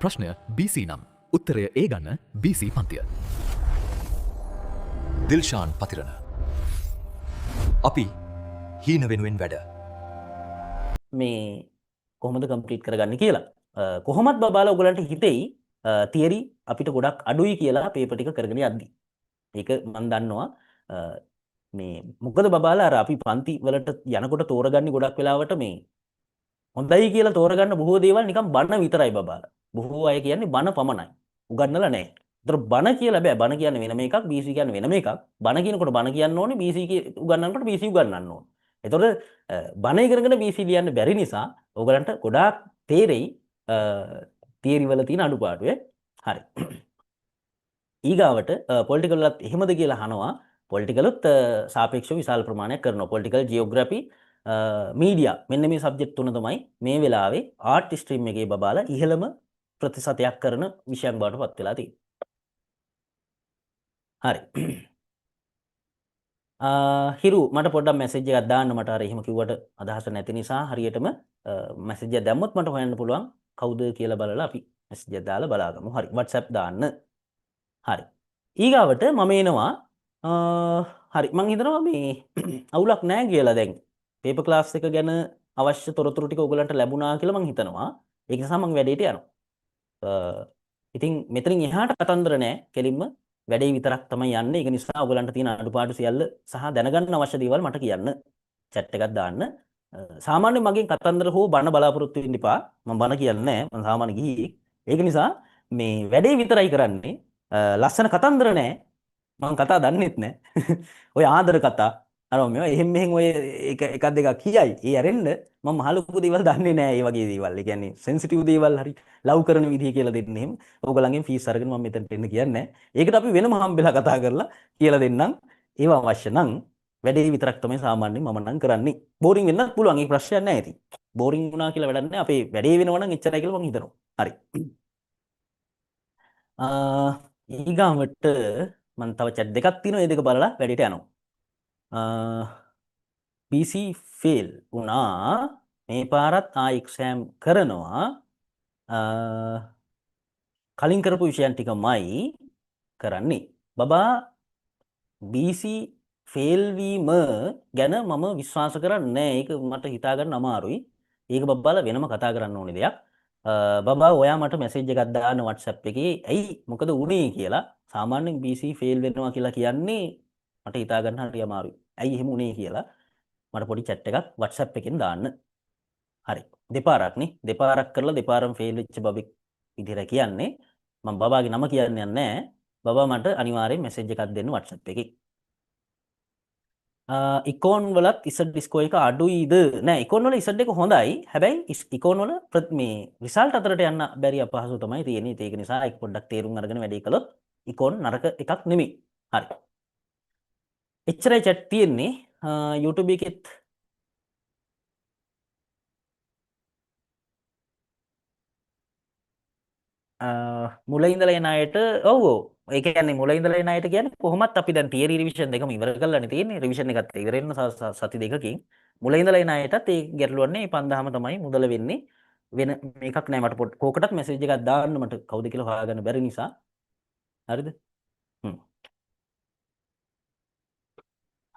ප්‍රශ්නය BC නම් උත්තරය ඒ ගන්න BC පන්තිය. දිල්ෂාන් පතිරණ. අපි හීන වෙනුවෙන් වැඩ. මේ කොහොමද කම්ප්ලීට් කරගන්න කියලා. කොහොමත් බබාලා ඔයගලන්ට හිතෙයි තියරි අපිට ගොඩක් අඩුයි කියලා පේපර් ටික කරගෙන යද්දි. ඒක මම දන්නවා. මේ මොකද බබාලා අර අපි පන්ති වලට යනකොට තෝරගන්නේ ගොඩක් වෙලාවට මේ හොඳයි කියලා තෝරගන්න බොහෝ දේවල් නිකන් බන විතරයි බබාලා. බොහෝ අය කියන්නේ බන පමණයි. උගන්නලා නැහැ. ඒතර බන කියලා බෑ. බන කියන්නේ වෙනම එකක්, BC කියන්නේ වෙනම එකක්. බන කියනකොට බන කියන්න ඕනේ, BC උගන්නනකොට BC උගන්නන්න ඕනේ. ඒතකොට බන ඉගෙනගෙන BC ලියන්න බැරි නිසා ඔයගලන්ට ගොඩාක් තේරෙයි තියරි වල තියෙන අඩුපාඩු. හරි. ඊගාවට පොලිටිකල් වලත් එහෙමද කියලා අහනවා. පොලිටිකලුත් සාපේක්ෂව විශාල ප්‍රමාණයක් කරනවා. පොලිටිකල් ජියෝග්‍රැෆි මීඩියා මෙන්න මේ සබ්ජෙක්ට් තුන තමයි මේ වෙලාවේ ආර්ට් ස්ට්‍රීම් එකේ බබාලා ඉහළම ප්‍රතිශතයක් කරන විෂයන් බවට පත් වෙලා තියෙන්නේ. හරි. හිරු මට පොඩ්ඩක් මැසේජ් එකක් දාන්න. මට අර එහෙම කිව්වට අදහස නැති නිසා හරියටම මැසේජ් එකක් දැම්මොත් මට හොයන්න පුළුවන් කවුද කියලා බලලා අපි මැසේජ් එකක් දාලා බලාගමු. හරි. WhatsApp දාන්න. හරි. ඊගාවට මම එනවා හරි මං හිතනවා මේ අවුලක් නැහැ කියලා දැන් පේපර් ක්ලාස් එක ගැන අවශ්‍ය තොරතුරු ටික ඔයගලන්ට ලැබුණා කියලා මං හිතනවා. ඒක නිසා මං වැඩේට යනවා. ඉතින් මෙතනින් එහාට කතන්දර නැහැ. කෙලින්ම වැඩේ විතරක් තමයි යන්නේ. ඒක නිසා ඔයගලන්ට තියෙන අඩුපාඩු සියල්ල සහ දැනගන්න අවශ්‍ය දේවල් මට කියන්න. chat එකක් දාන්න. සාමාන්‍යයෙන් මගෙන් කතන්දර හෝ බණ බලාපොරොත්තු වෙන්න එපා. මම බණ කියන්නේ නැහැ. මම සාමාන්‍ය ගිහියෙක්. ඒක නිසා මේ වැඩේ විතරයි කරන්නේ. ලස්සන කතන්දර නැහැ. මම කතා දන්නෙත් නැහැ. ඔය ආදර කතා අර මේවා එහෙම මෙහෙම ඔය එකක් දෙකක් කියයි. ඒ ඇරෙන්න මම මහ ලොකු දේවල් දන්නේ නැහැ. ඒ වගේ දේවල්. ඒ කියන්නේ සෙන්සිටිව් දේවල් හරි ලව් කරන විදිහ කියලා දෙන්න එහෙම. ඕගොල්ලන්ගෙන් ෆීස් අරගෙන මම මෙතනට එන්න කියන්නේ නැහැ. ඒකට අපි වෙනම හම්බෙලා කතා කරලා කියලා දෙන්නම්. ඒවා අවශ්‍ය නම් වැඩේ විතරක් තමයි සාමාන්‍යයෙන් මම නම් කරන්නේ. බෝරින් වෙන්නත් පුළුවන්. ඒක ප්‍රශ්නයක් නැහැ ඉතින්. බෝරින් වුණා කියලා වැඩක් නැහැ. අපේ වැඩේ වෙනවා නම් එච්චරයි කියලා මම හිතනවා. හරි. ඊගාවට මම තව chat දෙකක් තියෙනවා. ඒ දෙක බලලා වැඩේට යනවා. BC fail වුණා. මේ පාරත් එක්සෑම් කරනවා. කලින් කරපු විෂයන් ටිකමයි කරන්නේ. බබා BC fail වීම ගැන මම විශ්වාස කරන්නේ නැහැ. ඒක මට හිතා ගන්න අමාරුයි. ඒක බබාලා වෙනම කතා කරන්න ඕනේ දෙයක්. බබා ඔයා මට මැසේජ් එකක් දාන්න WhatsApp එකේ. ඇයි මොකද වුනේ කියලා. සාමාන්‍යයෙන් BC fail වෙනවා කියලා කියන්නේ මට හිතා ගන්න හරි අමාරුයි. ඇයි එහෙම වුනේ කියලා මට පොඩි chat එකක් WhatsApp එකෙන් දාන්න. හරි. දෙපාරක් නේ. දෙපාරක් කරලා දෙපාරම fail වෙච්ච බබෙක් විදිහට කියන්නේ. මම බබාගේ නම කියන්නේ නැහැ. බබා මට අනිවාර්යෙන් මැසේජ් එකක් දෙන්න WhatsApp එකේ. ඉකෝන් වලත් ඉසඩ් ඩිස්කෝ එක අඩුයිද? නෑ ඉකෝන් වල ඉසඩ් එක හොඳයි. හැබැයි ඉකෝන් වල මේ රිසල්ට් අතරට යන්න බැරි අපහසු තමයි තියෙන්නේ. ඒක නිසා ඒක පොඩ්ඩක් තේරුම් අරගෙන වැඩේ කළොත් ඉකෝන් නරක එකක් නෙමෙයි. හරි. එච්චරයි chat තියෙන්නේ. YouTube එකෙත් මුල ඉඳලා එන අයට ඔව් ඒ කියන්නේ මුල ඉඳලා එන අයට කියන්නේ කොහොමත් අපි දැන් තියරි රිවිෂන් දෙකම ඉවර කරලානේ තියෙන්නේ. රිවිෂන් එකත් ඉවර වෙන සති දෙකකින් මුල ඉඳලා එන අයටත් ඒ ගැටලුවන්නේ 5000ම තමයි මුදල වෙන්නේ. වෙන මේකක් නෑ. මට කෝකටත් මැසේජ් එකක් දාන්න මට කවුද කියලා හොයාගන්න බැරි නිසා. හරිද?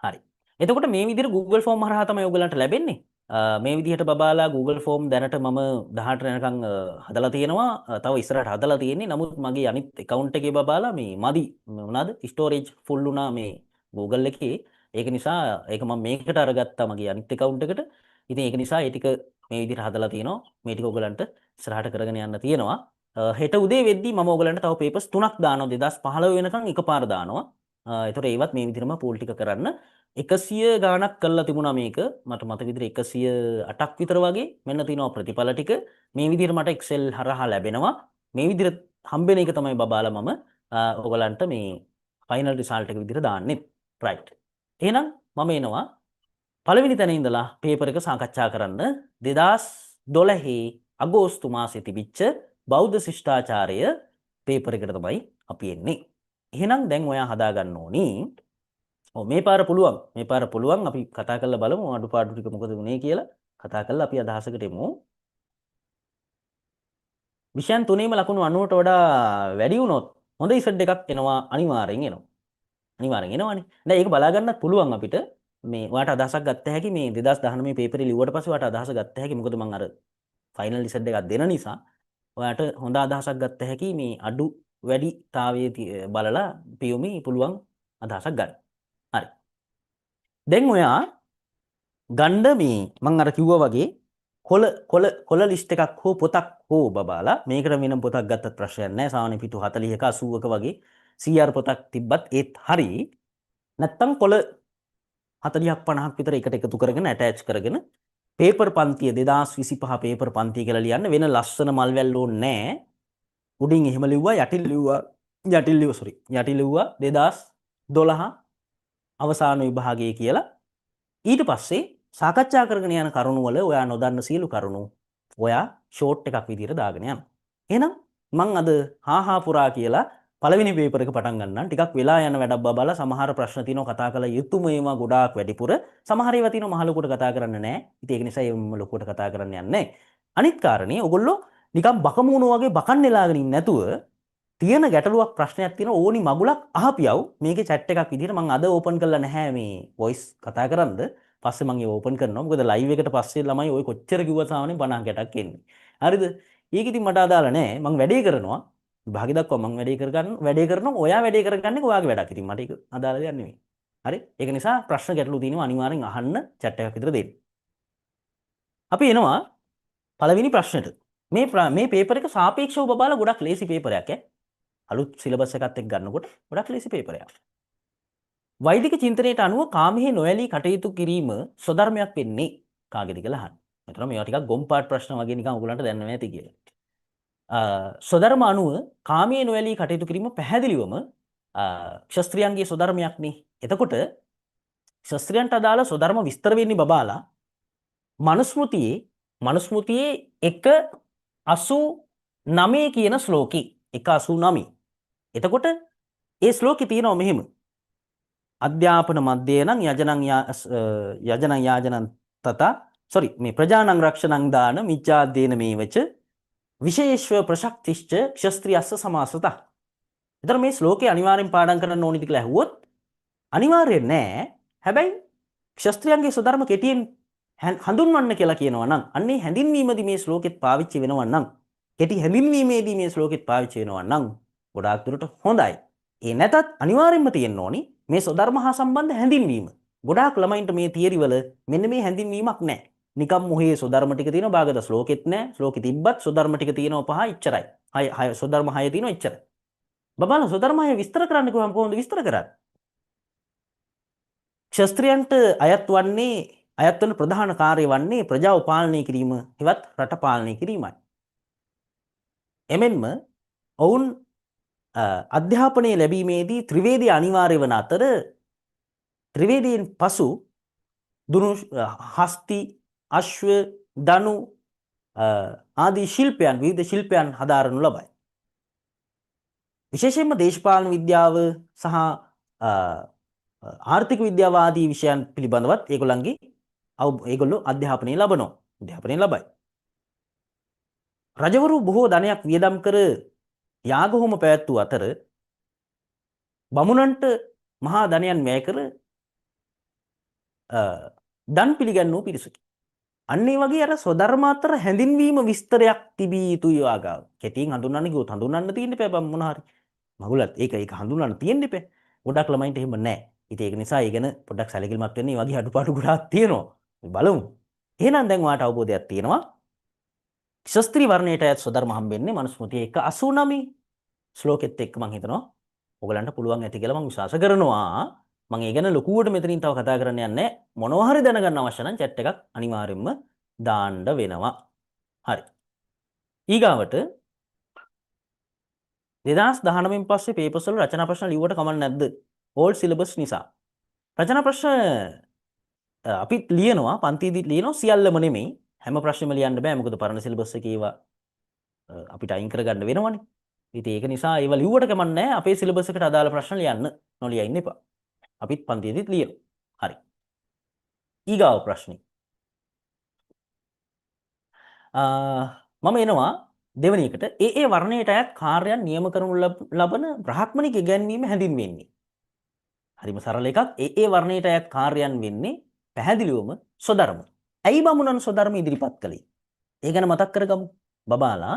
හරි. එතකොට මේ විදිහට Google Form හරහා තමයි ඔයගලන්ට ලැබෙන්නේ. මේ විදිහට බබාලා Google Form දැනට මම 18 වෙනකන් හදලා තියෙනවා. තව ඉස්සරහට හදලා තියෙන්නේ. නමුත් මගේ අනිත් account එකේ බබාලා මේ මදි මොනවාද storage full වුණා මේ Google එකේ. ඒක නිසා ඒක මම මේකට අරගත්තා මගේ අනිත් account එකට. ඉතින් ඒක නිසා ඒ ටික මේ විදිහට හදලා තියෙනවා. මේ ටික ඔයගලන්ට ඉස්සරහට කරගෙන යන්න තියෙනවා. හෙට උදේ වෙද්දී මම ඔයගලන්ට තව papers 3ක් දානවා. 2015 වෙනකන් එකපාර දානවා. ඒතකොට ඒවත් මේ විදිහටම පූල් ටික කරන්න 100 ගාණක් කරලා තිබුණා මේක මට මතක විදිහට 108ක් විතර වගේ මෙන්න තියෙනවා ප්‍රතිඵල ටික මේ විදිහට මට Excel හරහා ලැබෙනවා මේ විදිහට හම්බෙන එක තමයි බබාලා මම ඔයගලන්ට මේ ෆයිනල් රිසල්ට් එක විදිහට දාන්නේ රයිට් එහෙනම් මම එනවා පළවෙනි තැන ඉඳලා පේපර් එක සාකච්ඡා කරන්න 2012 අගෝස්තු මාසයේ තිබිච්ච බෞද්ධ ශිෂ්ටාචාරය පේපර් එකට තමයි අපි එන්නේ එහෙනම් දැන් ඔයා හදා ගන්න ඕනි. ඔව් මේ පාර පුළුවන්. මේ පාර පුළුවන්. අපි කතා කරලා බලමු අඩුපාඩු ටික මොකද වුනේ කියලා. කතා කරලා අපි අදහසකට එමු. විෂයන් තුනේම ලකුණු 90ට වඩා වැඩි වුණොත් හොඳ ඉසඩ් එකක් එනවා අනිවාර්යෙන් එනවා. අනිවාර්යෙන් එනවනේ. දැන් ඒක බලා ගන්නත් පුළුවන් අපිට. මේ ඔයාට අදහසක් ගත්ත හැකි මේ 2019 පේපරේ ලිව්වට පස්සේ ඔයාට අදහස ගත්ත හැකි. මොකද මම අර ෆයිනල් ඉසඩ් එකක් දෙන නිසා ඔයාට හොඳ අදහසක් ගත්ත හැකි මේ අඩු වැඩිතාවයේ බලලා පියුමි පුළුවන් අදහසක් ගන්න. හරි. දැන් ඔයා ගණ්ඩ මේ මං අර කිව්වා වගේ කොළ ලිස්ට් එකක් හෝ පොතක් හෝ බබාලා මේකට වෙන පොතක් ගත්තත් ප්‍රශ්නයක් නැහැ. සාමාන්‍ය පිටු 40ක 80ක වගේ CR පොතක් තිබ්බත් ඒත් හරි. නැත්තම් කොළ 40ක් 50ක් විතර එකට එකතු කරගෙන ඇටච් කරගෙන පේපර් පන්තිය 2025 පේපර් පන්තිය කියලා ලියන්න වෙන ලස්සන මල් වැල් ඕනේ නැහැ. උඩින් එහෙම ලිව්වා යටින් ලිව්වා 2012 අවසාන විභාගයේ කියලා. ඊට පස්සේ සාකච්ඡා කරගෙන යන කරුණු වල ඔයා නොදන්න සියලු කරුණු ඔයා ෂෝට් එකක් විදිහට දාගෙන යනවා. එහෙනම් මං අද හාහා පුරා කියලා පළවෙනි පේපර් එක පටන් ගන්නම්. ටිකක් වෙලා යන වැඩක් බබලා සමහර ප්‍රශ්න තියෙනවා කතා කළ යුතුම ඒවා ගොඩාක් වැඩිපුර. සමහර ඒවා තියෙනවා මහ ලොකුට කතා කරන්න නැහැ. ඉතින් ඒක නිසා ඒවම ලොකුට කතා කරන්න යන්නේ නැහැ. අනිත් කාරණේ ඔයගොල්ලෝ නිකන් බකමූණෝ වගේ බකන් නෙලාගෙන ඉන්නේ නැතුව තියෙන ගැටලුවක් ප්‍රශ්නයක් තියෙන ඕනි මගුලක් අහපියව් මේකේ chat එකක් විදිහට මම අද ඕපන් කරලා නැහැ මේ voice කතා කරන්ද පස්සේ මම ඒක ඕපන් කරනවා මොකද live එකට පස්සේ ළමයි ඔය කොච්චර කිව්වා සාමාන්‍යයෙන් 50කටක් එන්නේ හරිද ඒක ඉතින් මට අදාළ නැහැ මම වැඩේ කරනවා විභාගෙ දක්වා මම වැඩේ කරනවා ඔයා වැඩේ කරගන්නේ ඔයාගේ වැඩක් ඉතින් මට ඒක අදාළ දෙයක් නෙමෙයි හරි ඒක නිසා ප්‍රශ්න ගැටලු තියෙනවා අනිවාර්යෙන් අහන්න chat එකක් විතර දෙන්න අපි එනවා පළවෙනි ප්‍රශ්නෙට මේ පේපර් එක සාපේක්ෂව බබාලා ගොඩක් ලේසි පේපරයක් ඈ අලුත් සිලබස් එකත් එක්ක ගන්නකොට ගොඩක් ලේසි පේපරයක්. වෛදික චින්තනයට අනුව කාමෙහි නොඇලී කටයුතු කිරීම ස්වධර්මයක් වෙන්නේ කාගේද කියලා අහන්න. එතන මේවා ටිකක් ගොම්පාට් ප්‍රශ්න වගේ නිකන් ඔයගලන්ට දැනෙන්නේ නැති කියලා. ස්වධර්ම අනුව කාමයේ නොඇලී කටයුතු කිරීම පැහැදිලිවම ක්ෂත්‍රියන්ගේ ස්වධර්මයක් නේ. එතකොට ක්ෂත්‍රියන්ට අදාළ ස්වධර්ම විස්තර වෙන්නේ බබාලා මනුස්මෘතියේ 1:89 කියන ශ්ලෝකේ 1:89 එතකොට ඒ ශ්ලෝකේ තියෙනවා මෙහෙම අධ්‍යාපන මධ්‍යේනං යජනං යාජනං මේ ප්‍රජානං රක්ෂණං දාන මිච්ඡාදේන මේවච විශේෂව ප්‍රශක්තිශ්ච ක්ෂත්‍රියස්ස සමාසතः. එතන මේ ශ්ලෝකේ අනිවාර්යෙන් පාඩම් කරන්න ඕනිද කියලා ඇහුවොත් අනිවාර්යෙන් නෑ. හැබැයි ක්ෂත්‍රියන්ගේ ස්වධර්ම කෙටියෙන් හඳුන්වන්න කියලා කියනවා නම් අන්නේ හැඳින්වීමදී මේ ශ්ලෝකෙත් පාවිච්චි වෙනවා නම් කෙටි හැඳින්වීමේදී මේ ශ්ලෝකෙත් පාවිච්චි වෙනවා නම් ගොඩාක් දුරට හොඳයි. ඒ නැතත් අනිවාර්යෙන්ම තියෙන්න ඕනි මේ ස්වධර්ම හා සම්බන්ධ හැඳින්වීම. ගොඩාක් ළමයින්ට මේ තියරි වල මෙන්න මේ හැඳින්වීමක් නැහැ. නිකම් මොහේ ස්වධර්ම ටික තියෙනවා භාගද ශ්ලෝකෙත් නැහැ. ශ්ලෝකෙ තිබ්බත් ස්වධර්ම ටික තියෙනවා පහ ඉච්චරයි. හය ස්වධර්ම හය තියෙනවා ඉච්චරයි. බබාලා ස්වධර්ම හය විස්තර කරන්න කිව්වම කොහොමද විස්තර කරන්නේ? ක්ෂත්‍රියන්ට අයත් වන ප්‍රධාන කාර්යය වන්නේ ප්‍රජාව පාලනය කිරීම හෙවත් රට පාලනය කිරීමයි. එමෙන්ම ඔවුන් අධ්‍යාපනය ලැබීමේදී ත්‍රිවේදී අනිවාර්ය වන අතර ත්‍රිවේදීන් පසු දුනු හස්ති අශ්ව ධනු ආදී විවිධ ශිල්පයන් හදාරනු ලබයි. විශේෂයෙන්ම දේශපාලන විද්‍යාව සහ ආර්ථික විද්‍යාව ආදී විෂයන් පිළිබඳවත් ඒගොල්ලෝ අධ්‍යාපනය ලබයි. රජවරු බොහෝ ධනයක් වියදම් කර යාගහෝම පැවැත්වූ අතර බමුණන්ට මහා ධනයන් වැය කර දන් පිළිගන්නෝ පිරිසකි. අන්න ඒ වගේ අර ස්වධර්ම අතර හැඳින්වීම විස්තරයක් තිබිය යුතුයි වාගාව. කෙටියෙන් හඳුන්වන්න කිව්වොත් හඳුන්වන්න තියෙන්න එපා මොන හරි. මගුලත් ඒක හඳුන්වන්න තියෙන්න එපා. ගොඩක් ළමයින්ට එහෙම නැහැ. ඉතින් ඒක නිසා ඒ ගැන පොඩ්ඩක් සැලකිලිමත් වෙන්න. මේ වගේ අඩුපාඩු ගොඩාක් තියෙනවා. බලමු. එහෙනම් දැන් ඔයාට අවබෝධයක් තියෙනවා. ක්ෂත්‍රිය වර්ණයට අයත් ස්වධර්ම හම්බෙන්නේ මනුස්මෘතියේ 1:89 ශ්ලෝකෙත් එක්ක මම හිතනවා ඔයගලන්ට පුළුවන් ඇති කියලා මම විශ්වාස කරනවා. මම ඒ ගැන ලොකුවට මෙතනින් තව කතා කරන්න යන්නේ නැහැ. මොනවා හරි දැනගන්න අවශ්‍ය නම් chat එකක් අනිවාර්යයෙන්ම දාන්න වෙනවා. හරි. ඊගාවට 2019න් පස්සේ පේපර්ස් වල රචනා ප්‍රශ්න ලිව්වට කමක් නැද්ද? ඕල්ඩ් සිලබස් නිසා. රචනා ප්‍රශ්න අපි ලියනවා පන්තියේදී ලියනවා සියල්ලම නෙමෙයි. හැම ප්‍රශ්නෙම ලියන්න බෑ. මොකද පරණ සිලබස් එකේ ඒවා අපිට අයින් කරගන්න වෙනවනේ. ඉතින් ඒක නිසා ඒවා ලිව්වට කමක් නැහැ. අපේ සිලබස් එකට අදාළ ප්‍රශ්න ලියන්න නොලියා ඉන්න එපා. අපිත් පන්තියේදීත් ලියනවා. හරි. ඊගාව ප්‍රශ්නේ. මම එනවා දෙවෙනි එකට ඒ වර්ණයට අයත් කාර්යයන් නියම කරනු ලබන බ්‍රාහ්මණික ඉගැන්වීම හැඳින්වෙන්නේ. හරිම සරල එකක්. ඒ වර්ණයට අයත් කාර්යයන් වෙන්නේ පැහැදිලිවම ස්වධර්ම. ඇයි බමුණන් ස්වධර්ම ඉදිරිපත් කළේ? ඒ ගැන මතක් කරගමු. බබාලා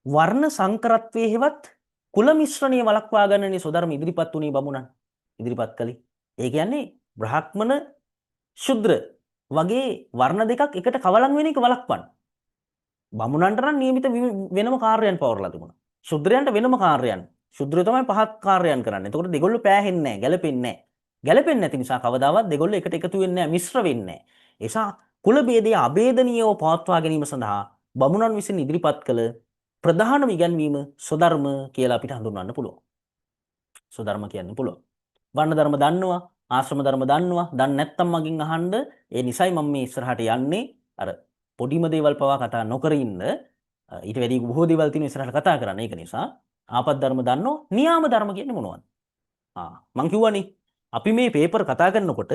වර්ණ සංකරත්වයේ හෙවත් කුල මිශ්‍රණය වළක්වා ගන්නනේ ස්වධර්ම ඉදිරිපත් වුණේ බමුණන් ඉදිරිපත් කළේ. ඒ කියන්නේ බ්‍රාහ්මණ ශුද්‍ර වගේ වර්ණ දෙකක් එකට කවලම් වෙන එක වළක්වන්න. බමුණන්ට නම් නියමිත වෙනම කාර්යයන් පවරලා තිබුණා. ශුද්‍රයන්ට වෙනම කාර්යයන්. ශුද්‍රය තමයි පහත් කාර්යයන් කරන්නේ. එතකොට දෙගොල්ලෝ පෑහෙන්නේ නැහැ, ගැලපෙන්නේ නැහැ. ගැලපෙන්නේ නැති නිසා කවදාවත් දෙගොල්ලෝ එකට එකතු වෙන්නේ නැහැ, මිශ්‍ර වෙන්නේ නැහැ. ඒ නිසා කුල ભેදය අභේදනීයව පවත්වා ගැනීම සඳහා බමුණන් විසින් ඉදිරිපත් කළ ප්‍රධානම ඉගැන්වීම ස්වධර්ම කියලා අපිට හඳුන්වන්න පුළුවන්. ස්වධර්ම කියන්න පුළුවන්. වර්ණ ධර්ම දන්නවා, ආශ්‍රම ධර්ම දන්නවා. දන්නේ නැත්නම් මගෙන් අහන්න. ඒ නිසයි මම මේ ඉස්සරහට යන්නේ. අර පොඩිම දේවල් පවා කතා නොකර ඉන්න. ඊට වැඩි බොහෝ දේවල් තියෙන ඉස්සරහට කතා කරන්න. ඒක නිසා ආපත් ධර්ම දන්නෝ, නියාම ධර්ම කියන්නේ මොනවද? මං කිව්වනේ අපි මේ පේපර් කතා කරනකොට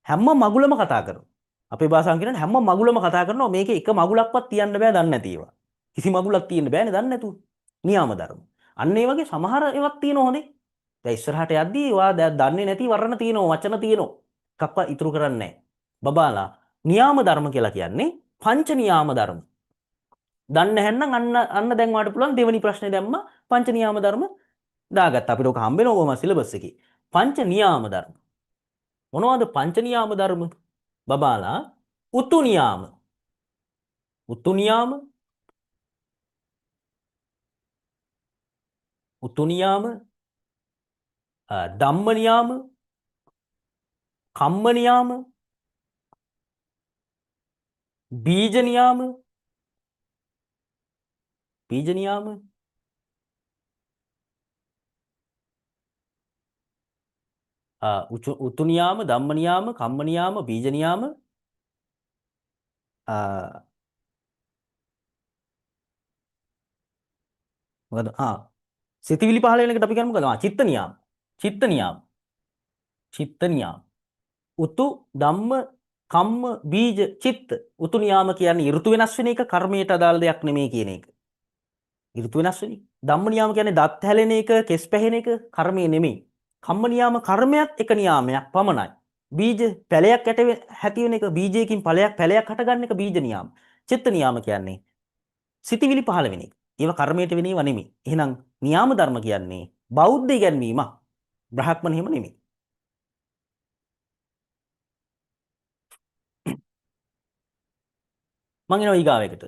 හැම මගුලම කතා කරනවා. අපේ භාෂාවෙන් කියන්නේ හැම මගුලම කතා කරනවා. මේකේ එක මගුලක්වත් තියන්න බෑ දන්නේ නැති ඒවා. කිසි මගුලක් තියෙන්න බෑනේ දන්නේ නැතුව. නියාම ධර්ම. අන්න ඒ වගේ සමහර ඒවාක් තියෙනවා හොඳේ. දැන් ඉස්සරහට යද්දී ඔයා දන්නේ නැති වර්ණ තියෙනවා, වචන තියෙනවා. එකක්වත් ඉතුරු කරන්නේ නැහැ. බබාලා නියාම ධර්ම කියලා කියන්නේ පංච නියාම ධර්ම. දන්නේ නැත්නම් අන්න දැන් වාට පුළුවන් දෙවෙනි ප්‍රශ්නේ දැම්ම පංච නියාම ධර්ම දාගත්තා. අපිට ඔක හම්බ වෙනවා සිලබස් එකේ. පංච නියාම ධර්ම. මොනවද පංච නියාම ධර්ම? බබාලා උතු නියාම. උතු නියාම. උතු නියාම. ධම්ම නියාම. කම්ම නියාම. බීජ නියාම. බීජ නියාම. උතු නියාම, ධම්ම නියාම, කම්ම නියාම, බීජ නියාම. මොකද? සිතවිලි පහළ වෙන එකට අපි කියමු මොකද? චිත්ත නියාම. චිත්ත නියාම. චිත්ත නියාම. උතු, ධම්ම, කම්ම, බීජ, චිත්ත. උතු නියාම කියන්නේ ඍතු වෙනස් වෙන එක, කර්මයට අදාළ දෙයක් නෙමෙයි කියන එක. ඍතු වෙනස් වෙන එක. ධම්ම නියාම කියන්නේ දත් හැලෙන එක, කෙස් පැහෙන එක, කර්මය නෙමෙයි. කම්ම නියාම කර්මයක් එක නියාමයක් පමණයි. බීජ පැලයක් ඇති වෙන එක, බීජයකින් පැලයක් හටගන්න එක බීජ නියාම. චිත්ත නියාම කියන්නේ සිතවිලි පහළ වෙන එක. ඒවා කර්මයට වෙන ඒවා නෙමෙයි. එහෙනම් නියාම ධර්ම කියන්නේ බෞද්ධ ඉගැන්වීමක්. බ්‍රාහ්මණ හිම නෙමෙයි. මං එනවා ඊගාවෙකට.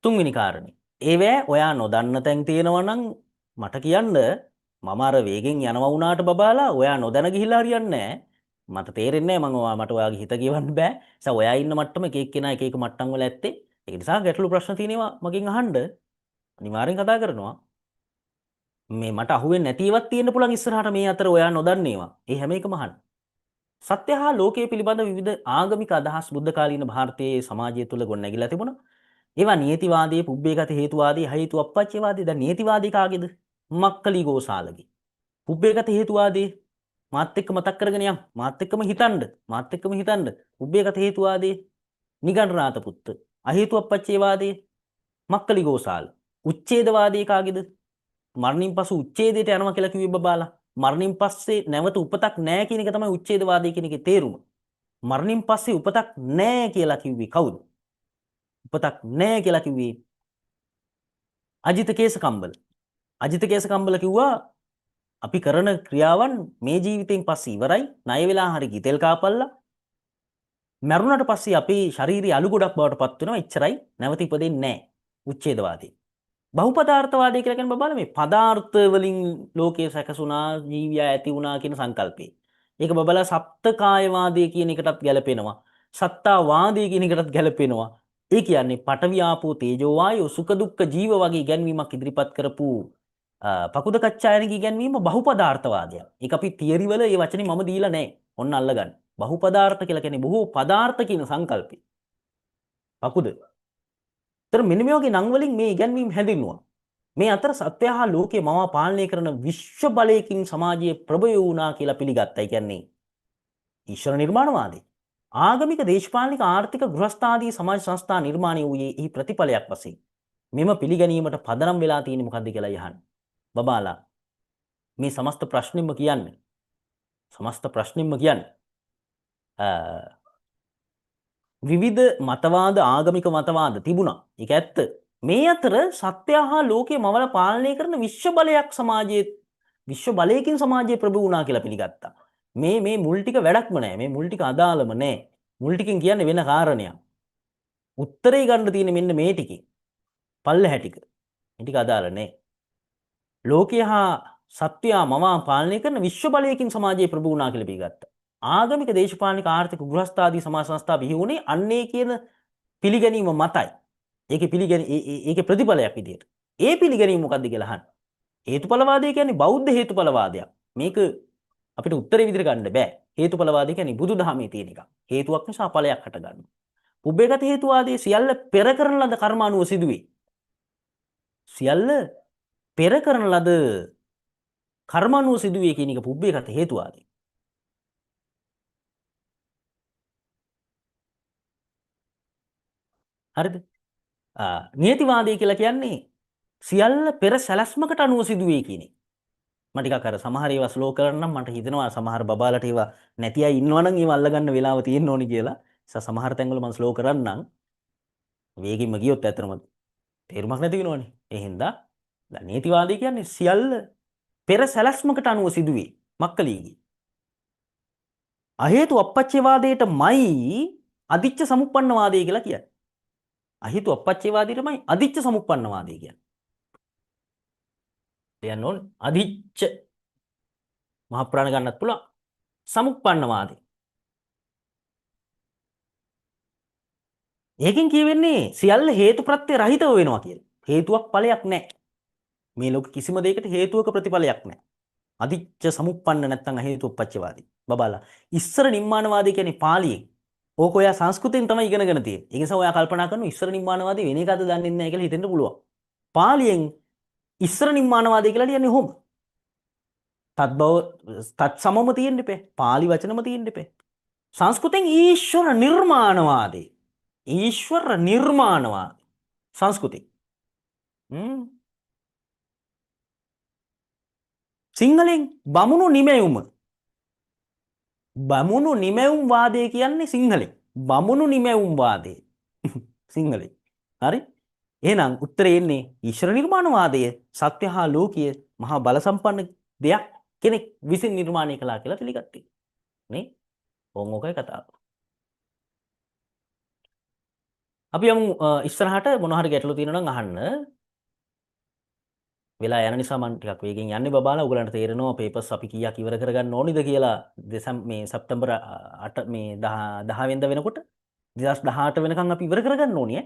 තුන්වෙනි කාරණේ. ඒවැ ඔයා නොදන්න තැන් තියෙනවා නම් මට කියන්න. මම අර වේගෙන් යනවා වුණාට බබාලා ඔයා නොදැන ගිහිල්ලා හරියන්නේ නැහැ. මට තේරෙන්නේ නැහැ මට ඔයාගේ හිත කියවන්න බෑ. ඒ නිසා ඔයා ඉන්න මට්ටම එක එක්කෙනා එක එක මට්ටම් වල ඇත්තේ. ඒක නිසා ගැටලු ප්‍රශ්න තියෙනවා මගෙන් අහන්න. අනිවාර්යෙන් කතා කරනවා. මේ මට අහුවෙන්නේ නැති ඒවාක් තියෙන්න පුළුවන් ඉස්සරහට මේ අතර ඔයා නොදන්න ඒවා. ඒ හැම එකම අහන්න. සත්‍ය හා ලෝකයේ පිළිබඳ විවිධ ආගමික අදහස් බුද්ධ කාලීන ಭಾರತයේ සමාජය තුළ ගොඩනැගිලා තිබුණා. ඒවා නියතිවාදී, පුබ්බේගත හේතුවාදී, හේතු අප්පච්චේවාදී. දැන් නියතිවාදී කාගේද? මක්කලි ගෝසාලගේ. පුබ්බේගත හේතුවාදී මාත් එක්ක මතක් කරගෙන යම්. මාත් එක්කම හිතන්න. පුබ්බේගත හේතුවාදී නිගණ්ඨනාත පුත්ත. අහේතු අප්පච්චේවාදී මක්කලි ගෝසාල. උච්ඡේදවාදී කාගේද? මරණින් පසු උච්ඡේදයට යනවා කියලා කිව්වේ බබාලා. මරණින් පස්සේ නැවත උපතක් නැහැ කියන එක තමයි උච්ඡේදවාදී කියන එකේ තේරුම. මරණින් පස්සේ උපතක් නැහැ කියලා කිව්වේ කවුද? උපතක් නැහැ කියලා කිව්වේ අජිත කේසකම්බල. අජිත කේසකම්බල කිව්වා අපි කරන ක්‍රියාවන් මේ ජීවිතයෙන් පස්සේ ඉවරයි. ණය වෙලා හරි ගිතෙල් කාපල්ලා. මරුණට පස්සේ අපේ ශාරීරික අලු ගොඩක් බවට පත් වෙනවා. එච්චරයි. නැවත ඉපදෙන්නේ නැහැ. උච්ඡේදවාදී. බහුපදාර්ථවාදී කියලා කියන්නේ බබාලා මේ පදාර්ථ වලින් ලෝකයේ සැකසුණා, ජීවියා ඇති වුණා කියන සංකල්පේ. ඒක බබාලා සප්තකායවාදී කියන එකටත් ගැලපෙනවා. සත්තාවාදී කියන එකටත් ගැලපෙනවා. ඒ කියන්නේ පඨවි ආපෝ තේජෝ වායෝ සුඛ දුක්ඛ ජීව වගේ ඉගැන්වීමක් ඉදිරිපත් කරපු පකුද කච්චායනගේ ඉගැන්වීම බහුපදාර්ථවාදය. ඒක අපි තියරි වල මේ වචනේ මම දීලා නැහැ. ඔන්න අල්ලගන්න. බහුපදාර්ථ කියලා කියන්නේ බොහෝ පදාර්ථ කියන සංකල්පේ. පකුද. ඒතර මෙන්න මේ වගේ නම් වලින් මේ ඉගැන්වීම් හැදින්නුවා. මේ අතර සත්‍ය හා ලෝකේ මම පාලනය කරන විශ්ව බලයකින් සමාජයේ ප්‍රබය වුණා කියලා පිළිගත්තා. ඒ කියන්නේ ඊශ්වර නිර්මාණවාදී. ආගමික දේශපාලනික ආර්ථික ගෘහස්ථාදී සමාජ සංස්ථා නිර්මාණය වූයේ එහි ප්‍රතිඵලයක් වශයෙන් මෙම පිළිගැනීමට පදනම් වෙලා තියෙන්නේ මොකද්ද කියලා යහන්න. බබාලා මේ සමස්ත ප්‍රශ්නෙම කියන්නේ විවිධ මතවාද ආගමික මතවාද තිබුණා. ඒක ඇත්ත. මේ අතර සත්‍ය හා ලෝකයේ මවල පාලනය කරන විශ්ව බලයක් සමාජයේ විශ්ව බලයකින් සමාජයේ ප්‍රභූ වුණා කියලා පිළිගත්තා. මේ මුල් ටික වැඩක්ම නැහැ. මේ මුල් ටික අදාළම නැහැ. මුල් ටිකෙන් කියන්නේ වෙන කාරණයක්. උත්තරේ ගන්න තියෙන්නේ මෙන්න මේ ටිකේ. පල්ලෙහැ ටික. මේ ටික අදාළ නැහැ. ලෝකය හා සත්‍ය මවා පාලනය කරන විශ්ව බලයකින් සමාජයේ ප්‍රභූ වුණා කියලා පිළිගත්තා. ආගමික දේශපාලනික ආර්ථික ගෘහස්ථාදී සමාජ සංස්ථා බිහි වුණේ අන්නේ කියන පිළිගැනීම මතයි. ඒකේ ප්‍රතිඵලයක් විදියට. ඒ පිළිගැනීම මොකද්ද කියලා අහන්න. හේතුඵලවාදය කියන්නේ බෞද්ධ හේතුඵලවාදයක්. මේක අපිට උත්තරේ විදිහට ගන්න බෑ. හේතුඵලවාදය කියන්නේ බුදුදහමේ තියෙන එකක්. හේතුවක් නිසා ඵලයක් හට ගන්නවා. පුබ්බේගත හේතුවාදයේ සියල්ල පෙර කරන ලද කර්ම අනුව සිදුවේ. සියල්ල පෙර කරන ලද කර්ම අනුව සිදුවේ කියන එක පුබ්බේගත හේතුවාදය. හරිද? නියතිවාදය කියලා කියන්නේ සියල්ල පෙර සැලැස්මකට අනුව සිදුවේ කියන එක. මම ටිකක් අර සමහර ඒවා ස්ලෝ කරන්නම් මට හිතෙනවා සමහර බබාලට ඒවා නැති අය ඉන්නවනම් ඒවා අල්ලගන්න වෙලාව තියෙන්න ඕනි කියලා. සමහර තැන්වල මම ස්ලෝ කරන්නම්. වේගින්ම ගියොත් ඇත්තටම තේරුමක් නැති වෙනවනේ. ඒ හින්දා නීතිවාදය කියන්නේ සියල්ල පෙර සැලැස්මකට අනුව සිදුවේ. මක්කලීගේ. අහේතු අපච්චේවාදයටමයි අදිච්ච සමුප්පන්නවාදය කියලා කියන්නේ. අහේතු අපච්චේවාදයටමයි අදිච්ච සමුප්පන්නවාදය කියන්නේ. කියන්න ඕනේ අදිච්ච මහ ප්‍රාණ ගන්නත් පුළුවන් සමුප්පන්නවාදය. ඒකෙන් කියවෙන්නේ සියල්ල හේතුප්‍රත්‍ය රහිතව වෙනවා කියලා. හේතුවක් ඵලයක් නැහැ. මේ ලෝක කිසිම දෙයකට හේතුවක ප්‍රතිඵලයක් නැහැ. අදිච්ච සමුප්පන්න නැත්නම් හේතුප්පච්චවාදී. බබාලා ඉස්සර නිම්මානවාදී කියන්නේ පාලියෙන්. ඕක ඔයා සංස්කෘතියෙන් තමයි ඉගෙනගෙන තියෙන්නේ. ඒ නිසා ඔයා කල්පනා කරනවා ඉස්සර නිම්මානවාදී වෙන එකද දන්නේ නැහැ කියලා හිතෙන්න පුළුවන්. පාලියෙන් ඉස්සර නිම්මානවාදී කියලා කියන්නේ කොහොම? තත් සමම තියෙන්න එපේ. පාලි වචනම තියෙන්න එපේ. සංස්කෘතියෙන් ඊශ්වර නිර්මාණවාදී. ඊශ්වර නිර්මාණවාදී. සංස්කෘති. සිංහලෙන් බමුණු නිමැවුම. බමුණු නිමැවුම් වාදය කියන්නේ සිංහලෙන්. බමුණු නිමැවුම් වාදය. සිංහලෙන්. හරි? එහෙනම් උත්තරේ එන්නේ ඊශ්වර නිර්මාණවාදය සත්‍ය හා ලෝකීය මහා බල සම්පන්න දෙයක් කෙනෙක් විසින් නිර්මාණය කළා කියලා පිළිගත්තේ. නේ? ඕකයි කතාව. අපි යමු ඉස්සරහට මොන හරි ගැටලු තියෙනවා නම් අහන්න. වෙලා යන නිසා මම ටිකක් වේගෙන් යන්නේ බබාලා. ඔයගලන්ට තේරෙනවා පේපර්ස් අපි කීයක් ඉවර කරගන්න ඕනිද කියලා මේ සැප්තැම්බර් 8 මේ 10 වෙනිදා වෙනකොට 2018 වෙනකන් අපි ඉවර කරගන්න ඕනේ.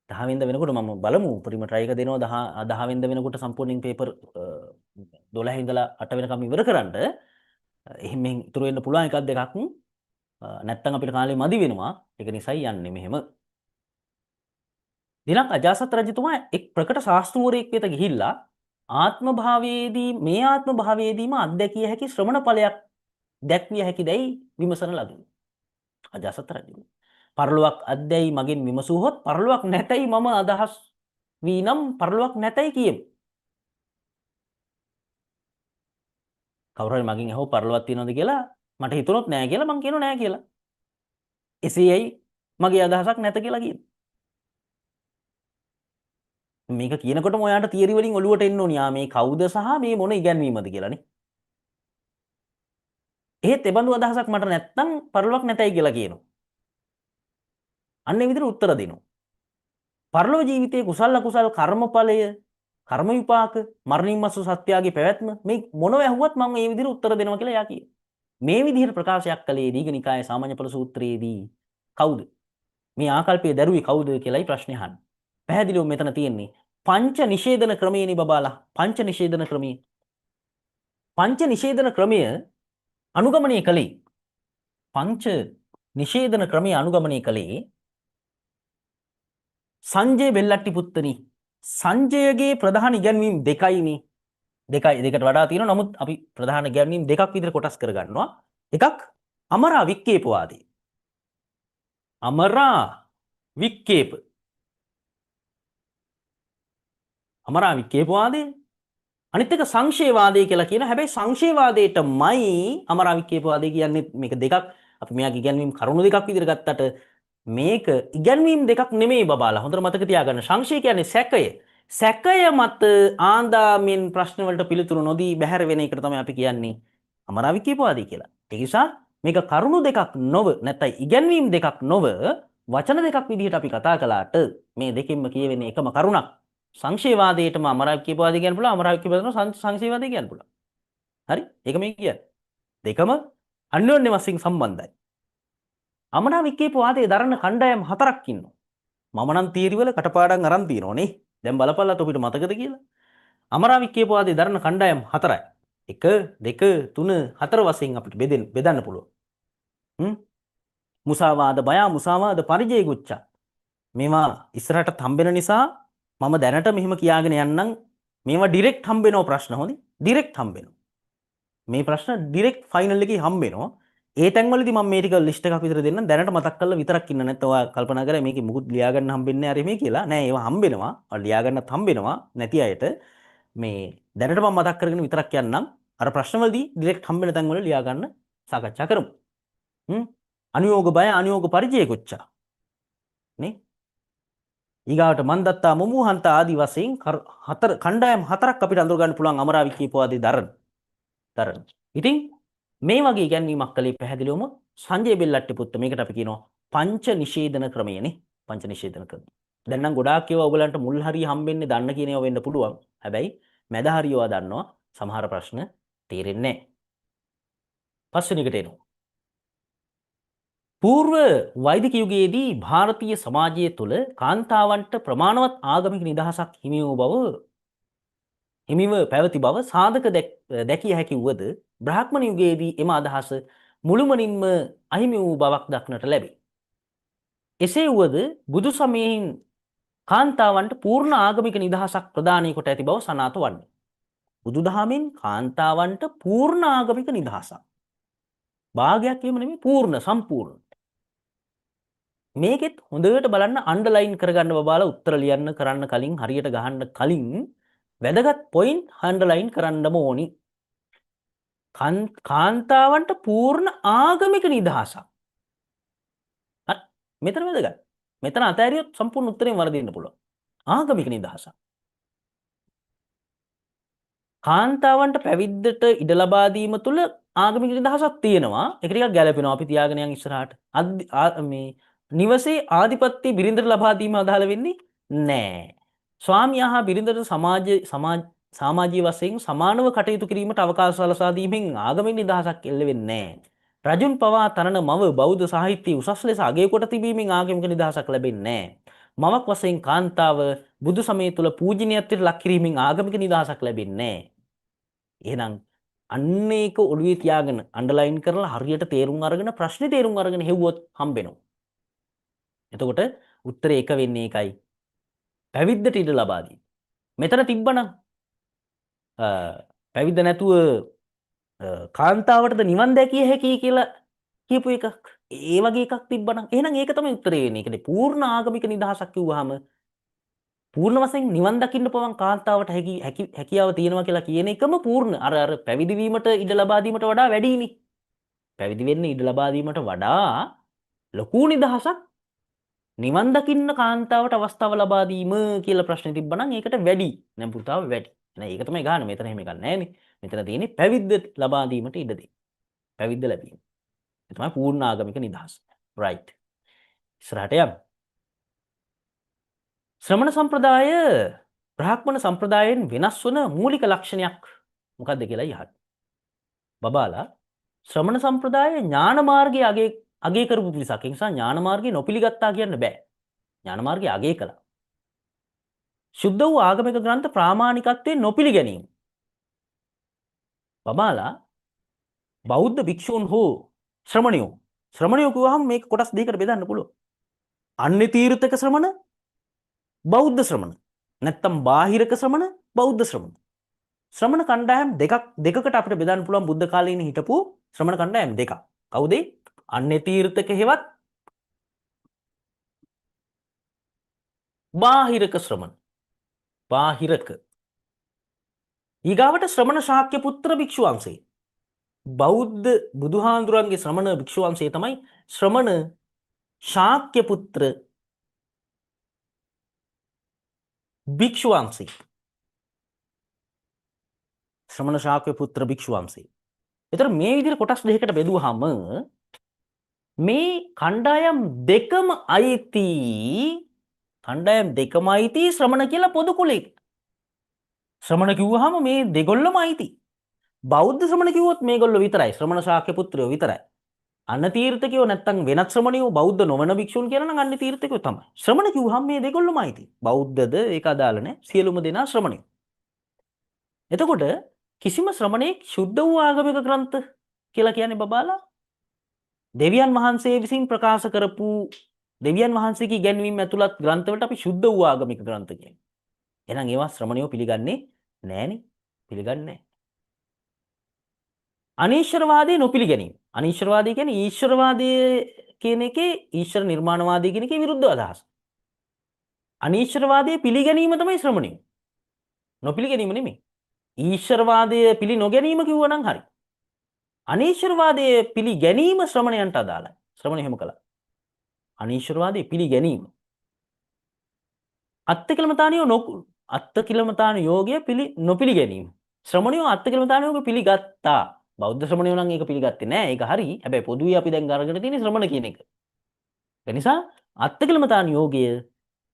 10 වෙනිදා වෙනකොට මම බලමු උපරිම try එක දෙනවා 10 වෙනිදා වෙනකොට සම්පූර්ණයෙන් පේපර් 12 ඉඳලා 8 වෙනකම් ඉවර කරන්න. එහෙම ඉතුරු වෙන්න පුළුවන් එකක් දෙකක්. නැත්තම් අපිට කාලේ මදි වෙනවා. ඒක නිසායි යන්නේ මෙහෙම. දිනක් අජාසත් රජතුමා එක් ප්‍රකට ශාස්ත්‍රූවරයෙක් වෙත ගිහිල්ලා ආත්ම භාවයේදීම අත්දැකිය හැකි ශ්‍රමණ ඵලයක් දැක්විය හැකි දැයි විමසන ලදුණු. අජාසත් රජුගේ පරලොවක් අද්දැයි මගෙන් විමසුවහොත් පරලොවක් නැතයි මම අදහස් වී නම් පරලොවක් නැතයි කියමු. කවුරු හරි මගෙන් අහුව පරලොවක් තියෙනවද කියලා මට හිතුනොත් නෑ කියලා මං කියනවා නෑ කියලා. එසේයි මගේ අදහසක් නැත කියලා කියමු. මේක කියනකොටම ඔයාට තියරි වලින් ඔලුවට එන්න ඕනි. මේ කවුද සහ මේ මොන ඉගැන්වීමද කියලානේ. එහෙත් ඒ බඳු අදහසක් මට නැත්තම් පරලොවක් නැතයි කියලා කියනවා. අන්න ඒ විදිහට උත්තර දෙනවා. පරලොව ජීවිතයේ කුසල අකුසල කර්මඵලය, කර්ම විපාක, මරණින් මසු සත්‍යයේ පැවැත්ම මේ මොනව ඇහුවත් මම මේ විදිහට උත්තර දෙනවා කියලා එයා කියනවා. මේ විදිහට ප්‍රකාශයක් කළේ දීඝනිකායේ සාමාන්‍යඵල සූත්‍රයේදී කවුද? මේ ආකල්පයේ දරුවේ කවුද කියලායි ප්‍රශ්නේ අහන්නේ. පැහැදිලිව මෙතන තියෙන්නේ පංච නිෂේධන ක්‍රමයේනි බබාලා. පංච නිෂේධන ක්‍රමය. පංච නිෂේධන ක්‍රමය අනුගමනය කළේ පංච නිෂේධන ක්‍රමය අනුගමනය කළේ සංජය බෙල්ලට්ටි පුත්තනි. සංජයගේ ප්‍රධාන ඉගැන්වීම් දෙකයිනේ. දෙකට වඩා තියෙනවා. නමුත් අපි ප්‍රධාන ඉගැන්වීම් දෙකක් විදිහට කොටස් කරගන්නවා. එකක් අමරා වික්කේපවාදී. අමරා වික්කේප. අමරා වික්කේපවාදය. අනිත් එක සංශේවාදය කියලා කියන හැබැයි සංශේවාදයටමයි අමරා වික්කේපවාදය කියන්නේ මේක දෙකක් අපි මෙයාගේ ඉගැන්වීම් කරුණු දෙකක් විදිහට ගත්තට මේක ඉගැන්වීම් දෙකක් නෙමෙයි බබාලා හොඳට මතක තියාගන්න. සංශය කියන්නේ සැකය. සැකය මත ආන්දාමින් ප්‍රශ්න වලට පිළිතුරු නොදී බැහැර වෙන එකට තමයි අපි කියන්නේ අමරා වික්කේපවාදී කියලා. ඒ නිසා මේක කරුණු දෙකක් නොව නැත්නම් ඉගැන්වීම් දෙකක් නොව වචන දෙකක් විදිහට අපි කතා කළාට මේ දෙකෙන්ම කියවෙන්නේ එකම කරුණක්. සංශේවාදයටම අමරා වික්කේපවාදී කියන්න පුළුවන් අමරා වික්කේපවාදයට සංශේවාදී කියන්න පුළුවන්. හරි? ඒක මේ කියන්නේ. දෙකම අන්‍යෝන්‍ය වශයෙන් සම්බන්ධයි. අමරා වික්කේපවාදයේ දරන කණ්ඩායම් හතරක් ඉන්නවා. මම නම් තීරි වල කටපාඩම් අරන් තියෙනෝනේ. දැන් බලපල්ලත් ඔබට මතකද කියලා. අමරා වික්කේපවාදයේ දරන කණ්ඩායම් හතරයි. 1 2 3 4 වශයෙන් අපිට බෙදන්න පුළුවන්. මුසාවාද බය මුසාවාද පරිජය ගුච්චා. මේවා ඉස්සරහට හම්බෙන නිසා මම දැනට මෙහෙම කියාගෙන යන්නම් මේවා ඩිරෙක්ට් හම්බෙනව ප්‍රශ්න හොඳයි. ඩිරෙක්ට් හම්බෙනවා. මේ ප්‍රශ්න ඩිරෙක්ට් ෆයිනල් එකේ හම්බෙනවා. ඒ තැන්වලදී මම මේ ටික ලිස්ට් එකක් විතර දෙන්නම්. දැනට මතක් කරලා විතරක් ඉන්න නැත්නම් ඔයා කල්පනා කරා මේකේ මුකුත් ලියා ගන්න හම්බෙන්නේ නැහැ මේ කියලා. නෑ ඒවා හම්බෙනවා. ඔයා ලියා ගන්නත් හම්බෙනවා නැති අයට. මේ දැනට මම මතක් කරගෙන විතරක් යන්නම්. අර ප්‍රශ්නවලදී ඩිරෙක්ට් හම්බෙන තැන්වල ලියා ගන්න සාකච්ඡා කරමු. අනුയോഗ බය අනුയോഗ පරිජය කොච්චා. නේ? ඊගාවට මන්දත්තා මොමුහන්ත ආදි වශයෙන් හතර කණ්ඩායම් හතරක් අපිට අඳුර ගන්න පුළුවන් අමරා වික්කේපවාදී දරන. ඉතින් මේ වගේ ඉගැන්වීමක් කළේ පැහැදිලිවම සංජය බෙල්ලට්ටි පුත්ත. මේකට අපි කියනවා පංච නිෂේධන ක්‍රමයනේ. පංච නිෂේධන ක්‍රමය. දැන් නම් ගොඩාක් ඒවා ඔයගලන්ට මුල් හරිය හම්බෙන්නේ දන්න කියන ඒවා වෙන්න පුළුවන්. හැබැයි මැද හරියවා දන්නවා සමහර ප්‍රශ්න තේරෙන්නේ නැහැ. පස්වෙනිකට එනවා. పూర్ව වෛදික යුගයේදී ಭಾರತೀಯ සමාජය තුළ කාන්තාවන්ට ප්‍රමාණවත් ආගමික නිදහසක් හිමිව පැවති බව සාධක දැකිය හැකි වුවද බ්‍රාහ්මණ යුගයේදී එම අදහස මුළුමනින්ම අහිමි වූ බවක් දක්නට ලැබේ. එසේ වුවද බුදු සමයෙන් කාන්තාවන්ට පූර්ණ ආගමික නිදහසක් ප්‍රදානය කොට ඇති බව සනාථ වන්නේ. බුදුදහමෙන් කාන්තාවන්ට පූර්ණ ආගමික නිදහසක්. භාගයක් එහෙම නෙමෙයි පූර්ණ සම්පූර්ණ. මේකෙත් හොඳට බලන්න අන්ඩර්ලයින් කරගන්න බබාලා උත්තර ලියන්න කරන්න කලින් හරියට ගහන්න කලින් වැදගත් පොයින්ට් අන්ඩර්ලයින් කරන්නම ඕනි. කාන්තාවන්ට පූර්ණ ආගමික නිදහසක්. හරි මෙතන වැදගත්. මෙතන අතෑරියොත් සම්පූර්ණ උත්තරෙන් වරදින්න පුළුවන්. ආගමික නිදහසක්. කාන්තාවන්ට පැවිද්දට ඉඩ ලබා දීම තුළ ආගමික නිදහසක් තියෙනවා. ඒක ටිකක් ගැලපෙනවා අපි තියාගෙන යන් ඉස්සරහට. මේ නිවසේ ආධිපත්‍ය බිරිඳට ලබා දීම අදාළ වෙන්නේ නැහැ. ස්වාමියා හා බිරිඳට සමාජීය වශයෙන් සමානව කටයුතු කිරීමට අවකාශ සලසා දීමෙන් ආගමික නිදහසක් එල්ල වෙන්නේ නැහැ. රජුන් පවා තරණ මව බෞද්ධ සාහිත්‍ය උසස් ලෙස අගය කොට තිබීමෙන් ආගමික නිදහසක් ලැබෙන්නේ නැහැ. මවක් වශයෙන් කාන්තාව බුදු සමය තුළ පූජනීයත්වයට ලක් කිරීමෙන් ආගමික නිදහසක් ලැබෙන්නේ නැහැ. එහෙනම් අන්න ඒක ඔළුවේ තියාගෙන අන්ඩර්ලයින් කරලා හරියට තේරුම් අරගෙන ප්‍රශ්නේ තේරුම් අරගෙන හෙව්වොත් හම්බෙනවා. එතකොට උත්තරේ එක වෙන්නේ ඒකයි. පැවිද්දට ඉඩ ලබා දී. මෙතන තිබ්බනම් පැවිද්ද නැතුව කාන්තාවටද නිවන් දැකිය හැකි කියලා කියපු එකක්. ඒ වගේ එකක් තිබ්බනම් එහෙනම් ඒක තමයි උත්තරේ වෙන්නේ. ඒකනේ පූර්ණ ආගමික නිදහසක් කිව්වහම පූර්ණ වශයෙන් නිවන් දකින්න පවන් කාන්තාවට හැකියාව තියෙනවා කියලා කියන එකම පූර්ණ අර පැවිදි වීමට ඉඩ ලබා දීමට වඩා වැඩිනේ. පැවිදි වෙන්න ඉඩ ලබා දීමට වඩා ලොකු නිදහසක් නිවන් දකින්න කාන්තාවට අවස්ථාව ලබා දීම කියලා ප්‍රශ්නේ තිබ්බනම් ඒකට වැඩි නැඹුරුතාව වැඩි. එහෙනම් ඒක තමයි ගන්න. මෙතන එහෙම එකක් නැහැනේ. මෙතන තියෙන්නේ පැවිද්ද ලබා දීමට ඉඩ දෙන්න. පැවිද්ද ලැබීම. ඒ තමයි පූර්ණ ආගමික නිදහස. රයිට්. ඉස්සරහට යමු. ශ්‍රමණ සම්ප්‍රදාය බ්‍රාහ්මණ සම්ප්‍රදායෙන් වෙනස් වන මූලික ලක්ෂණයක් මොකක්ද කියලා යහත්. බබාලා ශ්‍රමණ සම්ප්‍රදාය ඥාන මාර්ගයේ අගය කරපු පිරිසක්. ඒ නිසා ඥාන මාර්ගය නොපිළිගත්තා කියන්න බෑ. ඥාන මාර්ගය අගය කළා. සුද්ධ වූ ආගමික ග්‍රන්ථ ප්‍රාමාණිකත්වයෙන් නොපිළිගැනීම. බබාලා බෞද්ධ භික්ෂූන් හෝ ශ්‍රමණයෝ කිව්වහම මේක කොටස් දෙකකට බෙදන්න පුළුවන්. අන්‍ය තීර්ථක ශ්‍රමණ බෞද්ධ ශ්‍රමණ නැත්තම් බාහිරක ශ්‍රමණ බෞද්ධ ශ්‍රමණ. ශ්‍රමණ කණ්ඩායම් දෙකකට අපිට බෙදන්න පුළුවන් බුද්ධ කාලේ ඉන්න හිටපු ශ්‍රමණ කණ්ඩායම් දෙකක්. කවුද? අන්‍ය තීර්ථක හේවත් බාහිරක ශ්‍රමණ. බාහිරක. ඊගාවට ශ්‍රමණ ශාක්‍ය පුත්‍ර භික්ෂු වංශය. බෞද්ධ බුදුහාඳුරන්ගේ ශ්‍රමණ භික්ෂු වංශය තමයි ශ්‍රමණ ශාක්‍ය පුත්‍ර භික්ෂු වංශය. ශ්‍රමණ ශාක්‍ය පුත්‍ර භික්ෂු වංශය. එතකොට මේ විදිහට කොටස් දෙකකට බෙදුවාම මේ කණ්ඩායම් දෙකම අයිති ශ්‍රමණ කියලා පොදු කුලයක. ශ්‍රමණ කිව්වහම මේ දෙගොල්ලම අයිති. බෞද්ධ ශ්‍රමණ කිව්වොත් මේගොල්ලෝ විතරයි. ශ්‍රමණ ශාක්‍ය පුත්‍රයෝ විතරයි. අන්න තීර්ථකයෝ නැත්තම් වෙනත් ශ්‍රමණයෝ බෞද්ධ නොවන භික්ෂුන් කියලා නම් අන්න තීර්ථකයෝ තමයි. ශ්‍රමණ කිව්වහම මේ දෙගොල්ලම අයිති. බෞද්ධද ඒක අදාළ නැහැ. සියලුම දෙනා ශ්‍රමණයෝ. එතකොට කිසිම ශ්‍රමණෙක් සුද්ධ වූ ආගමික ග්‍රන්ථ කියලා කියන්නේ බබාලා දෙවියන් වහන්සේ විසින් ප්‍රකාශ කරපු දෙවියන් වහන්සේගේ ඉගැන්වීම් ඇතුළත් ග්‍රන්ථවලට අපි සුද්ධ වූ ආගමික ග්‍රන්ථ කියන්නේ. එහෙනම් ඒවා ශ්‍රමණයෝ පිළිගන්නේ නැහනේ. පිළිගන්නේ නැහැ. අනීශ්වරවාදී නොපිළිගැනීම. අනීශ්වරවාදී කියන්නේ ඊශ්වරවාදී කියන එකේ ඊශ්වර නිර්මාණවාදී කියන එකේ විරුද්ධ අදහස. අනීශ්වරවාදයේ පිළිගැනීම තමයි ශ්‍රමණයෝ. නොපිළිගැනීම නෙමෙයි. ඊශ්වරවාදයේ පිළි නොගැනීම කිව්වනම් හරි. අනීශ්වරවාදයේ පිළිගැනීම ශ්‍රමණයන්ට අදාළයි. ශ්‍රමණය එහෙම කළා. අනීශ්වරවාදයේ පිළිගැනීම. අත්තිකිලමතාන යෝගය නොපිළිගැනීම. ශ්‍රමණයෝ අත්තිකිලමතාන යෝගය පිළිගත්තා. බෞද්ධ ශ්‍රමණයෝ නම් ඒක පිළිගත්තේ නැහැ. ඒක හරි. හැබැයි පොදුවේ අපි දැන් අරගෙන තියෙන්නේ ශ්‍රමණ කියන එක. ඒ නිසා අත්තිකිලමතාන යෝගය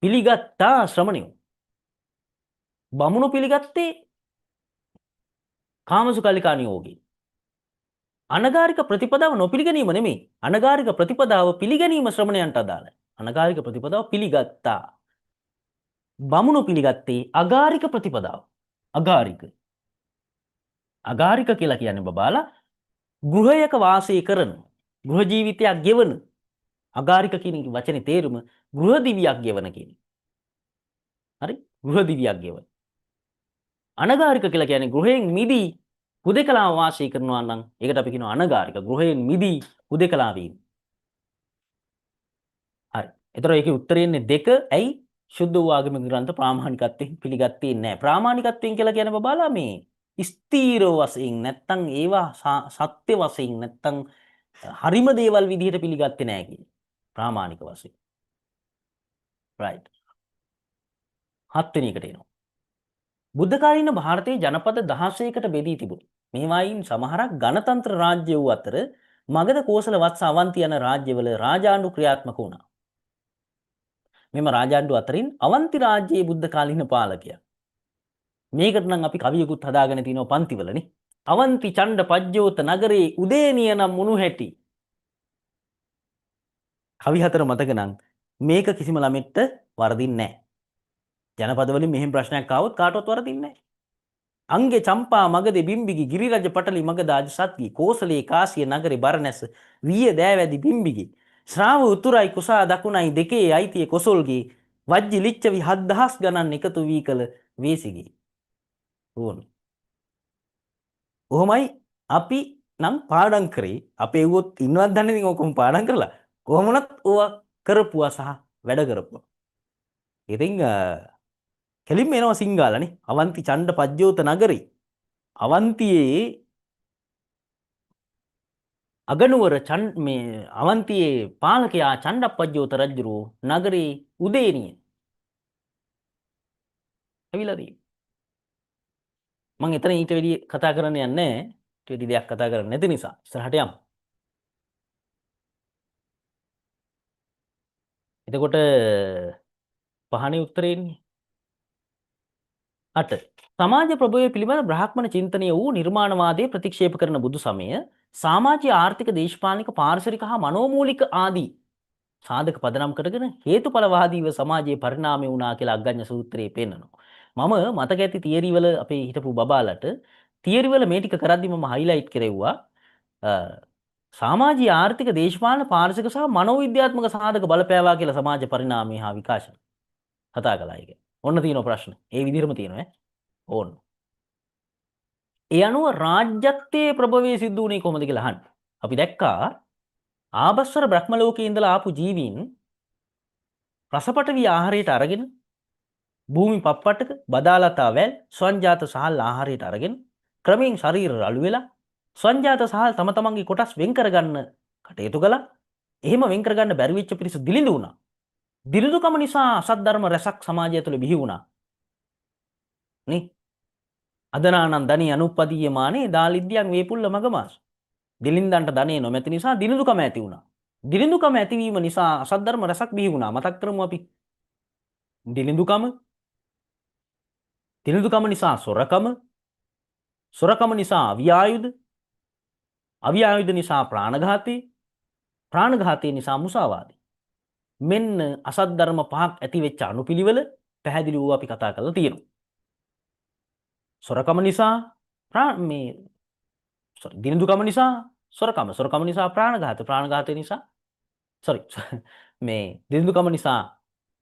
පිළිගත්තා ශ්‍රමණයෝ. බමුණු පිළිගත්තේ කාමසුකල්ලිකාන යෝගය. අනගාരിക ප්‍රතිපදාව නොපිළිගැනීම නෙමෙයි. අනගාരിക ප්‍රතිපදාව පිළිගැනීම ශ්‍රමණයන්ට අදාළයි. අනගාരിക ප්‍රතිපදාව පිළිගත්තා. බමුණු පිළිගත්තේ අගාരിക ප්‍රතිපදාව. අගාരിക කියලා කියන්නේ බබාලා ගෘහයක වාසය කරන ගෘහ ජීවිතයක් ගෙවන අගාരിക කියන වචනේ තේරුම ගෘහ දිවියක් ගෙවන කියන. හරි? ගෘහ දිවියක් ගෙවන. අනගාരിക කියලා කියන්නේ ගෘහයෙන් මිදී හුදේකලාව වාසය කරනවා නම් ඒකට අපි කියනවා අනගාരിക. ගෘහයෙන් මිදී හුදේකලාව වීම. හරි. ඒතර ඒකේ උත්තරේ ඉන්නේ 2. ඇයි? සුද්ධ වූ ආගමික ග්‍රන්ථ ප්‍රාමාණිකත්වයෙන් පිළිගත්තේ නැහැ. ප්‍රාමාණිකත්වයෙන් කියලා කියන්නේ බබාලා මේ ස්ථීර වශයෙන් නැත්තම් ඒවා සත්‍ය වශයෙන් නැත්තම් හරිම දේවල් විදිහට පිළිගත්තේ නැහැ කියන්නේ. ප්‍රාමාණික වශයෙන්. right. 7 වෙනි එකට එනවා. බුද්ධ කාලීන ಭಾರತයේ ජනපද 16කට බෙදී තිබුණා. මේවායින් සමහරක් ගණතන්ත්‍ර රාජ්‍ය වූ අතර මගධ කෝසල වත්ස අවන්ති යන රාජ්‍යවල රාජාණ්ඩු ක්‍රියාත්මක වුණා. මෙම රාජාණ්ඩු අතරින් අවන්ති රාජ්‍යයේ බුද්ධ කාලීන පාලකයා. මේකට නම් අපි කවියකුත් හදාගෙන තිනවා පන්තිවලනේ. අවන්ති චණ්ඩ පජ්ජෝත නගරේ උදේනිය නම් මුණු හැටි. කවි හතර මතක නම් මේක කිසිම ළමෙක්ට වරදින්නේ නැහැ. ජනපද වලින් මෙහෙම ප්‍රශ්නයක් ආවොත් කාටවත් වරදින්නේ නැහැ. අංගේ චම්පා මගදේ බිම්බිගි ගිරිරජ පටලි මගදාජ සත්ගි කෝසලේ කාසිය නගරේ බරණැස විය දෑවැදි බිම්බිගි ශ්‍රාව උතුරයි කුසා දකුණයි දෙකේ අයිතිය කොසොල්ගේ වජ්ජි ලිච්ඡවි 7000 ගණන් එකතු වී කළ වේසිගේ. ඕනේ. ඔහොමයි අපි නම් පාඩම් කරේ. අපේ ඌත් ඉන්නවත් දන්නේ නැහැ ඔක්කොම පාඩම් කරලා. කොහොමනත් ඕවා කරපුවා සහ වැඩ කරපුවා. ඉතින් කෙලින්ම එනවා සිංහලනේ. අවන්ති චණ්ඩ පජ්ජෝත නගරේ. අවන්තියේ අගනුවර මේ අවන්තියේ පාලකයා චණ්ඩප්පජ්ජෝත රජුරෝ නගරේ උදේනිය. ඇවිල්ලා තියෙන්නේ. මම එතන ඊට වැඩි කතා කරන්න යන්නේ නැහැ. ඊට වැඩි දෙයක් කතා කරන්න නැති නිසා ඉස්සරහට යමු. එතකොට පහනේ උත්තරේ එන්නේ 8. සමාජ ප්‍රභවය පිළිබඳ බ්‍රාහ්මණ චින්තනය වූ නිර්මාණවාදයේ ප්‍රතික්ෂේප කරන බුදු සමය සමාජීය ආර්ථික දේශපාලනික පාරිසරික හා මනෝමූලික ආදී සාධක පදනම් කරගෙන හේතුඵලවාදීව සමාජයේ පරිණාමය වුණා කියලා අග්ගඤ්ඤ සූත්‍රයේ පෙන්නනවා. මම මතක ඇති තියරි වල අපේ හිටපු බබාලට තියරි වල මේ ටික කරද්දි මම හයිලයිට් කරෙව්වා. සමාජීය ආර්ථික දේශපාලන පාරිසරික සහ මනෝවිද්‍යාත්මක සාධක බලපෑවා කියලා සමාජ පරිණාමය හා විකාශන කතා කළා ඒක. ඔන්න තියෙන ප්‍රශ්න. ඒ විදිහටම තියෙනවා ඕන්න. ඒ අනුව රාජ්‍යත්වයේ ප්‍රභවයේ සිද්ධ වුණේ කොහොමද කියලා අහන්න. අපි දැක්කා ආභස්වර බ්‍රහ්ම ලෝකයේ ඉඳලා ආපු ජීවීන් රසපටවි ආහාරයට අරගෙන භූමි පප්පටක බදාලතා වැල් ස්වංජාත සහල් ආහාරයට අරගෙන ක්‍රමයෙන් ශරීර රළු වෙලා ස්වංජාත සහල් තම තමන්ගේ කොටස් වෙන් කරගන්න කටයුතු කළා. එහෙම වෙන් කරගන්න බැරි වෙච්ච පිරිස දිලිඳු වුණා. දිලිඳුකම නිසා අසත් ධර්ම රැසක් සමාජය තුළ බිහි වුණා. නේ? අදනානන් ධනී අනුප්පදීයමානේ දාලිද්‍යං වේපුල්ල මගමාස්. දිලින්දන්ට ධනෙ නොමැති නිසා දිලිඳුකම ඇති වුණා. දිලිඳුකම ඇතිවීම නිසා අසත් ධර්ම රැසක් බිහි වුණා. මතක් කරමු අපි. දිලිඳුකම නිසා සොරකම, සොරකම නිසා අවියායුධ නිසා ප්‍රාණඝාතය, ප්‍රාණඝාතය නිසා මුසාවාදී. මෙන්න අසත් ධර්ම පහක් ඇති වෙච්ච අනුපිළිවෙල පැහැදිලි වූ අපි කතා කරලා තියෙනවා. සොරකම නිසා දිලිඳුකම නිසා සොරකම නිසා ප්‍රාණඝාතය නිසා දිලිඳුකම නිසා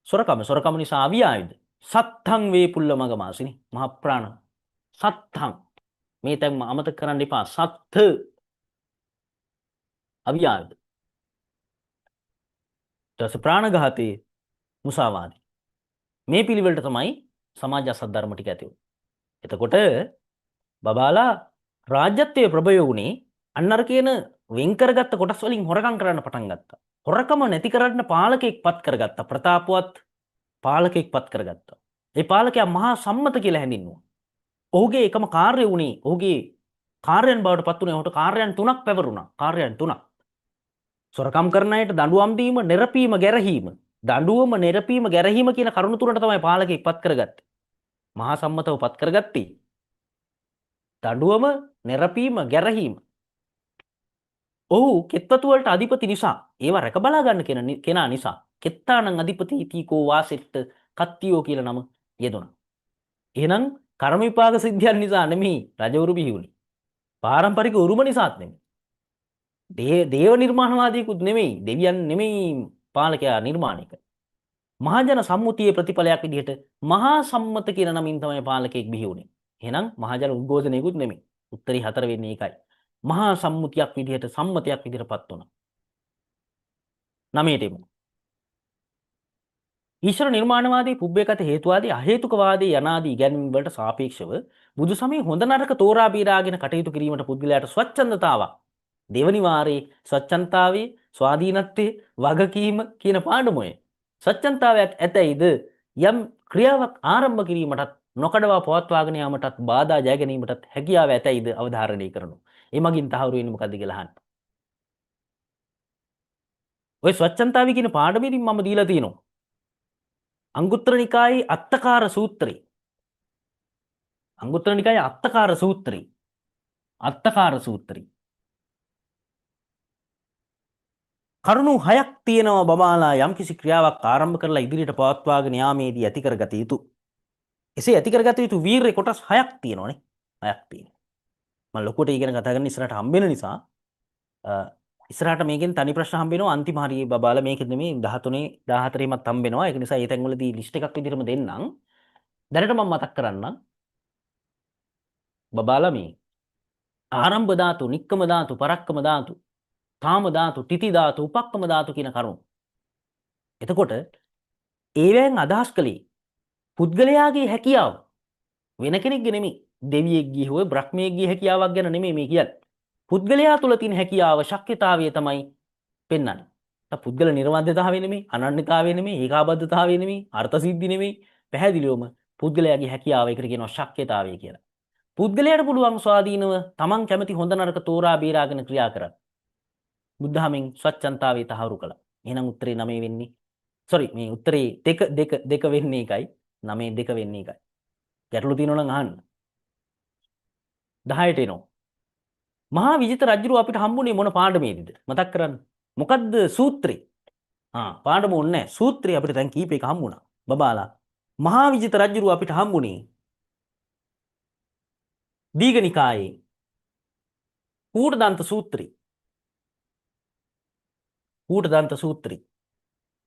සොරකම නිසා අවියායුධ සත්තං වේපුල්ල මගමාසිනි මහ ප්‍රාණ සත්තං මේ තැන් අමතක කරන්න එපා. සත්ත අවියායුධ ඊට ප්‍රාණඝාතයේ මුසාවාදී මේ පිළිවෙලට තමයි සමාජ අසත් ධර්ම ටික ඇති වුනේ. එතකොට බබාලා රාජ්‍යත්වයේ ප්‍රබය වුණේ අන්න අර කියන වෙන් කරගත්ත කොටස් වලින් හොරකම් කරන්න පටන් ගත්තා. හොරකම නැති කරන්න පාලකෙක් පත් කරගත්තා. ප්‍රතාපවත් පාලකෙක් පත් කරගත්තා. ඒ පාලකයා මහා සම්මත කියලා හැඳින්වුවා. ඔහුගේ එකම කාර්යය වුණේ ඔහුගේ කාර්යයන් බවට පත් වුණේ ඔහුට කාර්යයන් 3ක් පැවරුණා. කාර්යයන් 3ක්. සොරකම් කරන අයට දඬුවම් දීම, නෙරපීම, ගැරහීම. දඬුවම, නෙරපීම, ගැරහීම කියන කරුණු තුනට තමයි පාලකෙක් පත් කරගත්තේ. මහා සම්මතව පත් කරගත්තේ. දඬුවම, නෙරපීම, ගැරහීම. ඔහු කෙත්වතු වලට අධිපති නිසා, ඒවා රැක බලා ගන්න කෙනා නිසා කෙත්තානං අධිපති තීකෝ වාසෙට්ට කත්තියෝ කියලා නම යෙදුණා. එහෙනම් කර්ම විපාක සිද්ධියන් නිසා නෙමෙයි රජවරු බිහි වුණේ. පාරම්පරික උරුම නිසාත් නෙමෙයි. දේව නිර්මාණවාදීකුත් නෙමෙයි, දෙවියන් නෙමෙයි පාලකයා නිර්මාණය කළේ. මහජන සම්මුතියේ ප්‍රතිඵලයක් විදිහට මහා සම්මත කියන නමින් තමයි පාලකයෙක් බිහි වුණේ. එහෙනම් මහජන උද්ඝෝෂණයකුත් නෙමෙයි. උත්තරී 4 වෙන්නේ ඒකයි. මහා සම්මුතියක් විදිහට සම්මතයක් විදිහටපත් වුණා. 9ට එමු. ඊශ්වර නිර්මාණවාදී, පුබ්බේකත හේතුවාදී, අහේතුකවාදී යනාදී ඉගැන්වීම් වලට සාපේක්ෂව බුදු සමයේ හොඳ නරක තෝරා බේරාගෙන කටයුතු කිරීමට පුද්ගලයාට ස්වච්ඡන්දතාවක්, දෙවනි වාරයේ ස්වච්ඡන්දතාවයේ, ස්වාධීනත්වයේ, වගකීම කියන පාඩමය. ස්වච්ඡන්දතාවයක් ඇතැයිද යම් ක්‍රියාවක් ආරම්භ කිරීමටත් නොකඩවා පවත්වාගෙන යාමටත් බාධා ජය ගැනීමටත් හැකියාව ඇතැයිද අවධාරණය කරනවා. ඒ මගින් තහවුරු වෙන්නේ මොකද්ද කියලා අහන්න. ඔය ස්වච්ඡන්දතාවය කියන පාඩමෙදින් මම දීලා තියෙනවා. අංගුත්තර නිකායේ අත්තකාර සූත්‍රය. අංගුත්තර නිකායේ අත්තකාර සූත්‍රය. අත්තකාර සූත්‍රය. කරුණු 6ක් තියෙනවා බබාලා යම්කිසි ක්‍රියාවක් ආරම්භ කරලා ඉදිරියට පවත්වාගෙන යාමේදී ඇති කරගත යුතු. එසේ ඇති කරගත යුතු වීරිය කොටස් 6ක් තියෙනවානේ. 6ක් තියෙනවා. මම ලොකුට ඉගෙන කතා කරන ඉස්සරහට හම්බෙන නිසා ඉස්සරහට මේකෙන් තනි ප්‍රශ්න හම්බෙනවා. අන්තිම හරියේ බබාලා මේකෙද මේ 13 14මත් හම්බෙනවා. ඒක නිසා ඒ තැන්වලදී ලිස්ට් එකක් විදිහටම දෙන්නම්. දැනට මම මතක් කරන්නම්. බබාලා මේ ආරම්භ ධාතු, නික්කම ධාතු, පරක්කම ධාතු, තාම ධාතු, තිති ධාතු, උපක්කම ධාතු කියන කරුණු. එතකොට ඒවෙන් අදහස් කළේ පුද්ගලයාගේ හැකියාව වෙන කෙනෙක්ගේ නෙමෙයි. දෙවියෙක්ගේ හෝ බ්‍රහ්මයෙක්ගේ හැකියාවක් ගැන නෙමෙයි මේ කියන්නේ. පුද්ගලයා තුළ තියෙන හැකියාව, ශක්්‍යතාවය තමයි පෙන්වන්නේ. පුද්ගල නිර්වද්‍යතාවය නෙමෙයි, අනන්‍යතාවය නෙමෙයි, ඒකාබද්ධතාවය නෙමෙයි, අර්ථ සිද්ධි නෙමෙයි. පැහැදිලිවම පුද්ගලයාගේ හැකියාව එකට කියනවා ශක්්‍යතාවය කියලා. පුද්ගලයාට පුළුවන් ස්වාධීනව තමන් කැමති හොඳ නරක තෝරා බේරාගෙන ක්‍රියා කරන්න. බුද්ධහමෙන් ස්වච්ඡන්දතාවය තහවුරු කළා. එහෙනම් උත්තරේ 9 වෙන්නේ. මේ උත්තරේ දෙක වෙන්නේ එකයි. 9 2 වෙන්නේ එකයි. ගැටලු තියෙනවා නම් අහන්න. 10ට එනවා. මහා විජිත රජුව අපිට හම්බුනේ මොන පාඩමේදීද? මතක් කරන්න. මොකද්ද සූත්‍රේ? පාඩම ඕනේ නැහැ. සූත්‍රේ අපිට දැන් කීපයක හම්බුණා. බබාලා. මහා විජිත රජුව අපිට හම්බුනේ දීඝනිකායේ කූටදන්ත සූත්‍රේ. කූටදන්ත සූත්‍රේ.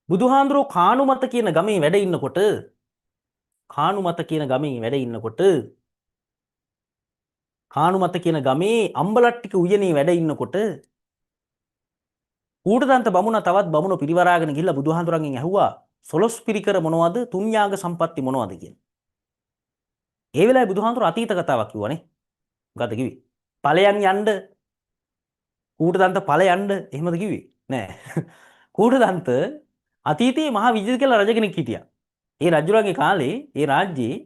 බුදුහාඳුරෝ කානුමත කියන ගමේ වැඩ ඉන්නකොට කානුමත කියන ගමේ අම්බලට්ටික උයනේ වැඩ ඉන්නකොට කූටදන්ත බමුණා තවත් බමුණෝ පිරිවරාගෙන ගිහිල්ලා බුදුහාඳුරන්ගෙන් ඇහුවා සොළොස් පිරිකර මොනවද? තුන් යාග සම්පatti මොනවද කියලා. ඒ වෙලාවේ බුදුහාමුදුර අතීත කතාවක් කිව්වනේ. මොකද්ද කිව්වේ? ඵලයන් යන්න කූටදන්ත ඵල යන්න එහෙමද කිව්වේ? නෑ. කූටදන්ත අතීතයේ මහා විජිත කියලා රජ කෙනෙක් හිටියා. ඒ රජුරන්ගේ කාලේ ඒ රාජ්‍යයේ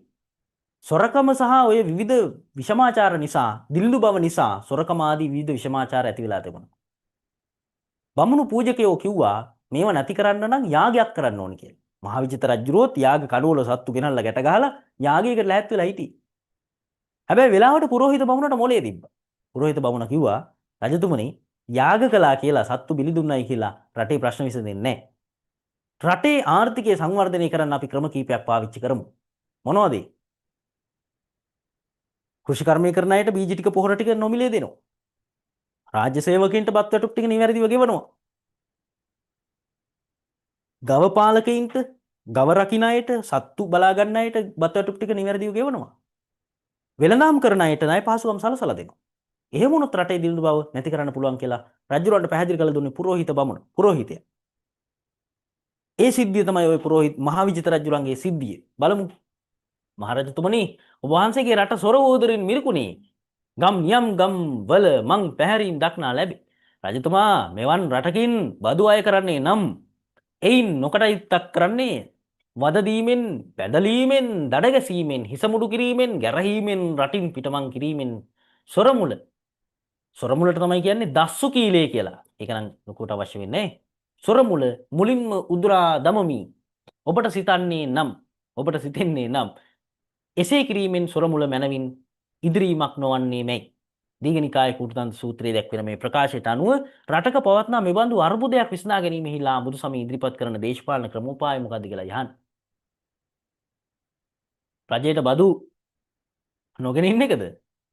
සොරකම සහ ඔය විවිධ විෂමාචාර නිසා, දිල්ලු බව නිසා සොරකම ආදී විවිධ විෂමාචාර ඇති වෙලා තිබුණා. බමුණු පූජකයෝ කිව්වා මේව නැති කරන්න නම් යාගයක් කරන්න ඕනි කියලා. මහා විජිත රජුරෝත් යාග කඩවල සත්තු ගෙනල්ලා ගැට ගහලා යාගයකට ලෑත් වෙලා හිටියේ. හැබැයි වෙලාවට පුරোহিত බමුණට මොලේ තිබ්බා. පුරোহিত බමුණ කිව්වා රජතුමනි යාග කළා කියලා සත්තු බිලි දුන්නයි කියලා රටේ ප්‍රශ්න විසඳෙන්නේ නැහැ. රටේ ආර්ථිකය සංවර්ධනය කරන්න අපි ක්‍රම කීපයක් පාවිච්චි කරමු. මොනවද ඒ? කෘෂි කර්මය කරන අයට බීජ ටික පොහොර ටික නොමිලේ දෙනවා. රාජ්‍ය සේවකයින්ට බත් වැටුප් ටික නිවැරදිව ගෙවනවා. ගව පාලකයින්ට, ගව රකින්න අයට, සත්තු බලා ගන්න අයට බත් වැටුප් ටික නිවැරදිව ගෙවනවා. වෙළඳාම් කරන අයට ණය පහසුකම් සලසලා දෙනවා. එහෙම වුණොත් රටේ දිලිඳු බව නැති කරන්න පුළුවන් කියලා රජුරවන්ට පැහැදිලි කළ දුන්නේ පුරোহিত බමුණ. පුරোহিතයා. ඒ සිද්ධිය තමයි ওই පුරোহিত මහා විජිත රජුරන්ගේ සිද්ධිය. බලමු. මහරජතුමනි ඔබ වහන්සේගේ රට සොර වූදරින් මිරිකුණේ. ගම් නියම් ගම් වල මං පැහැරීම් දක්නා ලැබේ. රජතුමා මෙවන් රටකින් බදු අය කරන්නේ නම් එයින් නොකටයුත්තක් කරන්නේ වද දීමෙන්, පැදලීමෙන්, දඩ ගැසීමෙන්, හිස මුඩු කිරීමෙන්, ගැරහීමෙන්, රටින් පිටමං කිරීමෙන් සොරමුල. සොරමුලට තමයි කියන්නේ දස්සු කීලය කියලා. ඒක නම් ලොකුට අවශ්‍ය වෙන්නේ නැහැ. සොරමුල මුලින්ම උදුරා දමමි. ඔබට සිතන්නේ නම්, ඔබට සිතෙන්නේ නම් එසේ කිරීමෙන් සොරමුල මැනවින් ඉදිරීමක් නොවන්නේ මැයි. දීඝනිකායේ කූටදන්ත සූත්‍රයේ දැක්වෙන මේ ප්‍රකාශයට අනුව රටක පවත්නා මෙබඳු අර්බුදයක් විසඳා ගැනීමෙහිලා බුදු සමය ඉදිරිපත් කරන දේශපාලන ක්‍රමෝපාය මොකක්ද කියලා යහන්. රජයට බදු නොගෙන ඉන්න එකද?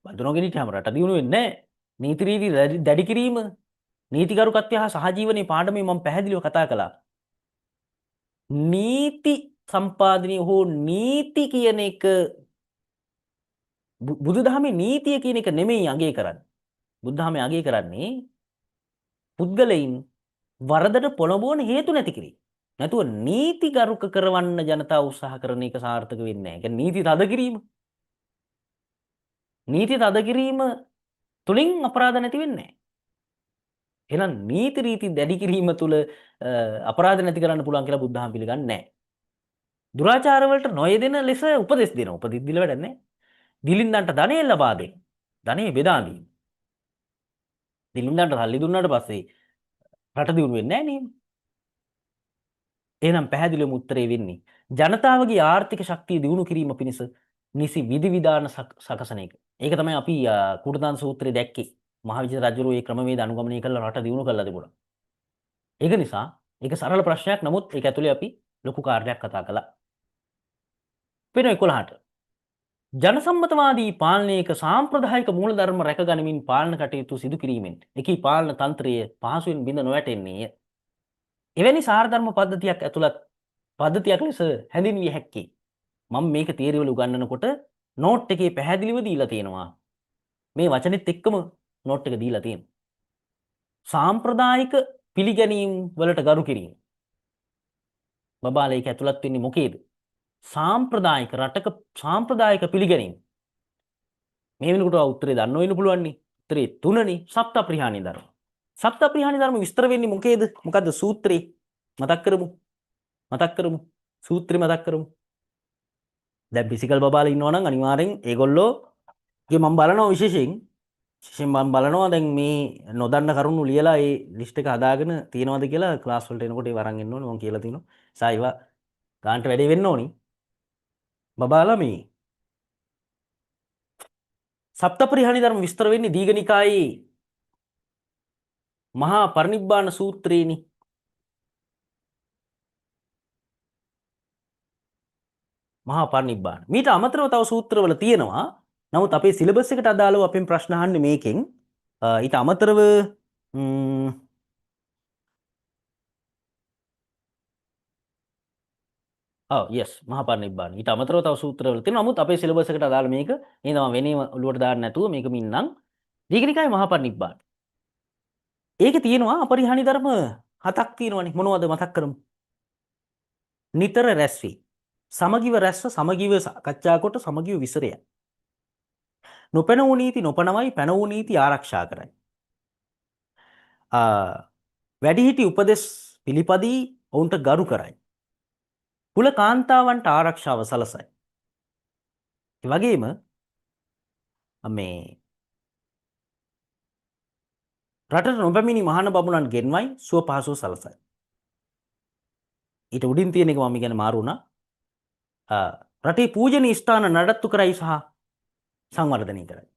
බදු නොගෙන හිටියාම රට දියුණු වෙන්නේ නැහැ. නීති රීති දැඩි කිරීම, නීතිගරුකත්වය හා සහජීවනයේ පාඩමේ මම පැහැදිලිව කතා කළා. නීති සම්පාදනය හෝ නීති කියන එක බුදුදහමේ නීතිය කියන එක නෙමෙයි අගය කරන්නේ. බුදුදහමේ අගය කරන්නේ පුද්ගලයන් වරදට පොළඹවන හේතු නැති කිරීම. නැතුව නීති ගරුක කරවන්න ජනතාව උත්සාහ කරන එක සාර්ථක වෙන්නේ නැහැ. ඒ කියන්නේ නීති තද කිරීම. නීති තද කිරීම තුලින් අපරාධ නැති වෙන්නේ නැහැ. එහෙනම් නීති රීති දැඩි කිරීම තුල අපරාධ නැති කරන්න පුළුවන් කියලා බුදුදහම පිළිගන්නේ නැහැ. දුරාචාර වලට නොයෙදෙන ලෙස උපදෙස් දෙනවා. උපදෙස් දීලා වැඩක් නැහැ. දිලින්දන්ට ධනෙ ලබා දෙන්න. ධනෙ බෙදා දීම. දිලින්දන්ට සල්ලි දුන්නාට පස්සේ රට දියුණු වෙන්නේ නැහැ නේද? එහෙනම් පැහැදිලිවම උත්තරේ වෙන්නේ ජනතාවගේ ආර්ථික ශක්තිය දියුණු කිරීම පිණිස නිසි විධිවිධාන සකසන එක. ඒක තමයි අපි කූටදන්ත සූත්‍රයේ දැක්කේ. මහා විජිත රජුරෝ මේ ක්‍රමවේද අනුගමනය කරලා රට දියුණු කරලා තිබුණා. ඒක නිසා ඒක සරල ප්‍රශ්නයක්. නමුත් ඒක ඇතුලේ අපි ලොකු කාර්යයක් කතා කළා. වෙන 11ට ජනසම්මතවාදී පාලනයක සාම්ප්‍රදායික මූලධර්ම රැකගනිමින් පාලන කටයුතු සිදු කිරීමෙන් එකී පාලන තන්ත්‍රය පහසුවෙන් බිඳ නොවැටෙන්නේය. එවැනි සාරධර්ම පද්ධතියක් ඇතුළත් පද්ධතියක් ලෙස හැඳින්විය හැක්කේ. මම මේක තියරි වල උගන්වනකොට නෝට් එකේ පැහැදිලිව දීලා තියෙනවා. මේ වචනෙත් එක්කම නෝට් එක දීලා තියෙනවා. සාම්ප්‍රදායික පිළිගැනීම් වලට ගරු කිරීම. බබාලා ඒක ඇතුළත් වෙන්නේ මොකේද? සාම්ප්‍රදායික රටක සාම්ප්‍රදායික පිළිගැනීම්. මේ වෙනකොට උත්තරේ දන්න වෙන්න පුළුවන් නේ. උත්තරේ 3නේ සප්තප්‍රිහාණී ධර්ම. සප්තප්‍රිහාණී ධර්ම විස්තර වෙන්නේ මොකේද? මොකද්ද සූත්‍රේ? මතක් කරමු. මතක් කරමු. සූත්‍රේ මතක් කරමු. දැන් ෆිසිකල් බබාලා ඉන්නවා නම් අනිවාර්යෙන් ඒගොල්ලෝගේ මම බලනවා විශේෂයෙන් මම බලනවා දැන් මේ නොදන්න කරුණු ලියලා ඒ ලිස්ට් එක හදාගෙන තියනවද කියලා ක්ලාස් වලට එනකොට ඒ වරන් එන්න ඕනේ මම කියලා තිනවා. සායිවා ගාන්ට වැඩේ වෙන්න ඕනි. බබාලා මේ සප්තපරිහාණී ධර්ම විස්තර වෙන්නේ දීඝනිකායේ මහා පරිනිබ්බාන සූත්‍රයේනි. මහා පරිනිබ්බාන. මීට අමතරව තව සූත්‍රවල තියෙනවා. නමුත් අපේ සිලබස් එකට අදාළව අපෙන් ප්‍රශ්න අහන්නේ මේකෙන්. ඊට අමතරව yes මහා පරිනිබ්බාන. ඊට අමතරව තව සූත්‍රවල තියෙනවා. නමුත් අපේ සිලබස් එකට අදාළ මේක මේ තමයි වෙනේම ඔලුවට දාන්න නැතුව මේක මින්නම් දීඝනිකායේ මහා පරිනිබ්බාන. ඒකේ තියෙනවා අපරිහාණී ධර්ම 7ක් තියෙනවානේ. මොනවද මතක් කරමු. නිතර රැස් වී සමගිව රැස්ව සමගිව සාකච්ඡා කොට සමගිව විසරය. නොපැන වූ නීති නොපනවයි පැන වූ නීති ආරක්ෂා කරයි. වැඩිහිටි උපදෙස් පිළිපදී ඔවුන්ට ගරු කරයි. කුල කාන්තාවන්ට ආරක්ෂාව සලසයි. ඒ වගේම මේ රටට නොපැමිණි මහාන බමුණන් ගෙන්වයි සුව පහසුව සලසයි. ඊට උඩින් තියෙන එක මම ඉගෙන මාරු වුණා. රටේ පූජනීය ස්ථාන නඩත්තු කරයි සහ සංවර්ධනය කරයි.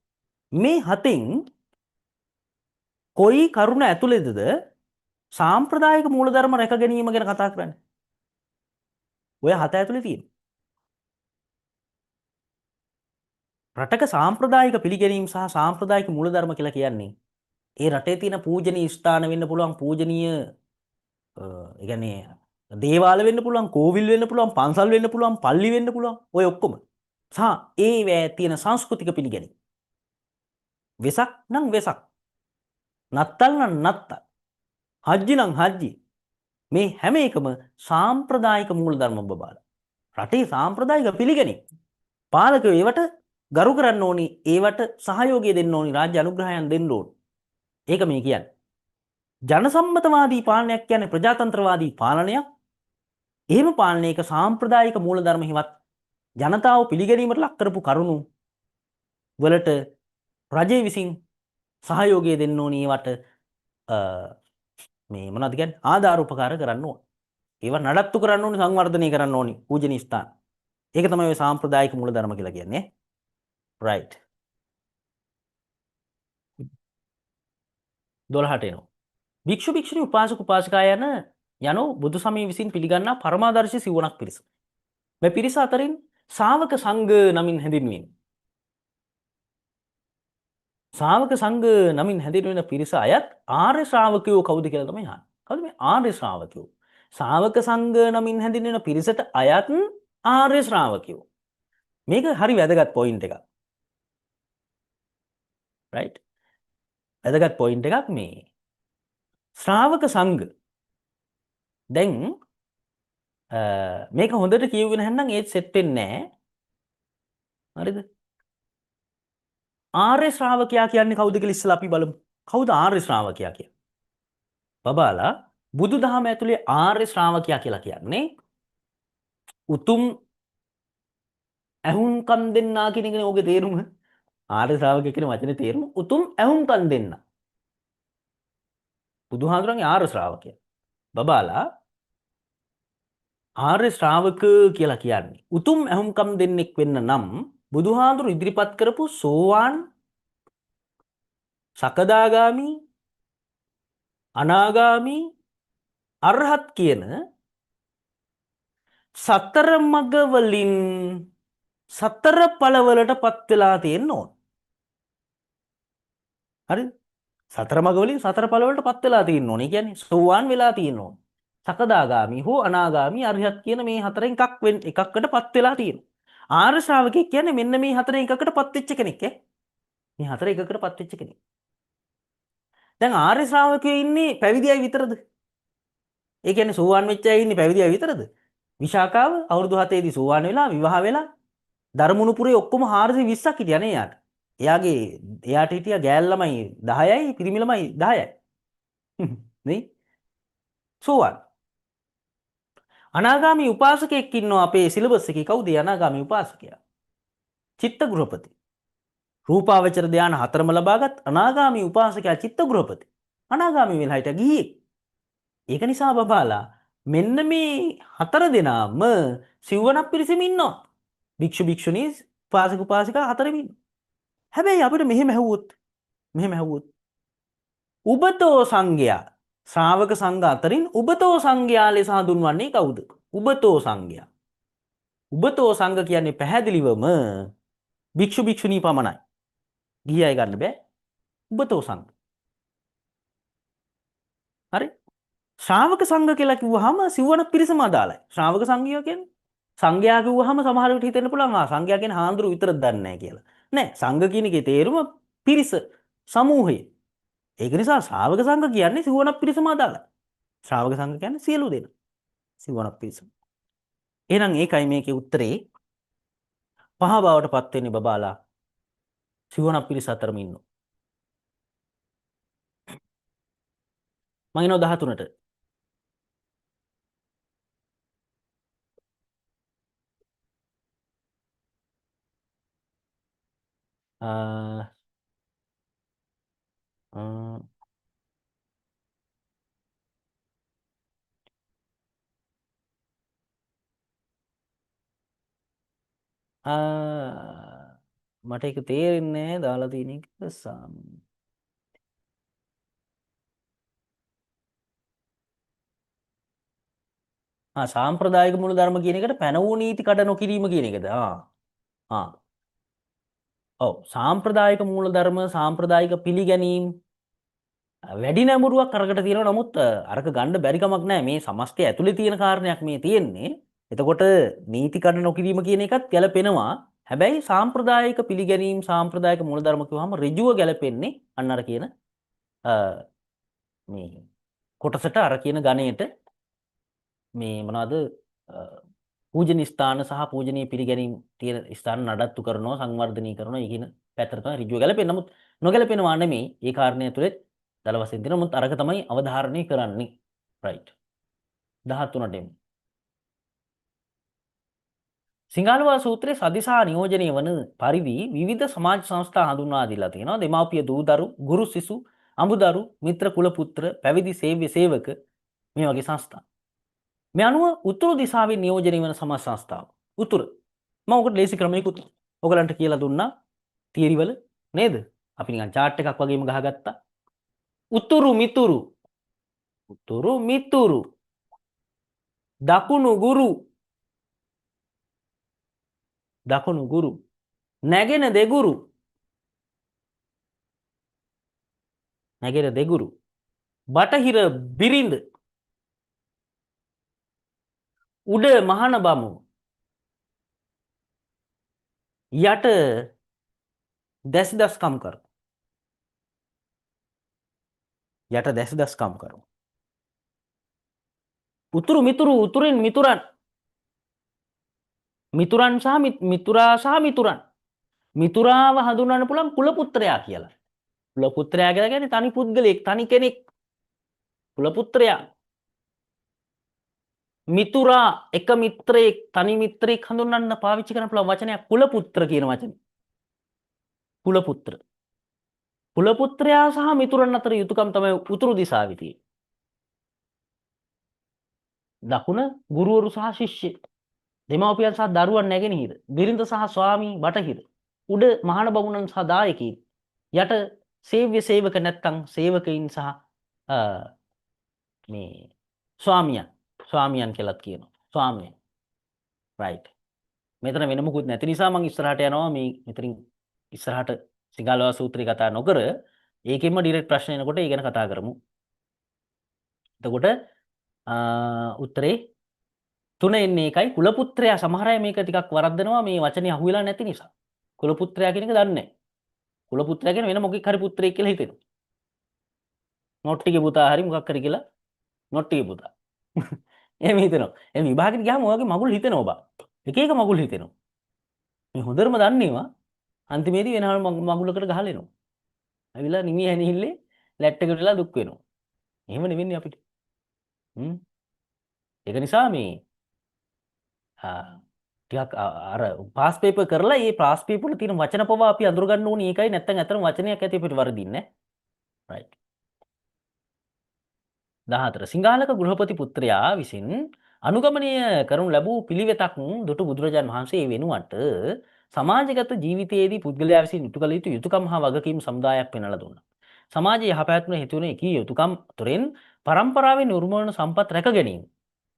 මේ හතෙන් කොයි කරුණ ඇතුළේද සාම්ප්‍රදායික මූලධර්ම රැක ගැනීම ගැන කතා කරන්නේ? ඔය හත ඇතුලේ තියෙන. රටක සාම්ප්‍රදායික පිළිගැනීම් සහ සාම්ප්‍රදායික මූලධර්ම කියලා කියන්නේ ඒ රටේ තියෙන පූජනීය ස්ථාන වෙන්න පුළුවන්, පූජනීය ඒ කියන්නේ දේවාල වෙන්න පුළුවන්, කෝවිල් වෙන්න පුළුවන්, පන්සල් වෙන්න පුළුවන්, පල්ලි වෙන්න පුළුවන්. ඔය ඔක්කොම. සහ ඒවැ තියෙන සංස්කෘතික පිළිගැනීම්. වෙසක් නම් වෙසක්. නත්තල් නම් නත්තල්. හජ්ජි නම් හජ්ජි. මේ හැම එකම සාම්ප්‍රදායික මූලධර්ම බබාලා. රටේ සාම්ප්‍රදායික පිළිගැනීම්. පාලකයෝ ඒවට ගරු කරන්න ඕනි, ඒවට සහයෝගය දෙන්න ඕනි, රාජ්‍ය අනුග්‍රහයන් දෙන්න ඕනි. ඒක මේ කියන්නේ. ජනසම්මතවාදී පාලනයක් කියන්නේ ප්‍රජාතන්ත්‍රවාදී පාලනයක්. එහෙම පාලනයක සාම්ප්‍රදායික මූලධර්ම හිවත් ජනතාව පිළිගැනීමට ලක් කරපු කරුණු වලට රජය විසින් සහයෝගය දෙන්න ඕනි, ඒවට මේ මොනවද කියන්නේ ආධාර උපකාර කරන්න ඕන. ඒවා නඩත්තු කරන්න ඕනි, සංවර්ධනය කරන්න ඕනි පූජනීය ස්ථාන. ඒක තමයි ඔය සාම්ප්‍රදායික මූලධර්ම කියලා කියන්නේ. රයිට්. 12ට එනවා. භික්ෂු භික්ෂුණී උපාසක උපාසිකා යන බුදු සමය විසින් පිළිගන්නා පරමාදර්ශී සිවණක් පිරිස. මේ පිරිස අතරින් ශාවක සංඝ නමින් හැඳින්වෙන. ශාවක සංඝ නමින් හැඳින්වෙන පිරිස අයත් ආර්ය ශ්‍රාවකයෝ කවුද කියලා තමයි අහන්නේ. කවුද මේ ආර්ය ශ්‍රාවකයෝ? ශාවක සංඝ නමින් හැඳින්වෙන පිරිසට අයත් ආර්ය ශ්‍රාවකයෝ. මේක හරි වැදගත් පොයින්ට් එකක්. රයිට්? වැදගත් පොයින්ට් එකක් මේ. ශ්‍රාවක සංඝ දැන් මේක හොඳට කියුවේ නැත්නම් ඒත් සෙට් වෙන්නේ නැහැ. හරිද? ආර්ය ශ්‍රාවකයා කියන්නේ කවුද කියලා ඉස්සලා අපි බලමු. කවුද ආර්ය ශ්‍රාවකයා කියන්නේ? බබාලා බුදුදහම ඇතුලේ ආර්ය ශ්‍රාවකයා කියලා කියන්නේ උතුම් ඇහුම්කන් දෙන්නා කියන එකනේ ඕකේ තේරුම. ආර්ය ශ්‍රාවකයා කියන වචනේ තේරුම උතුම් ඇහුම්කන් දෙන්න. බුදුහාඳුරන්ගේ ආර්ය ශ්‍රාවකයා. බබාලා ආර්ය ශ්‍රාවක කියලා කියන්නේ උතුම් ඇහුම්කම් දෙන්නෙක් වෙන්න නම් බුදුහාඳුරු ඉදිරිපත් කරපු සෝවාන්, සකදාගාමි, අනාගාමි, අරහත් කියන සතර මඟ වලින් සතර ඵලවලට පත් වෙලා තියෙන්න ඕන. හරිද? සතර මඟ වලින් සතර ඵලවලට පත් වෙලා තියෙන්න ඕනේ. කියන්නේ සෝවාන් වෙලා තියෙන්න ඕන. සකදාගාමි හෝ අනාගාමි අරහත් කියන මේ හතරෙන් එකකට පත් වෙලා තියෙනවා. ආර්ය ශ්‍රාවකෙක් කියන්නේ මෙන්න මේ හතරෙන් එකකට පත් වෙච්ච කෙනෙක් ඈ. මේ හතර එකකට පත් වෙච්ච කෙනෙක්. දැන් ආර්ය ශ්‍රාවකයෝ ඉන්නේ පැවිදි අය විතරද? ඒ කියන්නේ සෝවාන් වෙච්ච අය ඉන්නේ පැවිදි අය විතරද? විශාකාව අවුරුදු 7 දී සෝවාන් වෙලා විවාහ වෙලා ධර්මනුපුරේ ඔක්කොම 420ක් හිටියා නේ යාට. එයාට හිටියා ගෑල් ළමයි 10යි පිරිමි ළමයි 10යි. නේ? සෝවාන්. අනාගාමී උපාසකයෙක් ඉන්නවා අපේ සිලබස් එකේ. කවුද අනාගාමී උපාසකයා? චිත්තගෘහපති. රූපාවචර ධානය 4ම ලබාගත් අනාගාමී උපාසකයා චිත්තගෘහපති. අනාගාමී වෙලා හිට ගියේ. ඒක නිසා බබාලා මෙන්න මේ හතර දෙනාම සිව්වනක් පිරිසෙම ඉන්නවා. භික්ෂු භික්ෂුණී උපාසක උපාසිකා හතරෙම ඉන්නවා. හැබැයි අපිට මෙහෙම ඇහුවොත් උබතෝ සංඝයා ශ්‍රාවක සංඝ අතරින් උබතෝ සංඝයා ලෙස හඳුන්වන්නේ කවුද? උබතෝ සංඝයා. උබතෝ සංඝ කියන්නේ පැහැදිලිවම භික්ෂු භික්ෂුණී පමණයි. ගිහි අය ගන්න බෑ. උබතෝ සංඝ. හරි? ශ්‍රාවක සංඝ කියලා කිව්වහම සිව්වන පිරිසම අදාළයි. ශ්‍රාවක සංඝයා කියන්නේ සංඝයා කිව්වහම සමහර විට හිතෙන්න පුළුවන් සංඝයා කියන්නේ හාමුදුරු විතරක් දන්නේ නැහැ කියලා. නෑ, සංඝ කියන එකේ තේරුම පිරිස, සමූහය. ඒක නිසා ශ්‍රාවක සංඝ කියන්නේ සිව්වන පිරිසම අදාළයි. ශ්‍රාවක සංඝ කියන්නේ සියලු දෙනා. සිව්වන පිරිස. එහෙනම් ඒකයි මේකේ උත්තරේ පහ බවට පත් වෙන්නේ බබාලා සිවණක් පිරිස අතරම ඉන්නවා. මම එනවා 13ට. අ අ මට ඒක තේරෙන්නේ නැහැ දාලා තියෙන එක සාම්ප්‍රදායික මූලධර්ම කියන එකට පැනවූ නීති කඩ නොකිරීම කියන එකද? ආ. ඔව්. සාම්ප්‍රදායික මූලධර්ම සාම්ප්‍රදායික පිළිගැනීම් වැඩි නැඹුරුවක් අරකට තියෙනවා. නමුත් අරක ගන්න බැරි කමක් නැහැ. මේ සමස්තය ඇතුලේ තියෙන කාරණයක් මේ තියෙන්නේ. එතකොට නීති කඩ නොකිරීම කියන එකත් ගැලපෙනවා. හැබැයි සාම්ප්‍රදායික පිළිගැනීම් සාම්ප්‍රදායික මූලධර්ම කිව්වම ඍජුව ගැලපෙන්නේ අන්න අර කියන මේ කොටසට අර කියන ගණයට මේ මොනවද පූජනීය ස්ථාන සහ පූජනීය පිළිගැනීම් තියෙන ස්ථාන නඩත්තු කරනවා සංවර්ධනය කරනවා කියන පැත්තට තමයි ඍජුව ගැලපෙන්නේ. නමුත් නොගැලපෙනවා නෙමෙයි. ඒ කාරණය තුළත් දල වශයෙන් තියෙනවා. නමුත් අරක තමයි අවධාරණය කරන්නේ. රයිට්. 13ට එමු. සිංහලවා සූත්‍රයේ සදිසා නියෝජනය වන පරිදි විවිධ සමාජ සංස්ථා හඳුන්වා දීලා තියෙනවා. දෙමාපිය දූදරු, ගුරු සිසු, අඹදරු, මිත්‍ර කුල පුත්‍ර, පැවිදි සේව්‍ය සේවක මේ වගේ සංස්ථා. මේ අනුව උතුරු දිසාවෙන් නියෝජනය වන සමාජ සංස්ථාව. උතුර. මම ඔකට ලේසි ක්‍රමයකුත් ඔයගලන්ට කියලා දුන්නා. තියරි වල නේද? අපි නිකන් chart එකක් වගේම ගහගත්තා. උතුරු මිතුරු. උතුරු මිතුරු. දකුණු ගුරු. දකුණු ගුරු. නැගෙන දෙගුරු. නැගෙන දෙගුරු. බටහිර බිරිඳ. උඩ මහන බමුණු. යට දැසිදස්කම් කරු. යට දැසිදස්කම් කරු. උතුරු මිතුරු උතුරින් මිතුරන්. මිතුරන් සහ මිතුරා සහ මිතුරන්. මිතුරාව හඳුන්වන්න පුළුවන් කුල පුත්‍රයා කියලා. කුල පුත්‍රයා කියලා කියන්නේ තනි පුද්ගලෙක්, තනි කෙනෙක්. කුල පුත්‍රයා. මිතුරා එක මිත්‍රයෙක්, තනි මිත්‍රයෙක් හඳුන්වන්න පාවිච්චි කරන පුළුවන් වචනයක් කුල පුත්‍ර කියන වචනේ. කුල පුත්‍ර. කුල පුත්‍රයා සහ මිතුරන් අතර යුතුයකම් තමයි උතුරු දිසාවේ තියෙන්නේ. දකුණ ගුරුවරු සහ ශිෂ්‍ය. දෙමාපියන් සහ දරුවන් නැගෙනහිර. බිරිඳ සහ ස්වාමී බටහිර. උඩ මහාන බමුණන් සහ දායකයින්. යට සේව්‍ය සේවක නැත්තම් සේවකයින් සහ මේ ස්වාමියන් කියලාත් කියනවා. ස්වාමියන්. රයිට්. මෙතන වෙන මොකුත් නැති නිසා මම ඉස්සරහට යනවා මේ මෙතනින් ඉස්සරහට සිංහලවා සූත්‍රය කතා නොකර ඒකෙන්ම ඩිරෙක්ට් ප්‍රශ්න එනකොට ඒ ගැන කතා කරමු. එතකොට උත්තරේ 3 එන්නේ ඒකයි. කුල පුත්‍රයා සමහර අය මේක ටිකක් වරද්දනවා මේ වචනේ අහුවෙලා නැති නිසා. කුල පුත්‍රයා කියන එක දන්නේ නැහැ. කුල පුත්‍රයා කියන වෙන මොකෙක් හරි පුත්‍රයෙක් කියලා හිතෙනවා. නොට්ටිගේ පුතා හරි මොකක් හරි කියලා නොට්ටිගේ පුතා. එහෙම හිතෙනවා. එහෙනම් විභාගෙට ගියාම ඔයගේ මගුල් හිතෙනවා බා. එක එක මගුල් හිතෙනවා. මේ හොඳටම දන්නේවා අන්තිමේදී වෙන මගුලකට ගහලා එනවා. ඇවිල්ලා නිමි ඇනිහිල්ලේ ලැට් එකට වෙලා දුක් වෙනවා. එහෙම නෙවෙන්නේ අපිට. ඒක නිසා මේ ටිකක් අර පාස් පේපර් කරලා මේ පාස් පේපර් වල තියෙන වචන පවා අපි අඳුර ගන්න ඕනේ. ඒකයි නැත්තම් අතරම වචනයක් ඇති අපිට වරදින්නේ නැහැ. රයිට්. 14 සිංහලක ගෘහපති පුත්‍රයා විසින් අනුගමනය කරනු ලැබූ පිළිවෙතක් දුටු බුදුරජාන් වහන්සේ වෙනුවට සමාජගත ජීවිතයේදී පුද්ගලයා විසින් ඉටු කළ යුතු යුතුකම් හා වගකීම් සමුදායක් පෙන්වලා දුන්නා. සමාජයේ යහපැවැත්ම හේතු වන එකී යුතුකම් තුරෙන් පරම්පරාවෙන් උරුම වන සම්පත් රැක ගැනීම.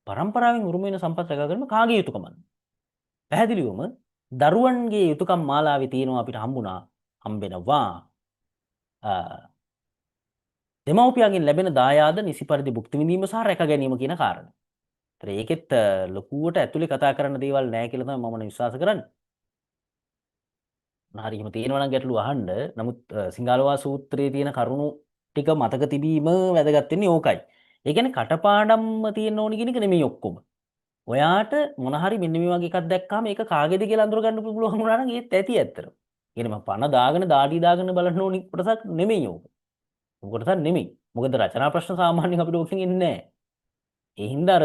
පරම්පරාවෙන් උරුම වෙන සම්පත් රැක ගැනීම කාගේ යුතුකමද? පැහැදිලිවම දරුවන්ගේ යුතුකම් මාලාවේ තියෙනවා අපිට හම්බෙනවා. දෙමව්පියන්ගෙන් ලැබෙන දායාද නිසි පරිදි භුක්ති විඳීම සහ රැක ගැනීම කියන කාරණා. ඒතර ඒකෙත් ලොකුවට ඇතුලේ කතා කරන්න දේවල් නැහැ කියලා තමයි මම විශ්වාස කරන්නේ. හරි එහෙම තියෙනවා නම් ගැටලු අහන්න. නමුත් සිංහලවා සූත්‍රයේ තියෙන කරුණු ටික මතක තිබීම වැදගත් වෙන්නේ ඕකයි. ඒ කියන්නේ කටපාඩම්ම තියෙන්න ඕනි කියන එක නෙමෙයි ඔක්කොම. ඔයාට මොන හරි මෙන්න මේ වගේ එකක් දැක්කම ඒක කාගේද කියලා අඳුර ගන්න පුළුවන් වුණා නම් ඒත් ඇති ඇත්තට. කියන්නේ මම පණ දාගෙන දාඩි දාගෙන බලන්න ඕනි කොටසක් නෙමෙයි ඕක. ඕක කොටසක් නෙමෙයි. මොකද රචනා ප්‍රශ්න සාමාන්‍යයෙන් අපිට ඕකෙන් එන්නේ නැහැ. ඒ හින්දා අර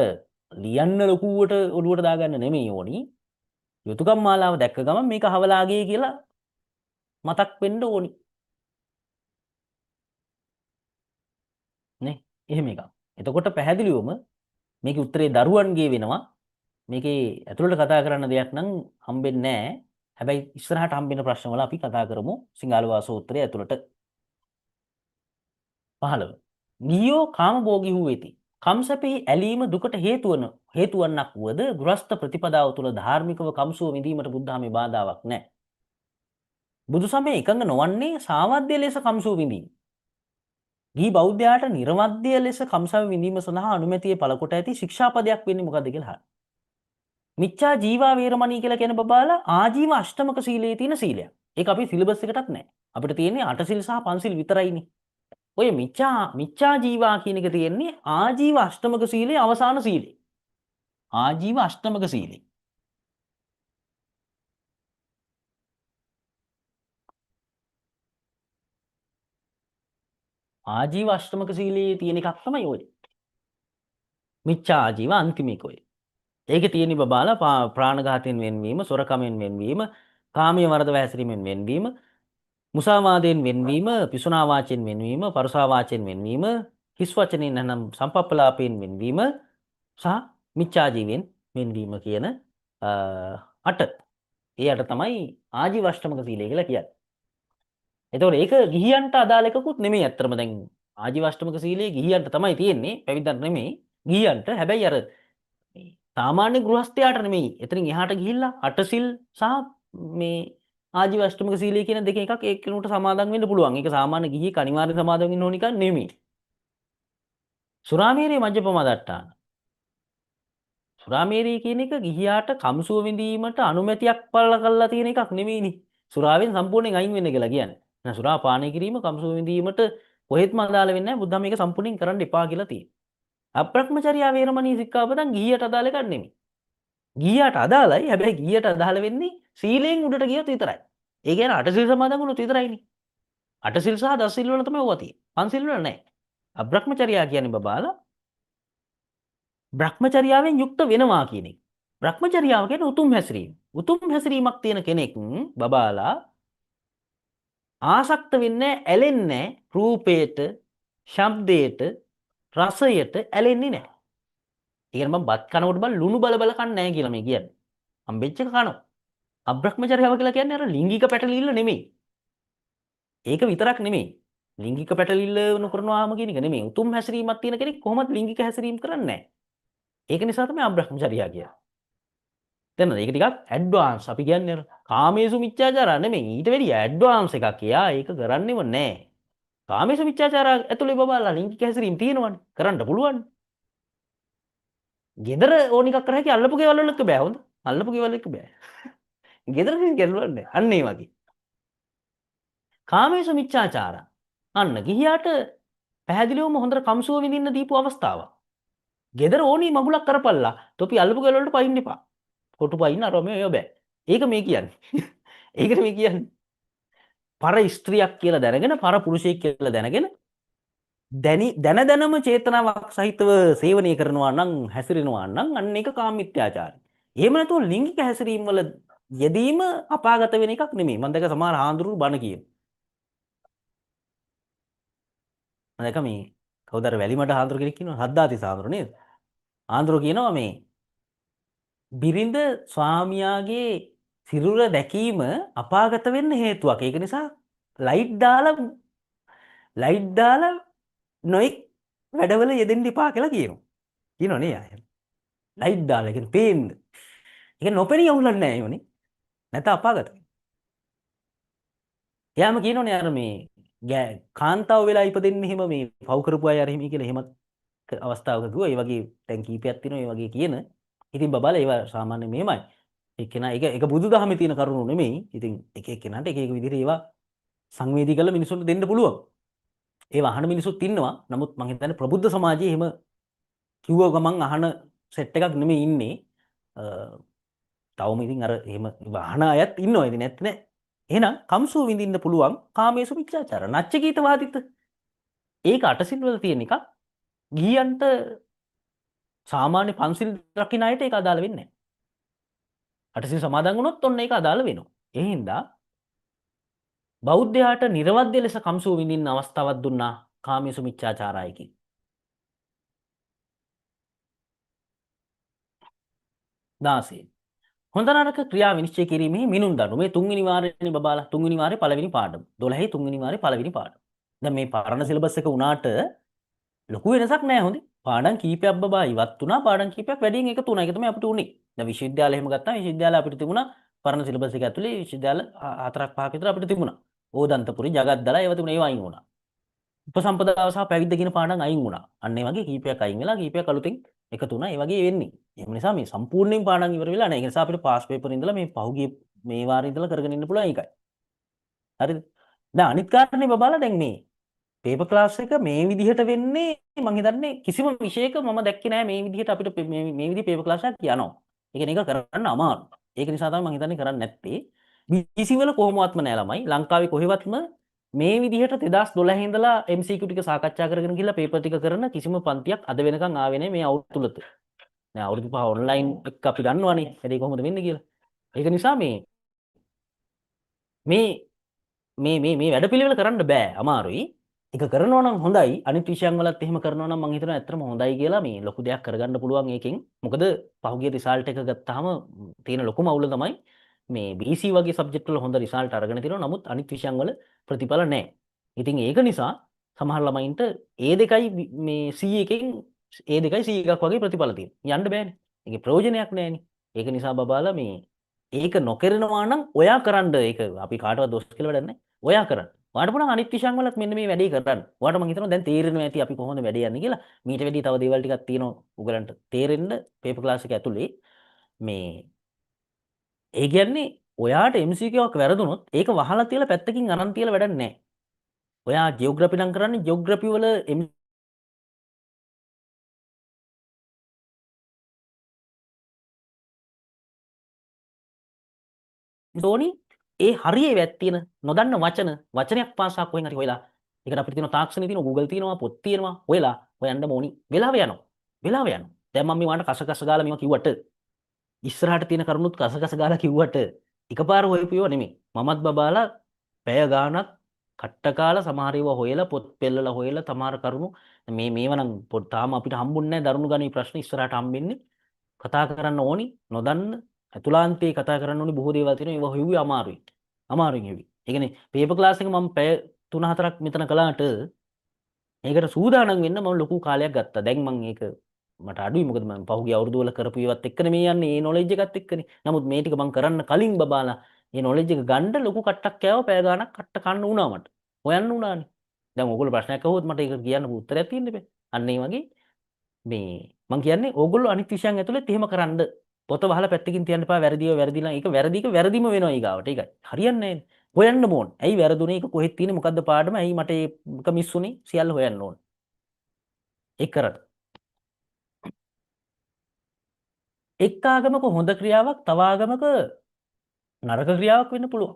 ලියන්න ලොකුවට ඔළුවට දාගන්න නෙමෙයි ඕනි. යුතුයකම් මාලාව දැක්ක ගමන් මේක හවලාගේ කියලා මතක් වෙන්න ඕනි. නේ? එහෙම එකක්. එතකොට පැහැදිලිවම මේකේ උත්තරේ දරුවන්ගේ වෙනවා. මේකේ ඇතුළට කතා කරන්න දෙයක් නම් හම්බෙන්නේ නැහැ. හැබැයි ඉස්සරහට හම්බෙන ප්‍රශ්න වල අපි කතා කරමු සිංහලවා සූත්‍රය ඇතුළට. 15. ගියෝ කාමභෝගී වූ වෙති. කම්සපෙහි ඇලීම දුකට හේතුවන්නක් වුවද ගෘහස්ත ප්‍රතිපදාව තුළ ධාර්මිකව කම්සුව විඳීමට බුද්ධාමේ බාධාවක් නැහැ. බුදු සමය එකඟ නොවන්නේ සාවද්‍ය ලෙස කම්සුව විඳීම. ගිහි බෞද්ධයාට නිර්වද්‍ය ලෙස කම්සව විඳීම සඳහා අනුමැතිය පළ කොට ඇති ශික්ෂාපදයක් වෙන්නේ මොකද්ද කියලා අහන්න. මිච්ඡා ජීවා වේරමණී කියලා කියන බබාලා ආජීව අෂ්ටමක සීලයේ තියෙන සීලයක්. ඒක අපි සිලබස් එකටත් නැහැ. අපිට තියෙන්නේ 8 සිල් සහ පන්සිල් විතරයිනේ. ඔය මිච්ඡා ජීවා කියන එක තියෙන්නේ ආජීව අෂ්ටමක සීලේ අවසාන සීලේ. ආජීව අෂ්ටමක සීලේ. ආජීව අෂ්ටමක සීලයේ තියෙන එකක් තමයි ඔය. මිච්ඡා ආජීව අන්තිම එක ඔය. ඒකේ තියෙන බබාලා ප්‍රාණඝාතයෙන් වෙන්වීම, සොරකමෙන් වෙන්වීම, කාමීය වරද වැසිරීමෙන් වෙන්වීම, මුසාවාදයෙන් වෙන්වීම, පිසුනා වාචයෙන් වෙන්වීම, පරුසා වාචයෙන් වෙන්වීම, හිස් වචනෙන් නැනම් සම්පප්පලාපයෙන් වෙන්වීම සහ මිච්ඡා ජීවෙන් වෙන්වීම කියන 8. ඒ 8 තමයි ආජීව අෂ්ටමක සීලය කියලා කියන්නේ. එතකොට ඒක ගිහියන්ට අදාළ එකකුත් නෙමෙයි අත්‍තරම දැන් ආජීව අෂ්ටමක සීලය ගිහියන්ට තමයි තියෙන්නේ පැවිද්දන්ට නෙමෙයි ගිහියන්ට. හැබැයි අර සාමාන්‍ය ගෘහස්ථයාට නෙමෙයි. එතනින් එහාට ගිහිල්ලා අටසිල් සහ මේ ආජීව අෂ්ටමක සීලය කියන දෙක එකක් ඒ කෙනෙකුට සමාදන් වෙන්න පුළුවන්. ඒක සාමාන්‍ය ගිහියෙක් අනිවාර්යෙන් සමාදන් වෙන්න ඕන එකක් නෙමෙයි. සුරාමේරේ මජ්ජපමදට්ටාන. සුරාමේරේ කියන එක ගිහියාට කම්සුව විඳීමට අනුමැතියක් පළ කරලා තියෙන එකක් නෙමෙයිනේ. සුරාවෙන් සම්පූර්ණයෙන් අයින් වෙන්න කියලා කියන්නේ. එහෙනම් සුරා පානය කිරීම කම්සුව විඳීමට කොහෙත්ම අදාළ වෙන්නේ නැහැ. බුද්ධා මේක සම්පූර්ණයෙන් කරන්න එපා කියලා තියෙනවා. අප්‍රක්‍මචර්යා වේරමණී සික්ඛාපදං ගිහියට අදාළ එකක් නෙමෙයි. ගිහියට අදාළයි. හැබැයි ගිහියට අදාළ වෙන්නේ සීලයෙන් උඩට ගියොත් විතරයි. ඒ කියන්නේ අටසිල් සමාදන් වුණොත් විතරයිනේ. අටසිල් සහ දසසිල් වල තමයි ඕවා තියෙන්නේ. පන්සිල් වල නැහැ. අප්‍රක්‍මචර්යා කියන්නේ බබාලා බ්‍රහ්මචර්යාවෙන් යුක්ත වෙනවා කියන එක. බ්‍රහ්මචර්යාව කියන්නේ උතුම් හැසිරීම. උතුම් හැසිරීමක් තියෙන කෙනෙක් බබාලා ආසක්ත වෙන්නේ ඇලෙන්නේ රූපයට, ශබ්දයට, රසයට ඇලෙන්නේ නැහැ. ඒ කියන්නේ මම බත් කනකොට බල ලුණු බල බල කන්නේ නැහැ කියලා මේ කියන්නේ. හම්බෙච්ච එක කනවා. අබ්‍රහ්මචර්යාව කියලා කියන්නේ අර ලිංගික පැටලිල්ල නෙමෙයි. ඒක විතරක් නෙමෙයි. ලිංගික පැටලිල්ල නොකරනවාම කියන එක නෙමෙයි. උතුම් හැසිරීමක් තියෙන කෙනෙක් කොහොමද ලිංගික හැසිරීම කරන්නේ නැහැ. ඒක නිසා තමයි අබ්‍රහ්මචර්යා කියන්නේ. තේරෙනවද? ඒක ටිකක් ඇඩ්වාන්ස්. අපි කියන්නේ අර කාමේසු මිච්ඡාචාරා නෙමෙයි. ඊට වැඩිය ඇඩ්වාන්ස් එකක්. එයා ඒක කරන්නේම නැහැ. කාමේසු මිච්ඡාචාරා ඇතුලේ බබාලා ලිංගික හැසිරීම තියෙනවනේ. කරන්න පුළුවන්. ගෙදර ඕන එකක් කරා කිය අල්ලපු ගෙවල් වලක බෑ හොඳ. අල්ලපු ගෙවල් එක බෑ. ගෙදර කෙල්ලවන්නේ. අන්න ඒ වගේ. කාමේසු මිච්ඡාචාරා. අන්න ගිහියාට පැහැදිලිවම හොඳට කම්සුව විඳින්න දීපු අවස්ථාවක්. ගෙදර ඕනි මගුලක් කරපල්ලා. තොපි අල්ලපු ගෙවල් වලට පයින්න එපා. කොටු පයින්න අර මේ බෑ. ඒක මේ කියන්නේ. ඒකට මේ කියන්නේ. පර ස්ත්‍රියක් කියලා දැනගෙන පර පුරුෂයෙක් කියලා දැනගෙන දැන දැනම චේතනාවක් සහිතව සේවනය කරනවා නම් හැසිරෙනවා නම් අන්න ඒක කාමමිත්‍යාචාරය. එහෙම නැතුව ලිංගික හැසිරීම වල යෙදීම අපාගත වෙන එකක් නෙමෙයි. මම දැක සමහර හාඳුරු බණ කියන. මම දැක මේ කවුද අර වැලිමඩ හාඳුරු කෙනෙක් ඉන්නවා හද්දාතිස් හාඳුරු නේද? හාඳුරු කියනවා මේ බිරිඳ ස්වාමියාගේ සිරුර දැකීම අපාගත වෙන්න හේතුවක්. ඒක නිසා ලයිට් දාලා නොයි වැඩවල යෙදෙන්න එපා කියලා කියනවා. කියනවා නේ අය. ලයිට් දාලා කියන්නේ පේන්න. ඒක නොපෙනී යවුලක් නැහැ යෝනේ. නැත අපාගත. එයාම කියනෝනේ අර මේ කාන්තාව වෙලා ඉපදෙන්නේ එහෙම මේ පව් කරපු අය අර එහෙම කියලා එහෙම අවස්ථාවක කිව්වා. ඒ වගේ දැන් කීපයක් තියෙනවා ඒ වගේ කියන. ඉතින් බබාලා ඒවා සාමාන්‍ය මෙහෙමයි. එක්කෙනා ඒක බුදුදහමේ තියෙන කරුණු නෙමෙයි. ඉතින් එක එක්කෙනාට එක එක විදිහට ඒවා සංවේදී කරලා මිනිසුන්ට දෙන්න පුළුවන්. ඒවා අහන මිනිස්සුත් ඉන්නවා. නමුත් මම හිතන්නේ ප්‍රබුද්ධ සමාජයේ එහෙම කිව්ව ගමන් අහන සෙට් එකක් නෙමෙයි ඉන්නේ. තවම ඉතින් අර එහෙම වහන අයත් ඉන්නවා ඉතින් නැත්te නෑ. එහෙනම් කම්සෝ විඳින්න පුළුවන් කාමේසු මිච්ඡාචාර. නච්චකීත වාදිත. ඒක අටසිල් වල තියෙන එකක්. ගිහියන්ට සාමාන්‍ය පන්සිල් රකින්න අයට ඒක අදාළ වෙන්නේ නෑ. අටසිල් සමාදන් වුණොත් ඔන්න ඒක අදාළ වෙනවා. ඒ හින්දා බෞද්ධයාට නිර්වද්‍ය ලෙස කම්සෝ විඳින්න අවස්ථාවක් දුන්නා කාමේසු මිච්ඡාචාරයකින්. 16. හොඳ නරක ක්‍රියා විනිශ්චය කිරීමෙහි මිනුම් දනු මේ තුන්වෙනි වාරයේනේ බබාලා තුන්වෙනි වාරයේ පළවෙනි පාඩම 12 තුන්වෙනි වාරයේ පළවෙනි පාඩම. දැන් මේ පරණ සිලබස් එක උනාට ලොකු වෙනසක් නැහැ හොඳේ. පාඩම් කීපයක් බබා ඉවත් වුණා පාඩම් කීපයක් වැඩියෙන් එකතු වුණා. ඒක තමයි අපිට උනේ. දැන් විශ්වවිද්‍යාලය එහෙම ගත්තාම විශ්වවිද්‍යාල අපිට තිබුණා පරණ සිලබස් එක ඇතුලේ විශ්වවිද්‍යාල 4ක් 5ක් විතර අපිට තිබුණා. ඕදන්තපුරි ජගත්දලා ඒවා තිබුණා ඒවා අයින් වුණා. උපසම්පදාව සහ පැවිද්ද කියන පාඩම් අයින් වුණා. අන්න ඒ වගේ කීපයක් අයින් වෙලා කීපයක් අලුතෙන් එකතු වුණා. ඒ වගේ වෙන්නේ. ඒ නිසා මේ සම්පූර්ණයෙන් පාඩම් ඉවර වෙලා නැහැ. ඒ නිසා අපිට පාස් පේපර් ඉඳලා මේ පහුගිය මේ වාරේ ඉඳලා කරගෙන ඉන්න පුළුවන් ඒකයි. හරිද? දැන් අනිත් කාරණේ බබාලා දැන් මේ පේපර් ක්ලාස් එක මේ විදිහට වෙන්නේ මම හිතන්නේ කිසිම විෂයක මම දැක්කේ නෑ මේ විදිහට අපිට මේ විදිහ පේපර් ක්ලාස් එකක් යනවා. ඒ කියන්නේ ඒක කරන්න අමාරුයි. ඒක නිසා තමයි මම හිතන්නේ කරන්නේ නැත්තේ. BC වල කොහොමවත්ම නෑ ළමයි. ලංකාවේ කොහෙවත්ම මේ විදිහට 2012 ඉඳලා MCQ ටික සාකච්ඡා කරගෙන ගිහලා පේපර් ටික කරන කිසිම පන්තියක් අද වෙනකන් ආවේ නැහැ මේ අවුරුදු තුලත. දැන් අවුරුදු 5 ඔන්ලයින් එක අපි දන්නවනේ. ඒක කොහොමද වෙන්නේ කියලා. ඒක නිසා මේ වැඩපිළිවෙල කරන්න බෑ අමාරුයි. ඒක කරනවා නම් හොඳයි. අනිත් විෂයන් වලත් එහෙම කරනවා නම් මම හිතනවා ඇත්තටම හොඳයි කියලා මේ ලොකු දෙයක් කරගන්න පුළුවන් ඒකෙන්. මොකද පහුගිය රිසල්ට් එක ගත්තාම තියෙන ලොකුම අවුල තමයි මේ BC වගේ සබ්ජෙක්ට් වල හොඳ රිසල්ට් අරගෙන තියෙනවා. නමුත් අනිත් විෂයන් වල ප්‍රතිඵල නැහැ. ඉතින් ඒක නිසා සමහර ළමයින්ට A2යි මේ C1කින් A2යි C1ක් වගේ ප්‍රතිඵල තියෙනවා. යන්න බෑනේ. ඒකේ ප්‍රයෝජනයක් නැහැනේ. ඒක නිසා බබාලා මේ ඒක නොකරනවා නම් ඔයා කරන්න ඒක අපි කාටවත් දොස් කියලා වැඩක් නැහැ. ඔයා කරන්න. ඔයාට පුළුවන් අනිත් විෂයන් වලත් මෙන්න මේ වැඩේ කරන්න. ඔයාට මම හිතනවා දැන් තේරෙනවා ඇති අපි කොහොමද වැඩේ යන්නේ කියලා. මීට වැඩි තව දේවල් ටිකක් තියෙනවා උගලන්ට තේරෙන්න පේපර් ක්ලාස් එක ඇතුලේ මේ ඒ කියන්නේ ඔයාට MCQ එකක් වැරදුනොත් ඒක වහලා තියලා පැත්තකින් අරන් තියලා වැඩක් නැහැ. ඔයා ජියෝග්‍රැෆි නම් කරන්නේ ජියෝග්‍රැෆි වල ඕනි ඒ හරියේ වැත් තියෙන නොදන්න වචනයක් පාසා කොහෙන් හරි හොයලා ඒකට අපිට තියෙන තාක්ෂණේ තියෙන Google තියෙනවා පොත් තියෙනවා හොයලා හොයන්න ඕනි වෙලාව යනවා දැන් මම මේ වන්ට කස ගාලා මේවා කිව්වට ඉස්සරහට තියෙන කරුණුත් කස ගාලා කිව්වට එකපාර හොයපුවා නෙමෙයි මමත් බබාලා පැය ගාණක් කට්ට කාලා සමහර ඒවා හොයලා පොත් පෙළලා හොයලා තමාර කරුණු මේව නම් තාම අපිට හම්බුන්නේ නැහැ දරුණු ගණේ ප්‍රශ්න ඉස්සරහට හම්බෙන්නේ කතා කරන්න ඕනි නොදන්න ඇතුළාන්තයේ කතා කරන්න ඕනි බොහෝ දේවල් තියෙනවා ඒවා හොයුවේ අමාරුයි හෙවි. ඒ කියන්නේ පේපර් ක්ලාස් එක මම පැය 3-4ක් මෙතන කළාට ඒකට සූදානම් වෙන්න මම ලොකු කාලයක් ගත්තා. දැන් මම ඒක මට අඩුයි මොකද මම පහුගිය අවුරුදු වල කරපු ඒවත් එක්කනේ මේ යන්නේ මේ නොලෙජ් එකත් එක්කනේ. නමුත් මේ ටික මම කරන්න කලින් බබාලා මේ නොලෙජ් එක ගන්න ලොකු කට්ටක් කෑව පැය ගාණක් කට්ට කන්න වුණා මට. හොයන්න වුණානේ. දැන් ඕගොල්ලෝ ප්‍රශ්නයක් අහුවොත් මට ඒක කියන්න උත්තරයක් තියෙන්න බෑ. අන්න ඒ වගේ මේ මම කියන්නේ ඕගොල්ලෝ අනිත් විෂයන් ඇතුළෙත් එහෙම කරන්න පොත වහලා පැත්තකින් තියන්න එපා වැරදිලා ඒක වැරදිම වෙනවා ඊගාවට ඒකයි හරියන්නේ නැහැ හොයන්න ඕන ඇයි වැරදුනේ ඒක කොහෙද තියෙන්නේ මොකද්ද පාඩම ඇයි මට ඒක මිස් වුනේ සියල්ල හොයන්න ඕන ඒක කරන්න එක් ආගමක හොඳ ක්‍රියාවක් තව ආගමක නරක ක්‍රියාවක් වෙන්න පුළුවන්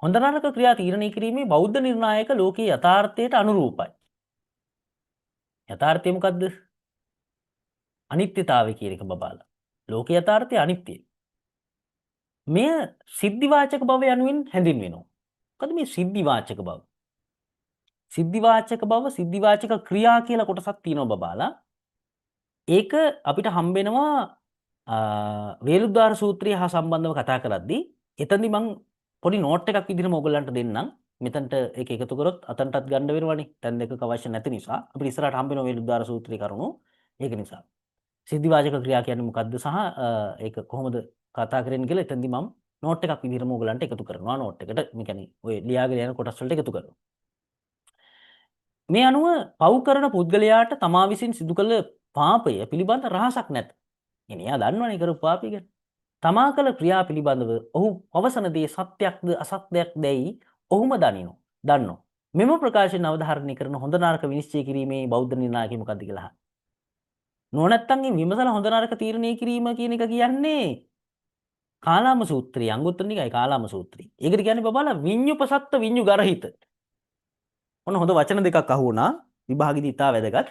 හොඳ නරක ක්‍රියා තීරණය කිරීමේ බෞද්ධ නිර්ණායක ලෝකයේ යථාර්ථයට අනුරූපයි යථාර්ථය මොකද්ද අනිත්‍යතාවය කියන එක බබාලා ලෝක යථාර්ථය අනිත්‍යයි. මෙය සිද්ධිවාචක බව යනුවෙන් හැඳින්වෙනවා. මොකද මේ සිද්ධිවාචක බව? සිද්ධිවාචක ක්‍රියා කියලා කොටසක් තියෙනවා බබාලා. ඒක අපිට හම්බෙනවා වේලුද්වාර සූත්‍රය හා සම්බන්ධව කතා කරද්දී එතනදී මම පොඩි නෝට් එකක් විදිහටම ඔයගලන්ට දෙන්නම්. මෙතනට ඒක එකතු කරොත් අතනටත් ගන්න වෙනවනේ. දැන් දෙකක අවශ්‍ය නැති නිසා අපිට ඉස්සරහට හම්බෙනවා වේලුද්වාර සූත්‍රයේ කරුණු. ඒක නිසා සිද්ධිවාචක ක්‍රියා කියන්නේ මොකද්ද සහ ඒක කොහොමද කතා කරන්නේ කියලා එතෙන්දී මම නෝට් එකක් විදිහටම ඔයගලන්ට එකතු කරනවා නෝට් එකට මේ කියන්නේ ඔය ලියාගෙන යන කොටස් වලට එකතු කරනවා මේ අනුව පව් කරන පුද්ගලයාට තමා විසින් සිදු කළ පාපය පිළිබඳ රහසක් නැත. එනේ එයා දන්නවනේ කරපු පාපය ගැන. තමා කළ ක්‍රියා පිළිබඳව ඔහු පවසන දේ සත්‍යක්ද අසත්‍යයක්දයි ඔහුම දන්නවා. මෙම ප්‍රකාශයෙන් අවධාරණය කරන හොඳ නරක විනිශ්චය කිරීමේ බෞද්ධ නිර්ණායකය මොකක්ද කියලා අහන්න. නුවණැත්තන්ගෙන් විමසලා හොඳ නරක තීරණය කිරීම කියන එක කියන්නේ කාලාම සූත්‍රය, අංගුත්තර නිකායේ කාලාම සූත්‍රය. ඒකට කියන්නේ බබාලා විඤ්ඤුපසත්ත විඤ්ඤු ගරහිත. ඔන්න හොඳ වචන දෙකක් අහු වුණා. විභාගෙදි ඉතා වැදගත්.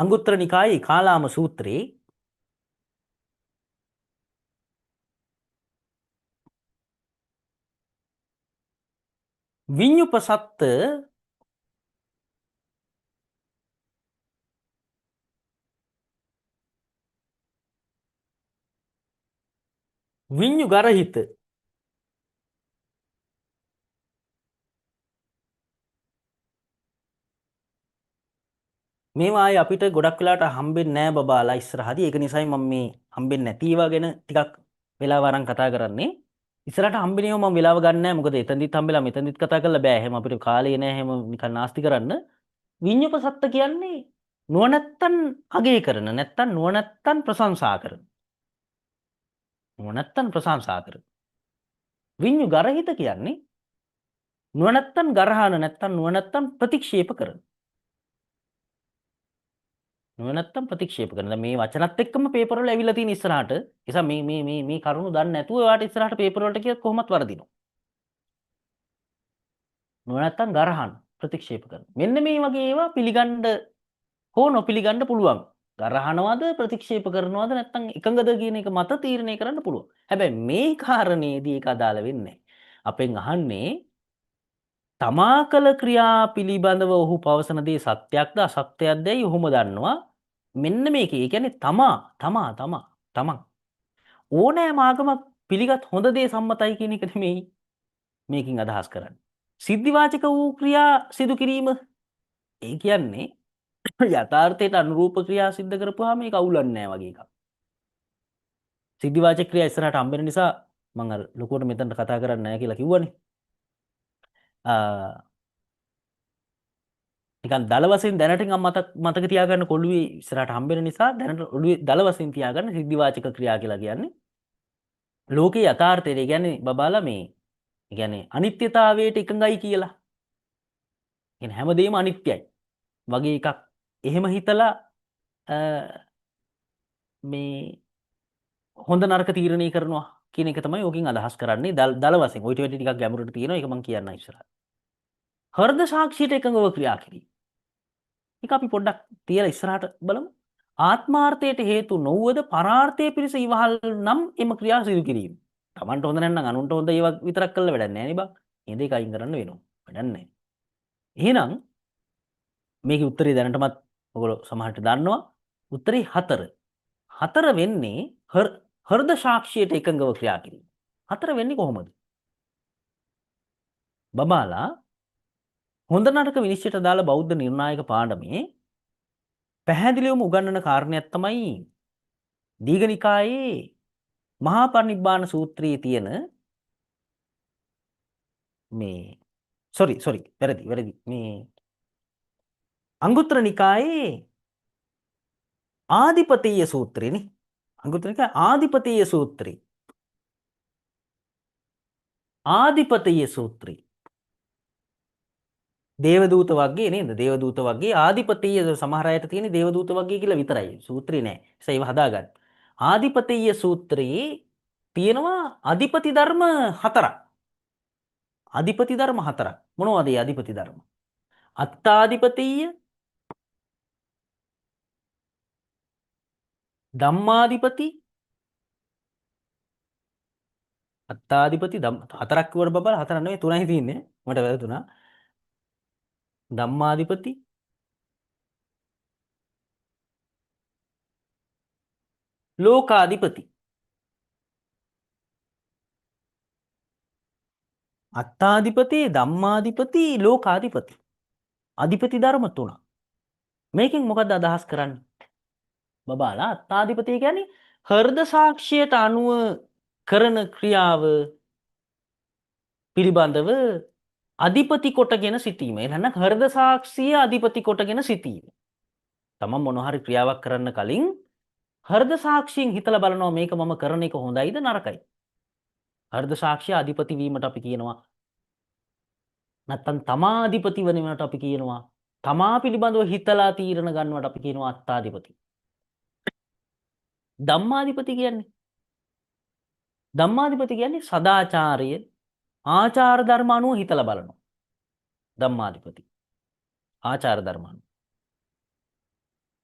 අංගුත්තර නිකායේ කාලාම සූත්‍රයේ විඤ්ඤුපසත්ත විඤ්ඤු ගරහිත මේවා ආයේ අපිට ගොඩක් වෙලාට හම්බෙන්නේ නැහැ බබාලා ඉස්සරහදී. ඒක නිසායි මම මේ හම්බෙන්නේ නැති ඒවා ගැන ටිකක් වෙලාව අරන් කතා කරන්නේ. ඉස්සරහට හම්බෙන ඒවා මම වෙලාව ගන්න නැහැ. මොකද එතනදිත් හම්බෙලා මෙතනදිත් කතා කරලා බෑ. එහෙම අපිට කාලේ නැහැ. එහෙම නිකන් නාස්ති කරන්න. විඤ්ඤුපසත්ත කියන්නේ නුවණැත්තන් අගය කරන නැත්තම් නුවණැත්තන් ප්‍රශංසා කරන. නුවණැත්තන් ප්‍රශංසා කරන. විඤ්ඤු ගරහිත කියන්නේ නුවණැත්තන් ගරහන නැත්තම් නුවණැත්තන් ප්‍රතික්ෂේප කරන. නුවණැත්තන් ප්‍රතික්ෂේප කරන. දැන් මේ වචනත් එක්කම පේපර් වල ඇවිල්ලා තියෙන ඉස්සරහට. ඒ නිසා මේ කරුණු දන්නේ නැතුව ඔයාලට ඉස්සරහට පේපර් වලට කියත් කොහොමත් වරදිනවා. නුවණැත්තන් ගරහන ප්‍රතික්ෂේප කරන. මෙන්න මේ වගේ ඒවා පිළිගන්න හෝ නොපිළිගන්න පුළුවන්. ගරහනවද ප්‍රතික්ෂේප කරනවද නැත්නම් එකඟද කියන එක මත තීරණය කරන්න පුළුවන්. හැබැයි මේ කාරණේදී ඒක අදාළ වෙන්නේ නැහැ. අපෙන් අහන්නේ තමා කළ ක්‍රියා පිළිබඳව ඔහු පවසන දේ සත්‍යයක්ද අසත්‍යයක්දයි ඔහුම දන්නවා. මෙන්න මේකේ. ඒ කියන්නේ තමන් ඕනෑම ආගමක් පිළිගත් හොඳ දේ සම්මතයි කියන එක නෙමෙයි මේකින් අදහස් කරන්නේ. සිද්ධිවාචක වූ ක්‍රියා සිදු කිරීම ඒ කියන්නේ යථාර්ථයට අනුරූප ක්‍රියා සිද්ධ කරපුවාම මේක අවුලන්නේ නැහැ වගේ එකක්. සිද්ධිවාචක ක්‍රියා ඉස්සරහට හම්බෙන නිසා මම අර ලොකුවට මෙතනට කතා කරන්නේ නැහැ කියලා කිව්වනේ. නිකන් දල වශයෙන් දැනට මතක තියාගන්න කොළුවේ ඉස්සරහට හම්බෙන නිසා දැනට ඔළුවේ දල වශයෙන් තියාගන්න සිද්ධිවාචක ක්‍රියා කියලා කියන්නේ ලෝකේ යථාර්ථය. ඒ කියන්නේ බබාලා මේ ඒ කියන්නේ අනිත්‍යතාවයට එකඟයි කියලා. කියන්නේ හැමදේම අනිත්‍යයි වගේ එකක්. එහෙම හිතලා මේ හොඳ නරක තීරණය කරනවා කියන එක තමයි ඕකෙන් අදහස් කරන්නේ දල වශයෙන්. ඔයිට වැඩි ටිකක් ගැඹුරට තියෙනවා. ඒක මම කියන්න ඉස්සරහට. හෘද සාක්ෂියට එකඟව ක්‍රියා කිරීම. ඒක අපි පොඩ්ඩක් තියලා ඉස්සරහට බලමු. ආත්මාර්ථයට හේතු නොවුවද පරාර්ථය පිණිස ඉවහල් නම් එම ක්‍රියා සිදු කිරීම. Tamanට හොඳ නැත්නම් අනුන්ට හොඳ ඒවා විතරක් කළා වැඩක් නැහැ නේ බං. මේ දෙක අයින් කරන්න වෙනවා. වැඩක් නැහැ. එහෙනම් මේකේ උත්තරේ දැනටමත් ඔයගොල්ලෝ සමහරට දන්නවා. උත්තරේ 4. 4 වෙන්නේ හෘද සාක්ෂියට එකඟව ක්‍රියා කිරීම. 4 වෙන්නේ කොහොමද? බබාලා හොඳ නරක විනිශ්චයට දාලා බෞද්ධ නිර්ණායක පාඩමේ පැහැදිලිවම උගන්වන කාරණයක් තමයි දීඝනිකායේ මහා පරිනිබ්බාන සූත්‍රයේ තියෙන මේ වැරදි මේ අංගුත්තර නිකායේ ආදිපතීය සූත්‍රයනේ. අංගුත්තර නිකායේ ආදිපතීය සූත්‍රය. ආදිපතීය සූත්‍රය. දේවදූත වර්ගයේ නේද? දේවදූත වර්ගයේ ආදිපතීය සමහර අයට තියෙන දේවදූත වර්ගය කියලා විතරයි. සූත්‍රේ නෑ. ඒසයි ඒව හදාගන්න. ආදිපතීය සූත්‍රයේ තියෙනවා අධිපති ධර්ම 4ක්. අධිපති ධර්ම 4ක්. මොනවද මේ අධිපති ධර්ම? අත්තාධිපතීය, ධම්මාධිපති, අත්තාධිපති 4ක් කිව්වට බබල 4 නෙවෙයි 3යි තියෙන්නේ. මට වැරදුනා. ධම්මාධිපති, ලෝකාධිපති. අත්තාධිපති, ධම්මාධිපති, ලෝකාධිපති. අධිපති ධර්ම 3. මේකෙන් මොකද්ද අදහස් කරන්නේ? බබාලා අත්තාධිපති කියන්නේ හෘද සාක්ෂියට අනුව කරන ක්‍රියාව පිළිබඳව අධිපති කොටගෙන සිටීම. එහෙනම් හෘද සාක්ෂිය අධිපති කොටගෙන සිටීම. තමන් මොන හරි ක්‍රියාවක් කරන්න කලින් හෘද සාක්ෂියෙන් හිතලා බලනවා මේක මම කරන එක හොඳයිද නරකයි. හෘද සාක්ෂිය අධිපති වීමට අපි කියනවා. නැත්තම් තමා අධිපති වෙනවට අපි කියනවා. තමා පිළිබඳව හිතලා තීරණ ගන්නවට අපි කියනවා අත්තාධිපති. ධම්මාධිපති කියන්නේ ධම්මාධිපති කියන්නේ සදාචාරය ආචාර ධර්ම අනුව හිතලා බලනවා. ධම්මාධිපති ආචාර ධර්ම අනුව.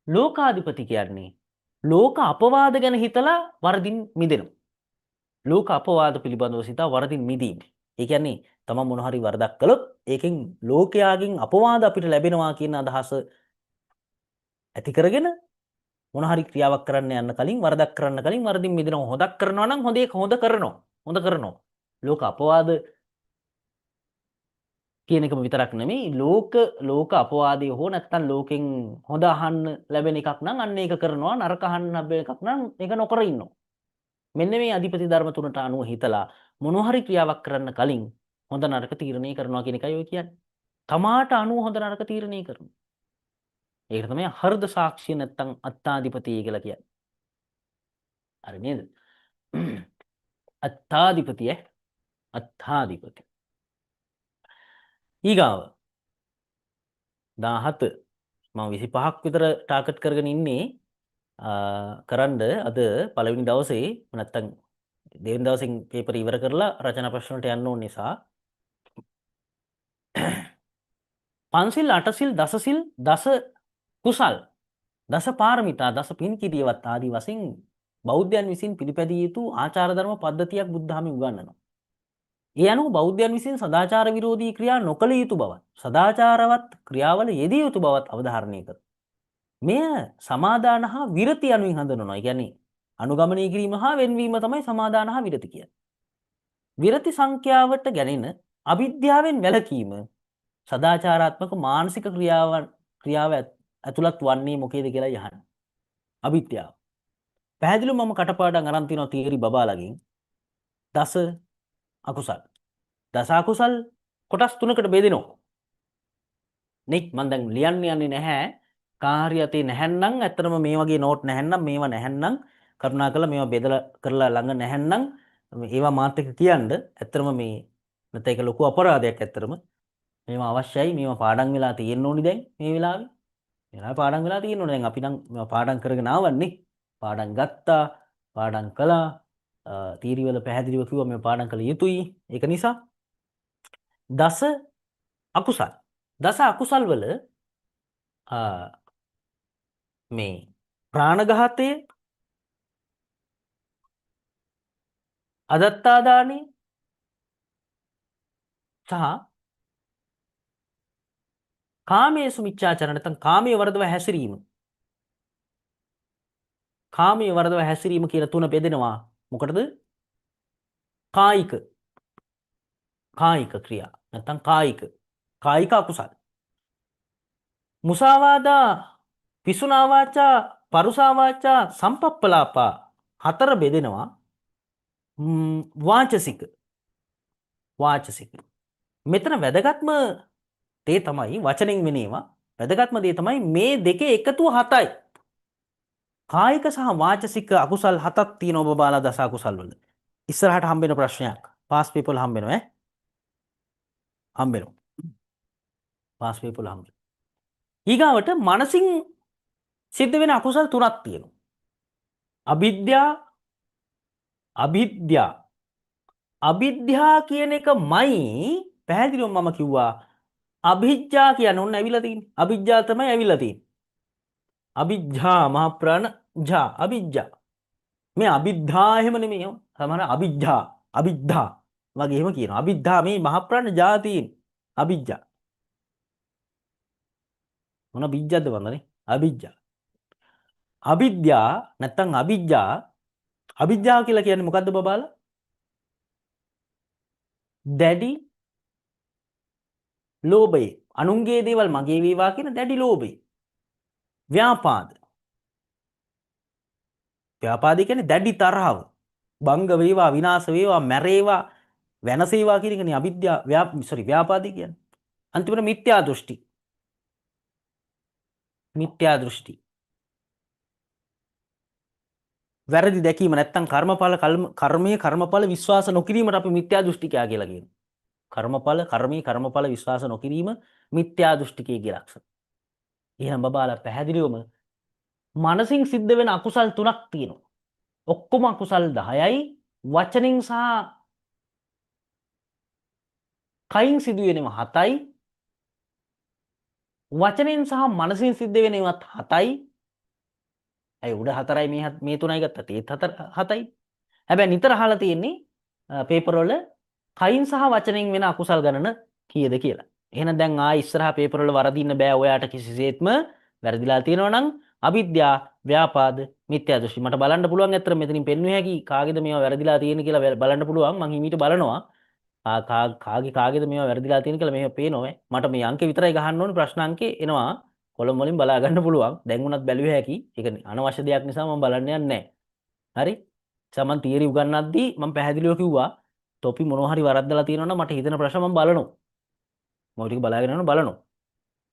ලෝකාධිපති කියන්නේ ලෝක අපවාද ගැන හිතලා වරදින් මිදෙනවා. ලෝක අපවාද පිළිබඳව සිතා වරදින් මිදීම. ඒ කියන්නේ තමන් මොන හරි වරදක් කළොත් ඒකෙන් ලෝකයාගෙන් අපවාද අපිට ලැබෙනවා කියන අදහස ඇති කරගෙන මොන හරි ක්‍රියාවක් කරන්න යන්න කලින් වරදක් කරන්න කලින් වරදින් මිදෙනවා. හොදක් කරනවා නම් හොඳ කරනවා. හොඳ කරනවා. ලෝක අපවාද කියන එකම විතරක් නෙමෙයි ලෝක අපවාදය හෝ නැත්නම් ලෝකෙන් හොඳ අහන්න ලැබෙන එකක් නම් අන්න ඒක කරනවා. නරක අහන්න ලැබෙන එකක් නම් ඒක නොකර ඉන්නවා. මෙන්න මේ අධිපති ධර්ම තුනට අනුව හිතලා මොන හරි ක්‍රියාවක් කරන්න කලින් හොඳ නරක තීරණය කරනවා කියන එකයි ඔය කියන්නේ. තමාට අනුව හොඳ නරක තීරණය කරනවා. ඒක තමයි හෘද සාක්ෂිය නැත්නම් අත්තාධිපතිය කියලා කියන්නේ. හරි නේද? අත්තාධිපතිය අත්තාධිපති. ඊගාව 17 මම 25ක් විතර ටාගට් කරගෙන ඉන්නේ කරන්න අද පළවෙනි දවසේ නැත්තම් දෙවෙනි දවසින් පේපර් ඉවර කරලා රචනා ප්‍රශ්න වලට යන්න ඕන නිසා පන්සිල් අටසිල් දසසිල් දස කුසල් දස පාරමිතා දස පින් කිරියවත් ආදී වශයෙන් බෞද්ධයන් විසින් පිළිපැදිය යුතු ආචාර ධර්ම පද්ධතියක් බුද්ධ ධර්මයේ උගන්වනවා. ඒ අනුව බෞද්ධයන් විසින් සදාචාර විරෝධී ක්‍රියා නොකළ යුතු බවත් සදාචාරවත් ක්‍රියාවල යෙදිය යුතු බවත් අවධාරණය කර. මෙය සමාදාන හා විරති යනුවෙන් හඳුන්වනවා. ඒ කියන්නේ අනුගමනය කිරීම හා වෙන්වීම තමයි සමාදාන හා විරති කියන්නේ. විරති සංඛ්‍යාවට ගැනෙන අවිද්‍යාවෙන් වැළකීම සදාචාරාත්මක මානසික ක්‍රියාව ඇතුළත් වන්නේ මොකේද කියලා යහන්න. අවිද්‍යාව. පැහැදිලිව මම කටපාඩම් අරන් තිනවා තියරි බබාලගෙන් දස අකුසල්. දස අකුසල් කොටස් තුනකට බෙදෙනවා. නෙක් මම දැන් ලියන්න යන්නේ නැහැ. කාර්යයතේ නැහැන්නම් ඇත්තටම මේ වගේ නෝට් නැහැන්නම් මේවා නැහැන්නම් කරුණාකරලා මේවා බෙදලා කරලා ළඟ නැහැන්නම් ඒවා මාත් එක්ක කියන්න. ඇත්තටම මේ නැත්නම් ඒක ලොකු අපරාධයක් ඇත්තටම. මේවා අවශ්‍යයි. මේවා පාඩම් වෙලා තියෙන්න ඕනි දැන් මේ වෙලාවේ. මේවා පාඩම් වෙලා තියෙන්න ඕනේ. දැන් අපි නම් මේවා පාඩම් කරගෙන ආවන්නේ. පාඩම් ගත්තා, පාඩම් කළා. තීරි වල පැහැදිලිව කිව්වා මේ පාඩම් කළ යුතුයි. ඒක නිසා දස අකුසල්. දස අකුසල් වල මේ ප්‍රාණඝාතය, අදත්තාදානය සහ කාමයේ මිච්ඡාචරණ නැත්නම් කාමයේ වර්ධව හැසිරීම. කාමයේ වර්ධව හැසිරීම කියලා තුන බෙදෙනවා. මොකටද? කායික ක්‍රියා නැත්නම් කායික අකුසල්. මුසාවාදා, පිසුනා වාචා, පරුසා වාචා, සම්පප්පලාපා හතර බෙදෙනවා. වාචසික. මෙතන වැදගත්ම දේ තමයි වචනෙන් වෙන ඒවා. වැදගත්ම දේ තමයි මේ දෙකේ එකතුව 7යි. කායික සහ වාචසික අකුසල් 7ක් තියෙනවා බබාලා දස අකුසල් වල. ඉස්සරහට හම්බෙන ප්‍රශ්නයක්. පාස් පේපර් හම්බෙනවා හම්බෙනවා. පාස් පේපර් හම්බෙනවා. ඊගාවට මනසින් සිද්ධ වෙන අකුසල් 3ක් තියෙනවා. අවිද්‍යා කියන එකමයි පැහැදිලිව මම කිව්වා. අභිජ්ජා කියන්නේ ඔන්න ඇවිල්ලා තියෙන්නේ. අභිජ්ජා තමයි ඇවිල්ලා තියෙන්නේ. අභිජ්ජා මහ ප්‍රාණ ජා අභිජ්ජා. මේ අභිද්ධා එහෙම නෙමෙයි. සමහර අභිද්ධා වගේ එහෙම කියනවා. අභිද්ධා මේ මහ ප්‍රාණ ජා තියෙන්නේ. අභිජ්ජා. මොන බිජ්ජක්ද බංගනේ? අභිජ්ජා. අවිද්‍යා නැත්නම් අවිජ්ජා කියලා කියන්නේ මොකද්ද බබාලා? දැඩි ලෝභය. අනුන්ගේ දේවල් මගේ වේවා කියන දැඩි ලෝභය. ව්‍යාපාද කියන්නේ දැඩි තරහව. බංග වේවා, විනාශ වේවා, මැරේවා, වෙනසේවා කියන එකනේ ව්‍යාපාදී කියන්නේ. අන්තිමට මිත්‍යා දෘෂ්ටි. වැරදි දැකීම නැත්තම් කර්මඵල විශ්වාස නොකිරීමට අපි මිත්‍යා දෘෂ්ටිකයා කියලා කියනවා. කර්මඵල විශ්වාස නොකිරීම මිත්‍යා දෘෂ්ටිකයේ ලක්ෂණ. එහෙනම් බබාලා පැහැදිලිවම මනසින් සිද්ධ වෙන අකුසල් 3ක් තියෙනවා. ඔක්කොම අකුසල් 10යි වචනෙන් සහ කයින් සිදු වෙනවා 7යි වචනෙන් සහ මනසින් සිද්ධ වෙනවත් 7යි ඇයි උඩ 4යි මේ 3යි ගත්තත් ඒත් 7යි හැබැයි නිතර අහලා තියෙන්නේ පේපර් වල කයින් සහ වචනෙන් වෙන අකුසල් ගණන කීයද කියලා. එහෙනම් දැන් ඉස්සරහා පේපර් වල වරදින්න බෑ ඔයාට කිසිසේත්ම වැරදිලා තියෙනවා නම් අවිද්‍යා, ව්‍යාපාද, මිත්‍යා දෘෂ්ටි මට බලන්න පුළුවන් අතර මෙතනින් පෙන්වුවේ හැකි කාගේද මේවා වැරදිලා තියෙන්නේ කියලා බලන්න පුළුවන්. මම හිමීට බලනවා. කාගේද මේවා වැරදිලා තියෙන්නේ කියලා මේක පේනවා. මට මේ අංකේ විතරයි ගහන්න ඕනේ ප්‍රශ්න අංකේ එනවා. කොලම් වලින් බලා ගන්න පුළුවන්. දැන් උනත් බැලුවේ හැකි. ඒක අනවශ්‍ය දෙයක් නිසා මම බලන්න යන්නේ නැහැ. හරි? සමන් තියරි උගන්වද්දී මම පැහැදිලිව කිව්වා තොපි මොනවා හරි වරද්දලා තියෙනවා නම් මට හිතෙන ප්‍රශ්න මම බලනවා. මම ටික බලාගෙන යනවා බලනවා.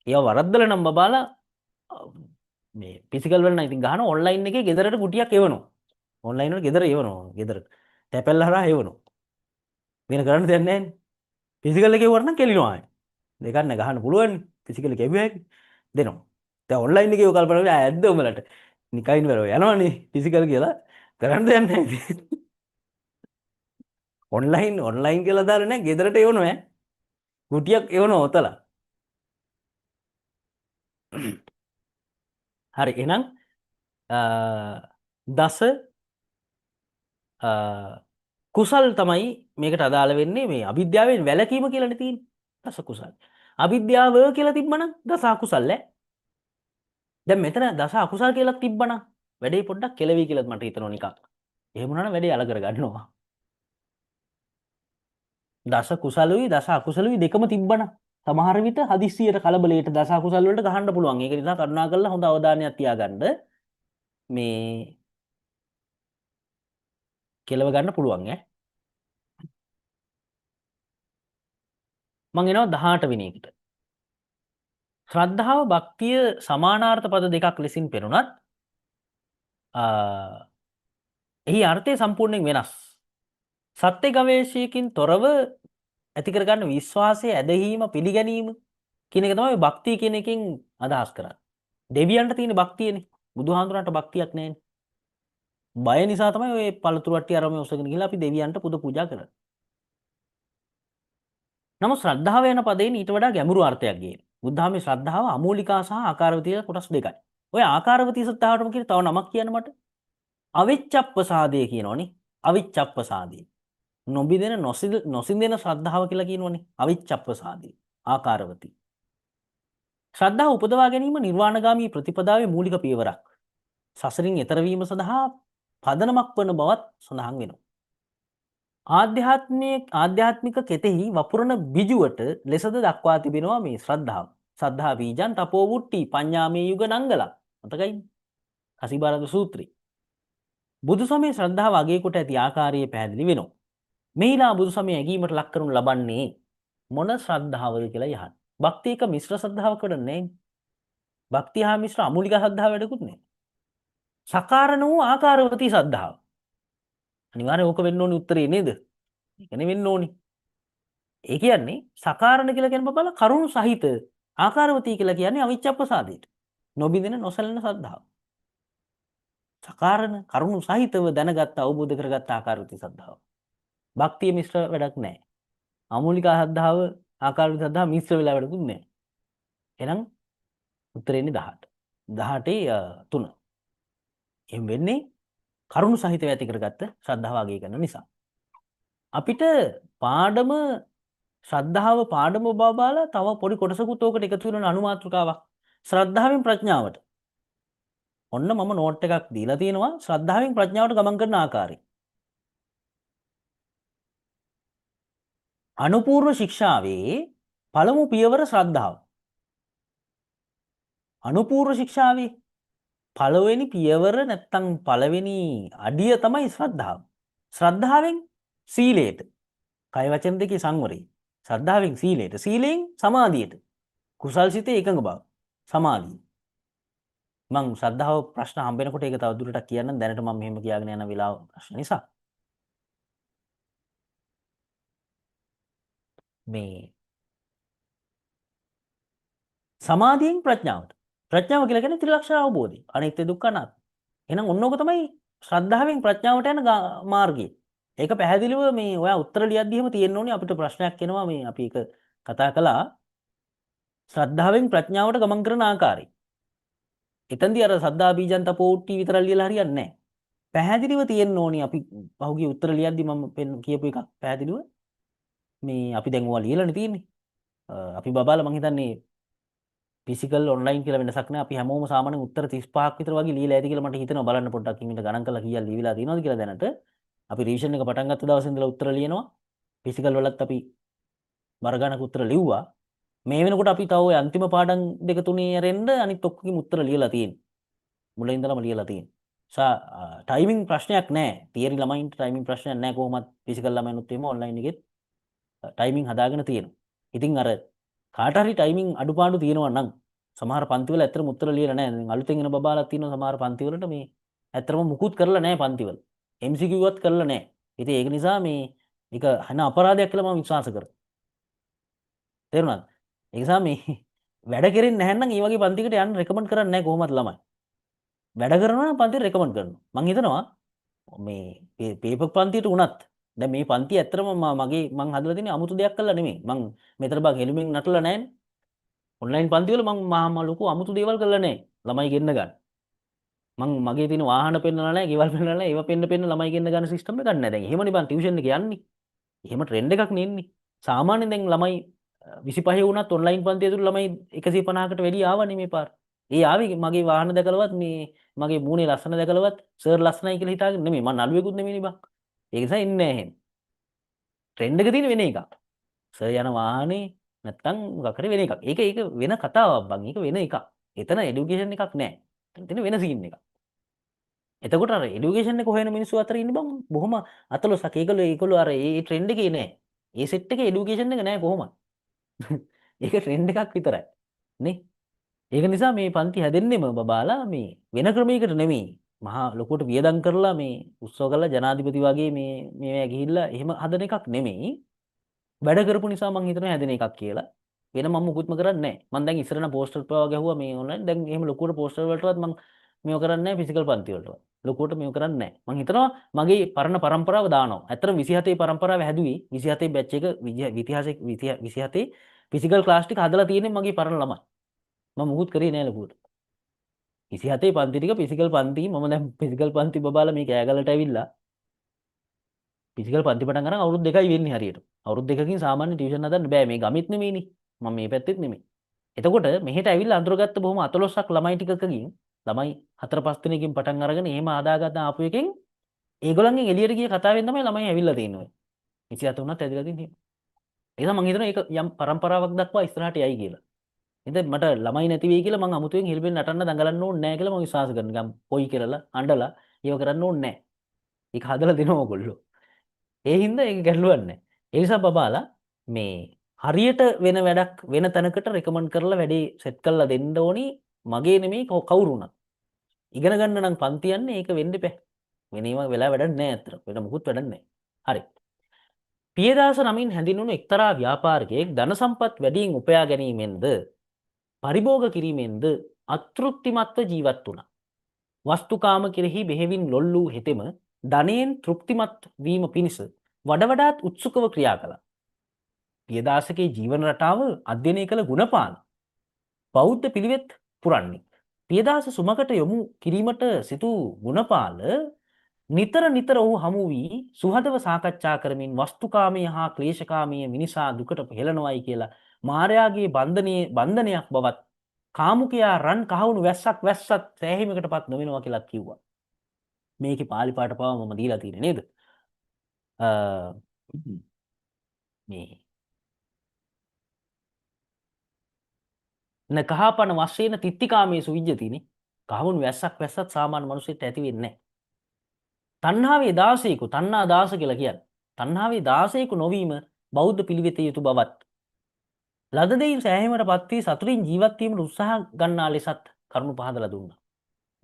ඒවා වරද්දලා නම් බබාලා මේ ෆිසිකල් වල නම් ඉතින් ගහන ඔන්ලයින් එකේ ගෙදරට කුටියක් එවනවා. ඔන්ලයින් වල ගෙදර එවනවා. ගෙදර තැපැල්ල හරහා එවනවා. වෙන කරන්න දෙයක් නැහැ නේ. ෆිසිකල් එකේ වුණා නම් කෙලිනවා ආයේ. දෙකක් නෑ ගහන්න පුළුවන්. ෆිසිකල් එකේ එව්වේ හැකි. දෙනවා. දැන් ඔන්ලයින් එකේ ඔය කල්පනා කරලා ඇද්ද උඹලට. නිකයින් වල යනවනේ ෆිසිකල් කියලා කරන්න දෙයක් නැහැ. ඔන්ලයින් කියලා දාලා නෑ ගෙදරට එවනවා ඈ. කුටියක් එවනවා ඔතලා. හරි එහෙනම් දස කුසල් තමයි මේකට අදාළ වෙන්නේ මේ අවිද්‍යාවෙන් වැළකීම කියලානේ තියෙන්නේ. දස කුසල්. අවිද්‍යාව කියලා තිබ්බනම් දස අකුසල් ඈ. දැන් මෙතන දස අකුසල් කියලා තිබ්බනම් වැඩේ පොඩ්ඩක් කෙලවි කියලාත් මට හිතෙනවා නිකන්. එහෙම වුණා නම් වැඩේ අල කර ගන්නවා. දස කුසලුයි දස අකුසලුයි දෙකම තිබ්බනම් සමහර විට හදිස්සියට කලබලයට දස අකුසල් වලට ගහන්න පුළුවන්. ඒක නිසා කරුණාකරලා හොඳ අවධානයක් තියාගන්න. මේ කෙලව ගන්න පුළුවන් ඈ. මම එනවා 18 වෙනි එකට. ශ්‍රද්ධාව භක්තිය සමානාර්ථ පද දෙකක් ලෙසින් පෙනුනත් එහි අර්ථය සම්පූර්ණයෙන් වෙනස්. සත්‍ය ගවේෂයකින් තොරව ඇති කරගන්න විශ්වාසය, ඇදහිීම, පිළිගැනීම කියන එක තමයි භක්තිය කියන එකෙන් අදහස් කරන්නේ. දෙවියන්ට තියෙන භක්තියනේ. බුදුහාඳුනට භක්තියක් නැහැනේ. බය නිසා තමයි ඔය පළතුරු වට්ටිය අරම ඔසගෙන ගිහලා අපි දෙවියන්ට පුද පූජා කරන්නේ. නමුත් ශ්‍රද්ධාව යන පදයෙන් ඊට වඩා ගැඹුරු අර්ථයක් ගේනවා. බුද්ධාමේ ශ්‍රද්ධාව අමූලිකා සහ ආකාරවතිය කොටස් දෙකයි. ඔය ආකාරවතිය ශ්‍රද්ධාවටම කියන තව නමක් කියන්න මට. අවිච්ඡප්පසාදේ කියනෝනේ. අවිච්ඡප්පසාදේ. නොබිදෙන නොසින්දෙන ශ්‍රද්ධාව කියලා කියනෝනේ. අවිච්ඡප්පසාදේ. ආකාරවති. ශ්‍රද්ධාව උපදවා ගැනීම නිර්වාණගාමී ප්‍රතිපදාවේ මූලික පියවරක්. සසරින් එතර වීම සඳහා පදනමක් වන බවත් සඳහන් වෙනවා. ආධ්‍යාත්මික කෙතෙහි වපුරන බිජුවට ලෙසද දක්වා තිබෙනවා මේ ශ්‍රද්ධාව. සද්ධා බීජං තපෝ වුට්ටි පඤ්ඤාමේ යුග නංගලා. මතකයිද? කසිබාරද සූත්‍රය. බුදු සමයේ ශ්‍රද්ධාව අගය කොට ඇති ආකාරය පැහැදිලි වෙනවා. මෙහිලා බුදු සමයේ ඇගීමට ලක් කරනු ලබන්නේ මොන ශ්‍රද්ධාවද කියලා යහන්. භක්තියක මිශ්‍ර ශ්‍රද්ධාවක් වඩන්නේ නැහැ. භක්තිය හා මිශ්‍ර අමූලික ශ්‍රද්ධාව වැඩකුත් නැහැ. සකාරණ වූ ආකාරවතී ශ්‍රද්ධාව. අනිවාර්යයෙන් ඕක වෙන්න ඕනි උත්තරේ නේද? ඒකනේ වෙන්න ඕනි. ඒ කියන්නේ සකාරණ කියලා කියන බබල කරුණු සහිත ආකාරවතී කියලා කියන්නේ අවිච්ඡප්පසාදයට. නොබින්දෙන නොසැලෙන ශ්‍රද්ධාව. සකාරණ කරුණු සහිතව දැනගත් අවබෝධ කරගත් ආකාරවතී ශ්‍රද්ධාව. භක්තිය මිශ්‍ර වැඩක් නැහැ. අමූලික ශ්‍රද්ධාව ආකාරවතී ශ්‍රද්ධාව මිශ්‍ර වෙලා වැඩකුත් නැහැ. එහෙනම් උත්තරේ ඉන්නේ 18. 18 3. එහෙම වෙන්නේ කරුණු සහිතව ඇති කරගත්ත ශ්‍රද්ධාව අගය කරන නිසා. අපිට පාඩම ශ්‍රද්ධාව පාඩම බබාලා තව පොඩි කොටසකුත් ඕකට එකතු වෙන අනුමාත්‍රකාවක්. ශ්‍රද්ධාවෙන් ප්‍රඥාවට. ඔන්න මම නෝට් එකක් දීලා තියෙනවා ශ්‍රද්ධාවෙන් ප්‍රඥාවට ගමන් කරන ආකාරය. අනුපූර්ව ශික්ෂාවේ පළමු පියවර ශ්‍රද්ධාව. අනුපූර්ව ශික්ෂාවේ පළවෙනි පියවර නැත්තම් පළවෙනි අඩිය තමයි ශ්‍රද්ධාව. ශ්‍රද්ධාවෙන් සීලයට. කය වචන දෙකේ සංවරය. ශ්‍රද්ධාවෙන් සීලයට. සීලෙන් සමාධියට. කුසල් සිතේ එකඟ බව. සමාධිය. මං ශ්‍රද්ධාව ප්‍රශ්න හම්බෙනකොට ඒක තව දුරටත් කියන්නම්. දැනට මම මෙහෙම කියාගෙන යන වෙලාව ප්‍රශ්න නිසා. මේ සමාධියෙන් ප්‍රඥාවට. ප්‍රඥාව කියලා කියන්නේ ත්‍රිලක්ෂණ අවබෝධය. අනිත්‍ය දුක්ඛ අනාත්ම. එහෙනම් ඔන්න ඕක තමයි ශ්‍රද්ධාවෙන් ප්‍රඥාවට යන මාර්ගය. ඒක පැහැදිලිව මේ ඔයා උත්තර ලියද්දි එහෙම තියෙන්න ඕනේ අපිට ප්‍රශ්නයක් එනවා මේ අපි ඒක කතා කළා ශ්‍රද්ධාවෙන් ප්‍රඥාවට ගමන් කරන ආකාරය. එතෙන්දී අර සද්ධා බීජන්ත පෝට්ටි විතර ලියලා හරියන්නේ නැහැ. පැහැදිලිව තියෙන්න ඕනේ අපි පහුගිය උත්තර ලියද්දි මම කියපු එකක් පැහැදිලිව මේ අපි දැන් ඕවා ලියලානේ තියෙන්නේ. අපි බබාලා මං හිතන්නේ ෆිසිකල් ඔන්ලයින් කියලා වෙනසක් නැහැ. අපි හැමෝම සාමාන්‍යයෙන් උත්තර 35ක් විතර වගේ ලියලා ඇති කියලා මට හිතෙනවා බලන්න පොඩ්ඩක් ඉමිට ගණන් කරලා කීයක් ලියවිලා තියෙනවද කියලා දැනට. අපි රිවිෂන් එක පටන් ගත්ත දවසේ ඉඳලා උත්තර ලියනවා. ෆිසිකල් වලත් අපි බර ගණක උත්තර ලිව්වා. මේ වෙනකොට අපි තව ওই අන්තිම පාඩම් දෙක තුනේ ඇරෙන්න අනිත් ඔක්කොගෙම උත්තර ලියලා තියෙනවා. මුලින් ඉඳලම ලියලා තියෙනවා. ටයිමින් ප්‍රශ්නයක් නැහැ. තියරි ළමයින්ට ටයිමින් ප්‍රශ්නයක් නැහැ කොහොමත් ෆිසිකල් ළමයිනුත් එහෙම ඔන්ලයින් එකෙත් ටයිමින් හදාගෙන තියෙනවා. ඉතින් අර කාට හරි ටයිමින් අඩුපාඩු තියෙනවා නම් සමහර පන්තිවල ඇත්තටම උත්තර ලියලා නැහැ. දැන් අලුතෙන් එන බබාලා තියෙනවා සමහර පන්තිවලට මේ ඇත්තටම මුකුත් කරලා නැහැ පන්තිවල. MCQ වත් කරලා නැහැ. ඉතින් ඒක නිසා මේ ඒක හන අපරාධයක් කියලා මම විශ්වාස කරනවා. තේරුණාද? ඒ නිසා මේ වැඩ කෙරෙන්නේ නැහැ නම් මේ වගේ පන්තිකට යන්න රෙකමන්ඩ් කරන්නේ නැහැ කොහොමද ළමයි. වැඩ කරනවා නම් පන්තියට රෙකමන්ඩ් කරනවා. මම හිතනවා මේ පේපර් පන්තියට උනත් දැන් මේ පන්තිය ඇත්තටම මම හදලා තියෙන්නේ අමුතු දෙයක් කරලා නෙමෙයි. මම මෙතන බං හෙළුමින් නටලා නැහැනේ. ඔන්ලයින් පන්තිවල මම මහා ලොකු අමුතු දේවල් කරලා නැහැ. ළමයි ගෙන්න ගන්න. මම මගේ තියෙන වාහන පෙන්නලා නැහැ, ගෙවල් පෙන්නලා නැහැ. ඒව පෙන්න ළමයි ගෙන්න ගන්න සිස්ටම් එකක් නැහැ. දැන් එහෙමනේ බං ටියුෂන් එක යන්නේ. එහෙම ට්‍රෙන්ඩ් එකක් නෙන්නේ. සාමාන්‍යයෙන් දැන් ළමයි 25 වුණත් ඔන්ලයින් පන්තිය තුල ළමයි 150කට වැඩි ආවනේ මේ පාර. ඒ ආවේ මගේ වාහන දැකලවත් මේ මගේ මූණේ ලස්සන දැකලවත් සර් ලස්සනයි කියලා හිතාගෙන නෙමෙයි. මම නළුවෙකුත් නෙමෙයිනේ බං. ඒක නිසා ඉන්නේ නැහැ එහෙම. ට්‍රෙන්ඩ් එක තියෙන වෙන එකක්. සර් යන වාහනේ නැත්තම් මොකක්ද වෙන එකක්. ඒක වෙන කතාවක් බං. ඒක වෙන එකක්. එතන এডুকেෂන් එකක් නැහැ. එතන වෙන සීන් එකක්. එතකොට අර এডুকেෂන් එක හොයන මිනිස්සු අතර ඉන්න බං බොහොම අතලොස්සක්. ඒගොල්ලෝ අර ඒ ට්‍රෙන්ඩ් එකේ නෑ. ඒ සෙට් එකේ এডুকেෂන් එක නෑ කොහොමද? ඒක ට්‍රෙන්ඩ් එකක් විතරයි. නේ? ඒක නිසා මේ පන්ති හැදෙන්නෙම බබාලා මේ වෙන ක්‍රමයකට නෙමෙයි. මහා ලොකුට වියදම් කරලා මේ උත්සව කරලා ජනාධිපති වගේ මේ ගිහිල්ලා එහෙම හදන එකක් නෙමෙයි. වැඩ කරපු නිසා මං හිතනවා හැදෙන එකක් කියලා. වෙන මම මුකුත්ම කරන්නේ නැහැ. මං දැන් ඉස්සරන පෝස්ටර් පවා ගැහුවා මේ ඔන්ලයින්. දැන් එහෙම ලොකුට පෝස්ටර් වලටවත් මං මේව කරන්නේ නැහැ ෆිසිකල් පන්ති වලටවත්. ලොකුට මේව කරන්නේ නැහැ. මං හිතනවා මගේ පරණ પરම්පරාව දානවා. ඇත්තටම 27 પરම්පරාව හැදුවේ 27 බැච් එක ඉතිහාසයේ 27 ෆිසිකල් ක්ලාස් ටික හදලා තියෙන්නේ මගේ පරණ ළමයි. මම මුකුත් කරේ නැහැ ලොකුට. 27 පන්ති ටික ෆිසිකල් පන්ති මම දැන් ෆිසිකල් පන්ති බබාලා මේ කෑගලට ඇවිල්ලා ෆිසිකල් පන්ති පටන් ගන්න අවුරුදු 2යි වෙන්නේ හරියට. අවුරුදු 2කින් සාමාන්‍ය ටියුෂන් හදන්න බෑ. මේ ගමෙත් නෙමෙයිනේ. මම මේ පැත්තෙත් නෙමෙයි. එතකොට මෙහෙට ඇවිල්ලා අඳුරගත්ත බොහොම අතලොස්සක් ළමයි ටිකකකින් ළමයි 4-5 දිනකින් පටන් අරගෙන එහෙම හදාගත්ත ආපු එකෙන් ඒගොල්ලන්ගෙන් එළියට ගිය කතාවෙන් තමයි ළමයි ඇවිල්ලා තියෙන්නේ. 27 උනත් ඇදලා තින්නේ. ඒ නිසා මම හිතනවා ඒක යම් પરම්පරාවක් දක්වා ඉස්සරහට යයි කියලා. ඉතින් මට ළමයි නැති වෙයි කියලා මම අමුතුවෙන් හෙල්බෙන් නටන්න දඟලන්න ඕනේ නැහැ කියලා මම විශ්වාස කරනවා. නිකන් පොයි කියලා අඬලා ඒව කරන්න ඕනේ නැහැ. ඒක හදලා දෙනවා ඔයගොල්ලෝ. ඒ හින්දා ඒක ගැටලුවක් නැහැ. ඒ නිසා බබාලා මේ හරියට වෙන වැඩක් වෙන තැනකට රෙකමන්ඩ් කරලා වැඩේ සෙට් කරලා දෙන්න ඕනි මගේ නෙමෙයි කවුරු වුණත්. ඉගෙන ගන්න නම් පන්ති යන්නේ ඒක වෙන්න එපා. වෙන ඒවා වෙලා වැඩක් නැහැ අතට. වෙන මොකුත් වැඩක් නැහැ. හරි. පියදාස නමින් හැඳින්වුණු එක්තරා ව්‍යාපාරිකයෙක් ධන සම්පත් වැඩියෙන් උපයා ගැනීමෙන්ද පරිභෝග කිරීමෙන්ද අතෘප්තිමත්ව ජීවත් වුණා. වස්තුකාම කෙරෙහි බෙහෙවින් ලොල් වූ හෙතෙම ධනයෙන් තෘප්තිමත් වීම පිණිස වඩවඩාත් උත්සුකව ක්‍රියා කළා. පියදාසගේ ජීවන රටාව අධ්‍යයනය කළ ගුණපාල බෞද්ධ පිළිවෙත් පුරන්නේ. පියදාස සුමකට යොමු කිරීමට සිටු ගුණපාල නිතර ඔහු හමු වී සුහදව සාකච්ඡා කරමින් වස්තුකාමයේ හා ක්ලේශකාමයේ මිනිසා දුකට හෙළනවයි කියලා මායාගේ බන්ධනයක් බවත් කාමුකයා රන් කහවණු වැස්සත් සෑහීමකටපත් නොවෙනවා කියලා කිව්වා. මේකේ පාලි පාට පවා මම දීලා තියෙන්නේ නේද? මේ න කහපන වශයෙන් තිත්තිකාමේසු විජ්ජතිනේ. කහවණු වැස්සත් සාමාන්‍ය මිනිස්සුන්ට ඇති වෙන්නේ නැහැ. තණ්හාවේ දාසයෙකු තණ්හා දාස කියලා කියන්නේ. තණ්හාවේ දාසයෙකු නොවීම බෞද්ධ පිළිවෙතේ යුතු බවත් ලද දෙයින් සෑහීමටපත් වී සතුටින් ජීවත් වීමට උත්සාහ ගන්නා ලෙසත් කරුණු පහදලා දුන්නා.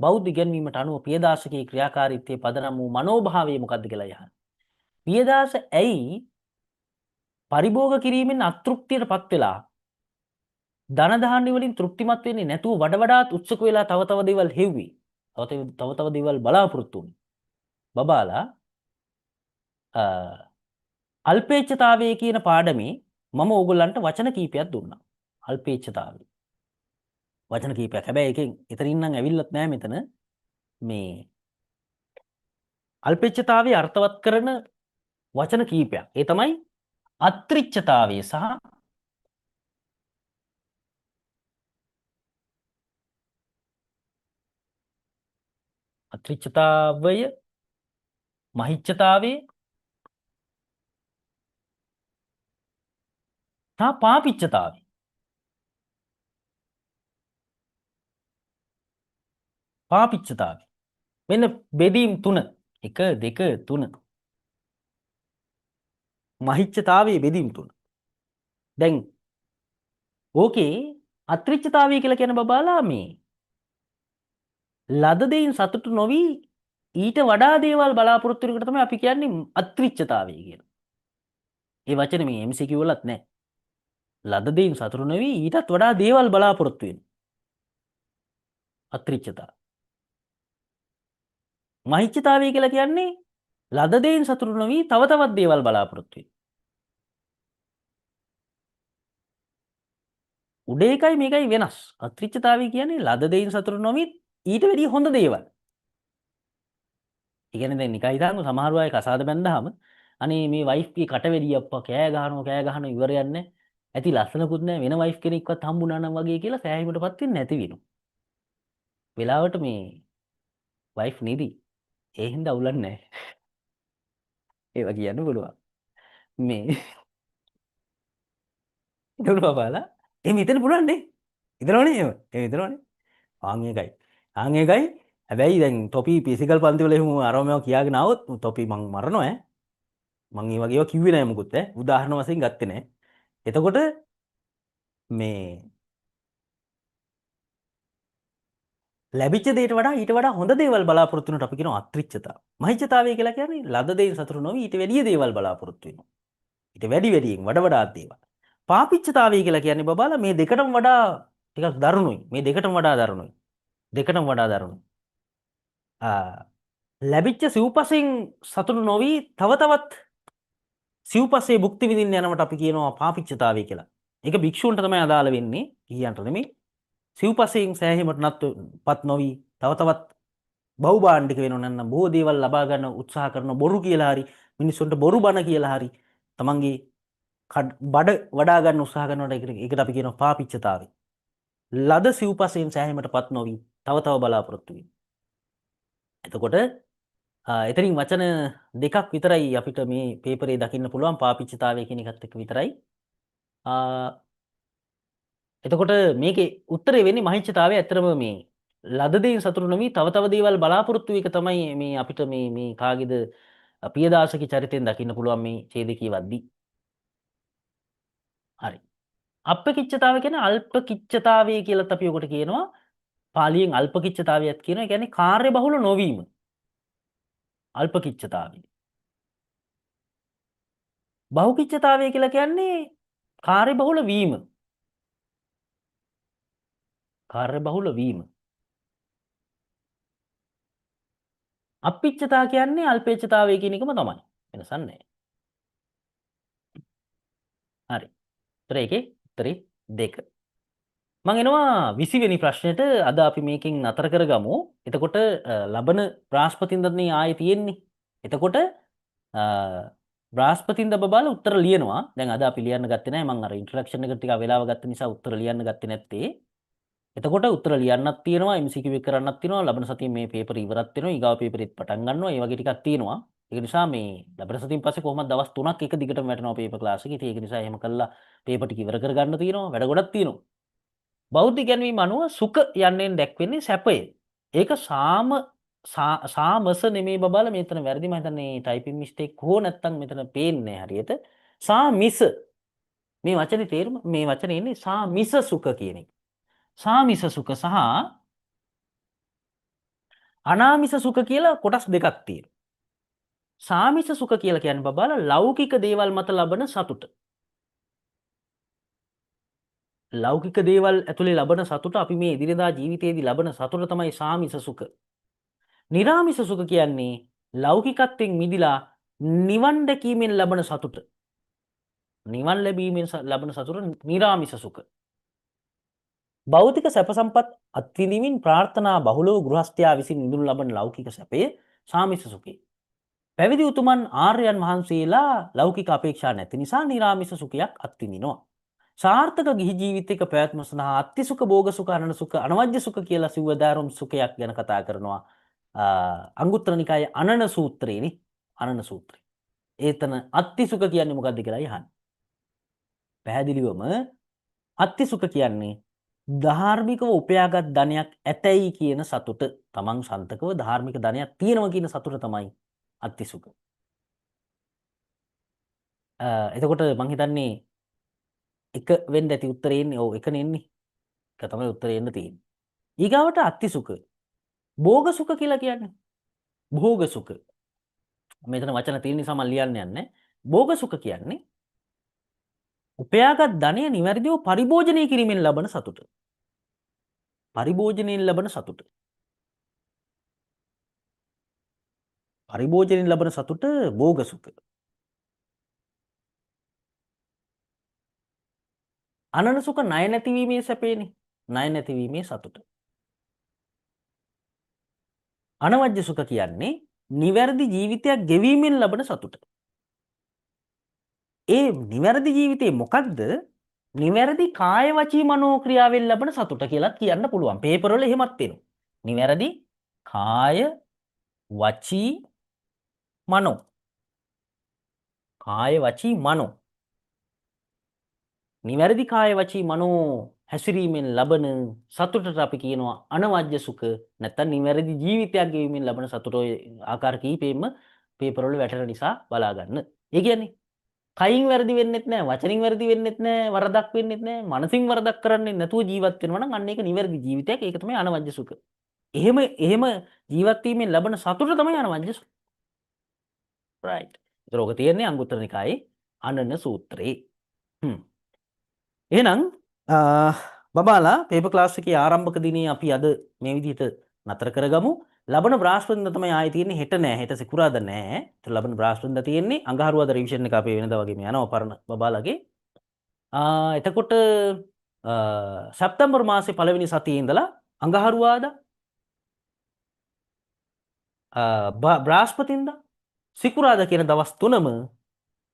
බෞද්ධ ඉගැන්වීමට අනුව පියදාසගේ ක්‍රියාකාරීත්වයේ පදනම් වූ මනෝභාවය මොකක්ද කියලා යහන. පියදාස ඇයි පරිභෝග කිරීමෙන් අතෘප්තියටපත් වෙලා ධන ධාන්‍ය වලින් තෘප්තිමත් වෙන්නේ නැතුව වඩ වඩාත් උත්සුක වෙලා තව දේවල් හෙව්වේ. තව දේවල් බලාපොරොත්තු වුනේ. බබාලා අල්පේච්ඡතාවය කියන පාඩමේ මම ඕගොල්ලන්ට වචන කීපයක් දුන්නා. අල්පේච්ඡතාවය. වචන කීපයක්. හැබැයි එකෙන් එතනින් නම් ඇවිල්ලත් නෑ මෙතන. මේ අල්පේච්ඡතාවය අර්ථවත් කරන වචන කීපයක්. ඒ තමයි අත්‍රිච්ඡතාවය සහ අත්‍රිච්ඡතාවය, මහිච්ඡතාවය සහ පාපිච්ඡතාවය. පාපිච්ඡතාවය. මෙන්න බෙදීම් 3. 1 2 3. මහිච්ඡතාවයේ බෙදීම් 3. දැන් ඕකේ අත්‍රිච්ඡතාවය කියලා කියන බබාලා මේ ලද දෙයින් සතුටු නොවි ඊට වඩා දේවල් බලාපොරොත්තු වෙනකට තමයි අපි කියන්නේ අත්‍රිච්ඡතාවය කියලා. ඒ වචනේ මේ MCQ වලත් නැහැ. ලද දෙයින් සතුටු නොවි ඊටත් වඩා දේවල් බලාපොරොත්තු වෙන. අත්‍රිච්ඡතාව. මහිච්ඡතාවය කියලා කියන්නේ ලද දෙයින් සතුටු නොවි තව තවත් දේවල් බලාපොරොත්තු වෙන. උඩ එකයි මේකයි වෙනස්. අත්‍රිච්ඡතාවය කියන්නේ ලද දෙයින් සතුටු නොවි ඊට වැඩිය හොඳ දේවල්. ඒ කියන්නේ දැන් නිකන් හිතන්න සමහර අය කසාද බැන්දාම අනේ මේ වයිෆ් ගේ කටවැඩිය අප්පා කෑ ගහනවා ඉවරයක් නැහැ. ඇති ලස්සනකුත් නැහැ වෙන වයිෆ් කෙනෙක්වත් හම්බුනා නම් වගේ කියලා සෑහීමටපත් වෙන්නේ නැති වෙනවා. වෙලාවට මේ වයිෆ් නිදි. ඒ හින්දා උලන්නේ නැහැ. ඒවා කියන්න පුළුවන්. මේ ඉතුරු බබාලා එහෙම හිතන්න පුළුවන් නේ. හිතනවනේ එහෙම. එහෙම හිතනවනේ. ආන් ඒකයි. ආන් ඒකයි. හැබැයි දැන් තොපි ෆිසිකල් පන්ති වල එහෙම අරමව කියාගෙන ආවොත් තොපි මං මරනවා ඈ. මං ඒ වගේ ඒවා කිව්වේ නෑ මොකුත් ඈ. උදාහරණ වශයෙන් ගත්තේ නෑ. එතකොට මේ ලැබිච්ච දේට වඩා ඊට වඩා හොඳ දේවල් බලාපොරොත්තු වෙනට අපි කියනවා අත්‍රිච්ඡතාව. මහිච්ඡතාවය කියලා කියන්නේ ලද දෙයින් සතුටු නොවි ඊට වැඩිය දේවල් බලාපොරොත්තු වෙනවා. ඊට වැඩියෙන් වඩ වඩාත් දේවල්. පාපිච්ඡතාවය කියලා කියන්නේ බබාලා මේ දෙකටම වඩා ටිකක් දරුණුයි. මේ දෙකටම වඩා දරුණුයි. දෙකටම වඩා දරුණුයි. ලැබිච්ච සිව්පසෙන් සතුටු නොවි තව තවත් සිව්පසේ භුක්ති විඳින්න යනවට අපි කියනවා පාපිච්ඡතාවය කියලා. ඒක භික්ෂූන්ට තමයි අදාළ වෙන්නේ. ගිහියන්ට නෙමෙයි. සිව්පසයෙන් සෑහීමට පත් නොවි තව තවත් බහුභාණ්ඩික වෙනව නම් බොහෝ දේවල් ලබා ගන්න උත්සාහ කරන බොරු කියලා හරි මිනිස්සුන්ට බොරු බන කියලා හරි තමන්ගේ බඩ වඩා ගන්න උත්සාහ කරනවට ඒකට අපි කියනවා පාපිච්ඡතාවය. ලද සිව්පසයෙන් සෑහීමට පත් නොවි තව තව බලාපොරොත්තු වෙන. එතකොට එතනින් වචන දෙකක් විතරයි අපිට මේ පේපරේ දකින්න පුළුවන් පාපිච්චතාවය කියන එකත් එක්ක විතරයි. එතකොට මේකේ උත්තරේ වෙන්නේ මහිච්ඡතාවය. ඇත්තටම මේ ලද දෙයින් සතුටු නොවි තව තව දේවල් බලාපොරොත්තු එක තමයි මේ අපිට මේ කාගේද පියදාසකේ චරිතෙන් දකින්න පුළුවන් මේ ඡේදකී වද්දී. හරි. අප්පකිච්ඡතාවය කියන්නේ අල්පකිච්ඡතාවය කියලාත් අපි ඔකට කියනවා. පාලියෙන් අල්පකිච්ඡතාවයත් කියනවා. ඒ කියන්නේ කාර්ය බහුල නොවීම. අල්පකිච්ඡතාවය. බහුකිච්ඡතාවය කියලා කියන්නේ කාර්යබහුල වීම. කාර්යබහුල වීම. අප්පිච්ඡතා කියන්නේ අල්පේච්ඡතාවය කියන එකම තමයි. වෙනසක් නැහැ. හරි. ඒතර ඒකේ උත්තරේ 2. මම එනවා 20 වෙනි ප්‍රශ්නෙට. අද අපි මේකෙන් නතර කරගමු. එතකොට ලබන බ්‍රහස්පතින්දනේ ආයේ තියෙන්නේ. එතකොට බ්‍රහස්පතින්ද බබාලා උත්තර ලියනවා. දැන් අද අපි ලියන්න ගත්තේ නැහැ. මම අර ඉන්ට්‍රොඩක්ෂන් එක ටික වෙලාව ගත්ත නිසා උත්තර ලියන්න ගත්තේ නැත්තේ. එතකොට උත්තර ලියන්නත් තියෙනවා, MCQ එක කරන්නත් තියෙනවා. ලබන සතියේ මේ පේපර් ඉවරත් වෙනවා. ඊගාව පේපරෙත් පටන් ගන්නවා. ඒ වගේ ටිකක් තියෙනවා. ඒක නිසා මේ ලබන සතියෙන් පස්සේ කොහොමද දවස් 3ක් එක දිගටම වැටෙනවා පේපර් ක්ලාස් එක. ඉතින් ඒක නිසා එහෙම කළා පේපර් ටික ඉවර කර ගන්න තියෙනවා. වැඩ ගොඩක් තියෙනවා. බෞද්ධ ඉගැන්වීම අනුව සුඛ යන්නෙන් දැක්වෙන්නේ සැපය. ඒක සාමස නෙමේ බබාලා මෙතන වැරදි මම හිතන්නේ ටයිපින් මිස්ටේක් හෝ නැත්තම් මෙතන පේන්නේ හරියට. සාමිස මේ වචනේ තේරුම මේ වචනේ ඉන්නේ සාමිස සුඛ කියන එක. සාමිස සුඛ සහ අනාමිස සුඛ කියලා කොටස් දෙකක් තියෙනවා. සාමිස සුඛ කියලා කියන්නේ බබාලා ලෞකික දේවල් මත ලබන සතුට. ලෞකික දේවල් ඇතුලේ ලබන සතුට අපි මේ එදිනෙදා ජීවිතයේදී ලබන සතුට තමයි සාමිස සුඛ. නිරාමිස සුඛ කියන්නේ ලෞකිකත්වයෙන් මිදිලා නිවන් දැකීමෙන් ලබන සතුට. නිවන් ලැබීමෙන් ලබන සතුට නිරාමිස සුඛ. භෞතික සැප සම්පත් අත්විඳීමෙන් ප්‍රාර්ථනා බහුලව ගෘහස්ථයා විසින් විඳිනු ලබන ලෞකික සැපය සාමිස සුඛය. පැවිදි උතුමන් ආර්යයන් වහන්සේලා ලෞකික අපේක්ෂා නැති නිසා නිරාමිස සුඛයක් අත්විඳිනවා. සාර්ථක ගිහි ජීවිතයක පැවැත්ම සඳහා අත්ති සුඛ, භෝග සුඛ, අනන සුඛ, අනවජ්‍ය සුඛ කියලා සිව්වදාරුම් සුඛයක් ගැන කතා කරනවා. අංගුත්තර නිකායේ අනන සූත්‍රයේනේ. අනන සූත්‍රය. ඒතන අත්ති සුඛ කියන්නේ මොකක්ද කියලා අහන්න. පැහැදිලිවම අත්ති සුඛ කියන්නේ ධාර්මිකව උපයාගත් ධනයක් ඇතැයි කියන සතුට. තමන් සන්තකව ධාර්මික ධනයක් තියෙනවා කියන සතුට තමයි අත්ති සුඛ. එතකොට මං හිතන්නේ එක වෙන්න ඇති උත්තරේ එන්නේ. ඔව් එකනේ එන්නේ. එක තමයි උත්තරේ එන්න තියෙන්නේ. ඊගාවට අත්ති සුඛ. භෝග සුඛ කියලා කියන්නේ. භෝග සුඛ. මෙතන වචන තියෙන නිසා මම ලියන්න යන්නේ. භෝග සුඛ කියන්නේ උපයාගත් ධනය නිවැරදිව පරිභෝජනය කිරීමෙන් ලබන සතුට. පරිභෝජනයෙන් ලබන සතුට. පරිභෝජනයෙන් ලබන සතුට භෝග සුඛ. අනන සුඛ ණය නැතිවීමේ සැපේනේ. ණය නැතිවීමේ සතුට. අනවජ්‍ය සුඛ කියන්නේ නිවැරදි ජීවිතයක් ගෙවීමෙන් ලබන සතුට. ඒ නිවැරදි ජීවිතේ මොකක්ද? නිවැරදි කාය වචී මනෝ ක්‍රියාවෙන් ලබන සතුට කියලා කියන්න පුළුවන්. පේපර් වල එහෙමත් තියෙනවා. නිවැරදි කාය වචී මනෝ. කාය වචී මනෝ. නිවැරදි කාය වචී මනෝ හැසිරීමෙන් ලබන සතුටට අපි කියනවා අනවජ්‍ය සුඛ. නැත්නම් නිවැරදි ජීවිතයක් ගෙවීමෙන් ලබන සතුට. ඔය ආකාර කීපෙම පේපර් වල වැටෙන නිසා බලා ගන්න. ඒ කියන්නේ කයින් වැරදි වෙන්නෙත් නැහැ, වචනින් වැරදි වෙන්නෙත් නැහැ, වරදක් වෙන්නෙත් නැහැ, මනසින් වරදක් කරන්නේ නැතුව ජීවත් වෙනවා නම් අන්න ඒක නිවැරදි ජීවිතයක්. ඒක තමයි අනවජ්‍ය සුඛ. එහෙම ජීවත් වීමෙන් ලබන සතුට තමයි අනවජ්‍ය සුඛ. right. ඒතර ඔක තියෙන්නේ අංගුත්තර නිකායේ අනන සූත්‍රයේ. එහෙනම් බබාලා පේපර් ක්ලාස් එකේ ආරම්භක දිනේ අපි අද මේ විදිහට නතර කරගමු. ලබන බ්‍රහස්පතින්දා තමයි ආයේ තියෙන්නේ. හෙට නෑ. හෙට සිකුරාදා නෑ. ඒතර ලබන බ්‍රහස්පතින්දා තියෙන්නේ. අඟහරුවාදා රිවිෂන් එක අපේ වෙනදා වගේම යනවා පරණ බබාලාගේ. එතකොට සැප්තැම්බර් මාසේ පළවෙනි සතියේ ඉඳලා අඟහරුවාදා බ්‍රහස්පතින්දා සිකුරාදා කියන දවස් තුනම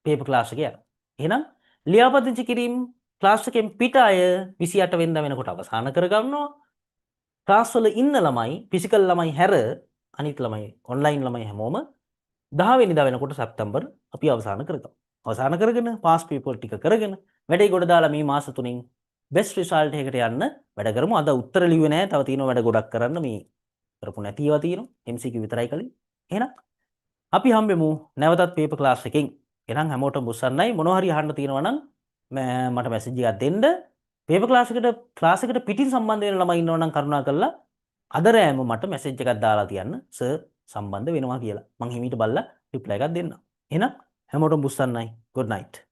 පේපර් ක්ලාස් එක යනවා. එහෙනම් ලියාපදිංචි කිරීම ක්ලාස් එකෙන් පිට අය 28 වෙනිදා වෙනකොට අවසන් කරගන්නවා. ක්ලාස් වල ඉන්න ළමයි ෆිසිකල් ළමයි හැර අනිත් ළමයි ඔන්ලයින් ළමයි හැමෝම 10 වෙනිදා වෙනකොට සැප්තැම්බර් අපි අවසන් කරගමු. අවසන් කරගෙන පාස් පේපර් ටික කරගෙන වැඩේ ගොඩ දාලා මේ මාස තුنين බෙස්ට් රිසල්ට් එකකට යන්න වැඩ කරමු. අද උත්තර ලිව්වේ නැහැ. තව තියෙනවා වැඩ ගොඩක් කරන්න. මේ කරපු නැති ඒවා තියෙනවා. MCQ විතරයි කලින්. එහෙනම් අපි හම්බෙමු නැවතත් පේපර් ක්ලාස් එකකින්. එහෙනම් හැමෝටම බුස්සන්නයි. මොනවා හරි අහන්න තියෙනවා නම් මට මැසේජ් එකක් දෙන්න. පේපර් ක්ලාස් එකට පිටින් සම්බන්ධ වෙන ළමයි ඉන්නවා නම් කරුණාකරලා අද රෑම මට මැසේජ් එකක් දාලා තියන්න සර් සම්බන්ධ වෙනවා කියලා. මං හිමීට බලලා රිප්ලයි එකක් දෙන්නම්. එහෙනම් හැමෝටම බුස්සන්නයි. good night.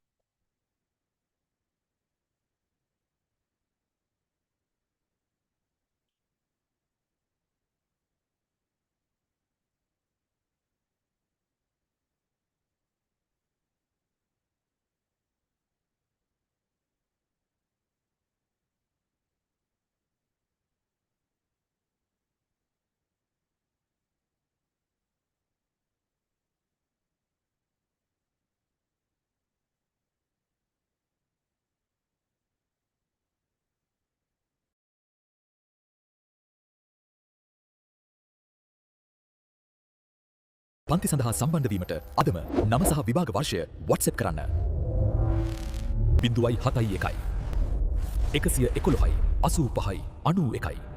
පන්ති සඳහා සම්බන්ධ වීමට අදම නම සහ විභාග වර්ෂය WhatsApp කරන්න. 0.71 111යි 85යි 91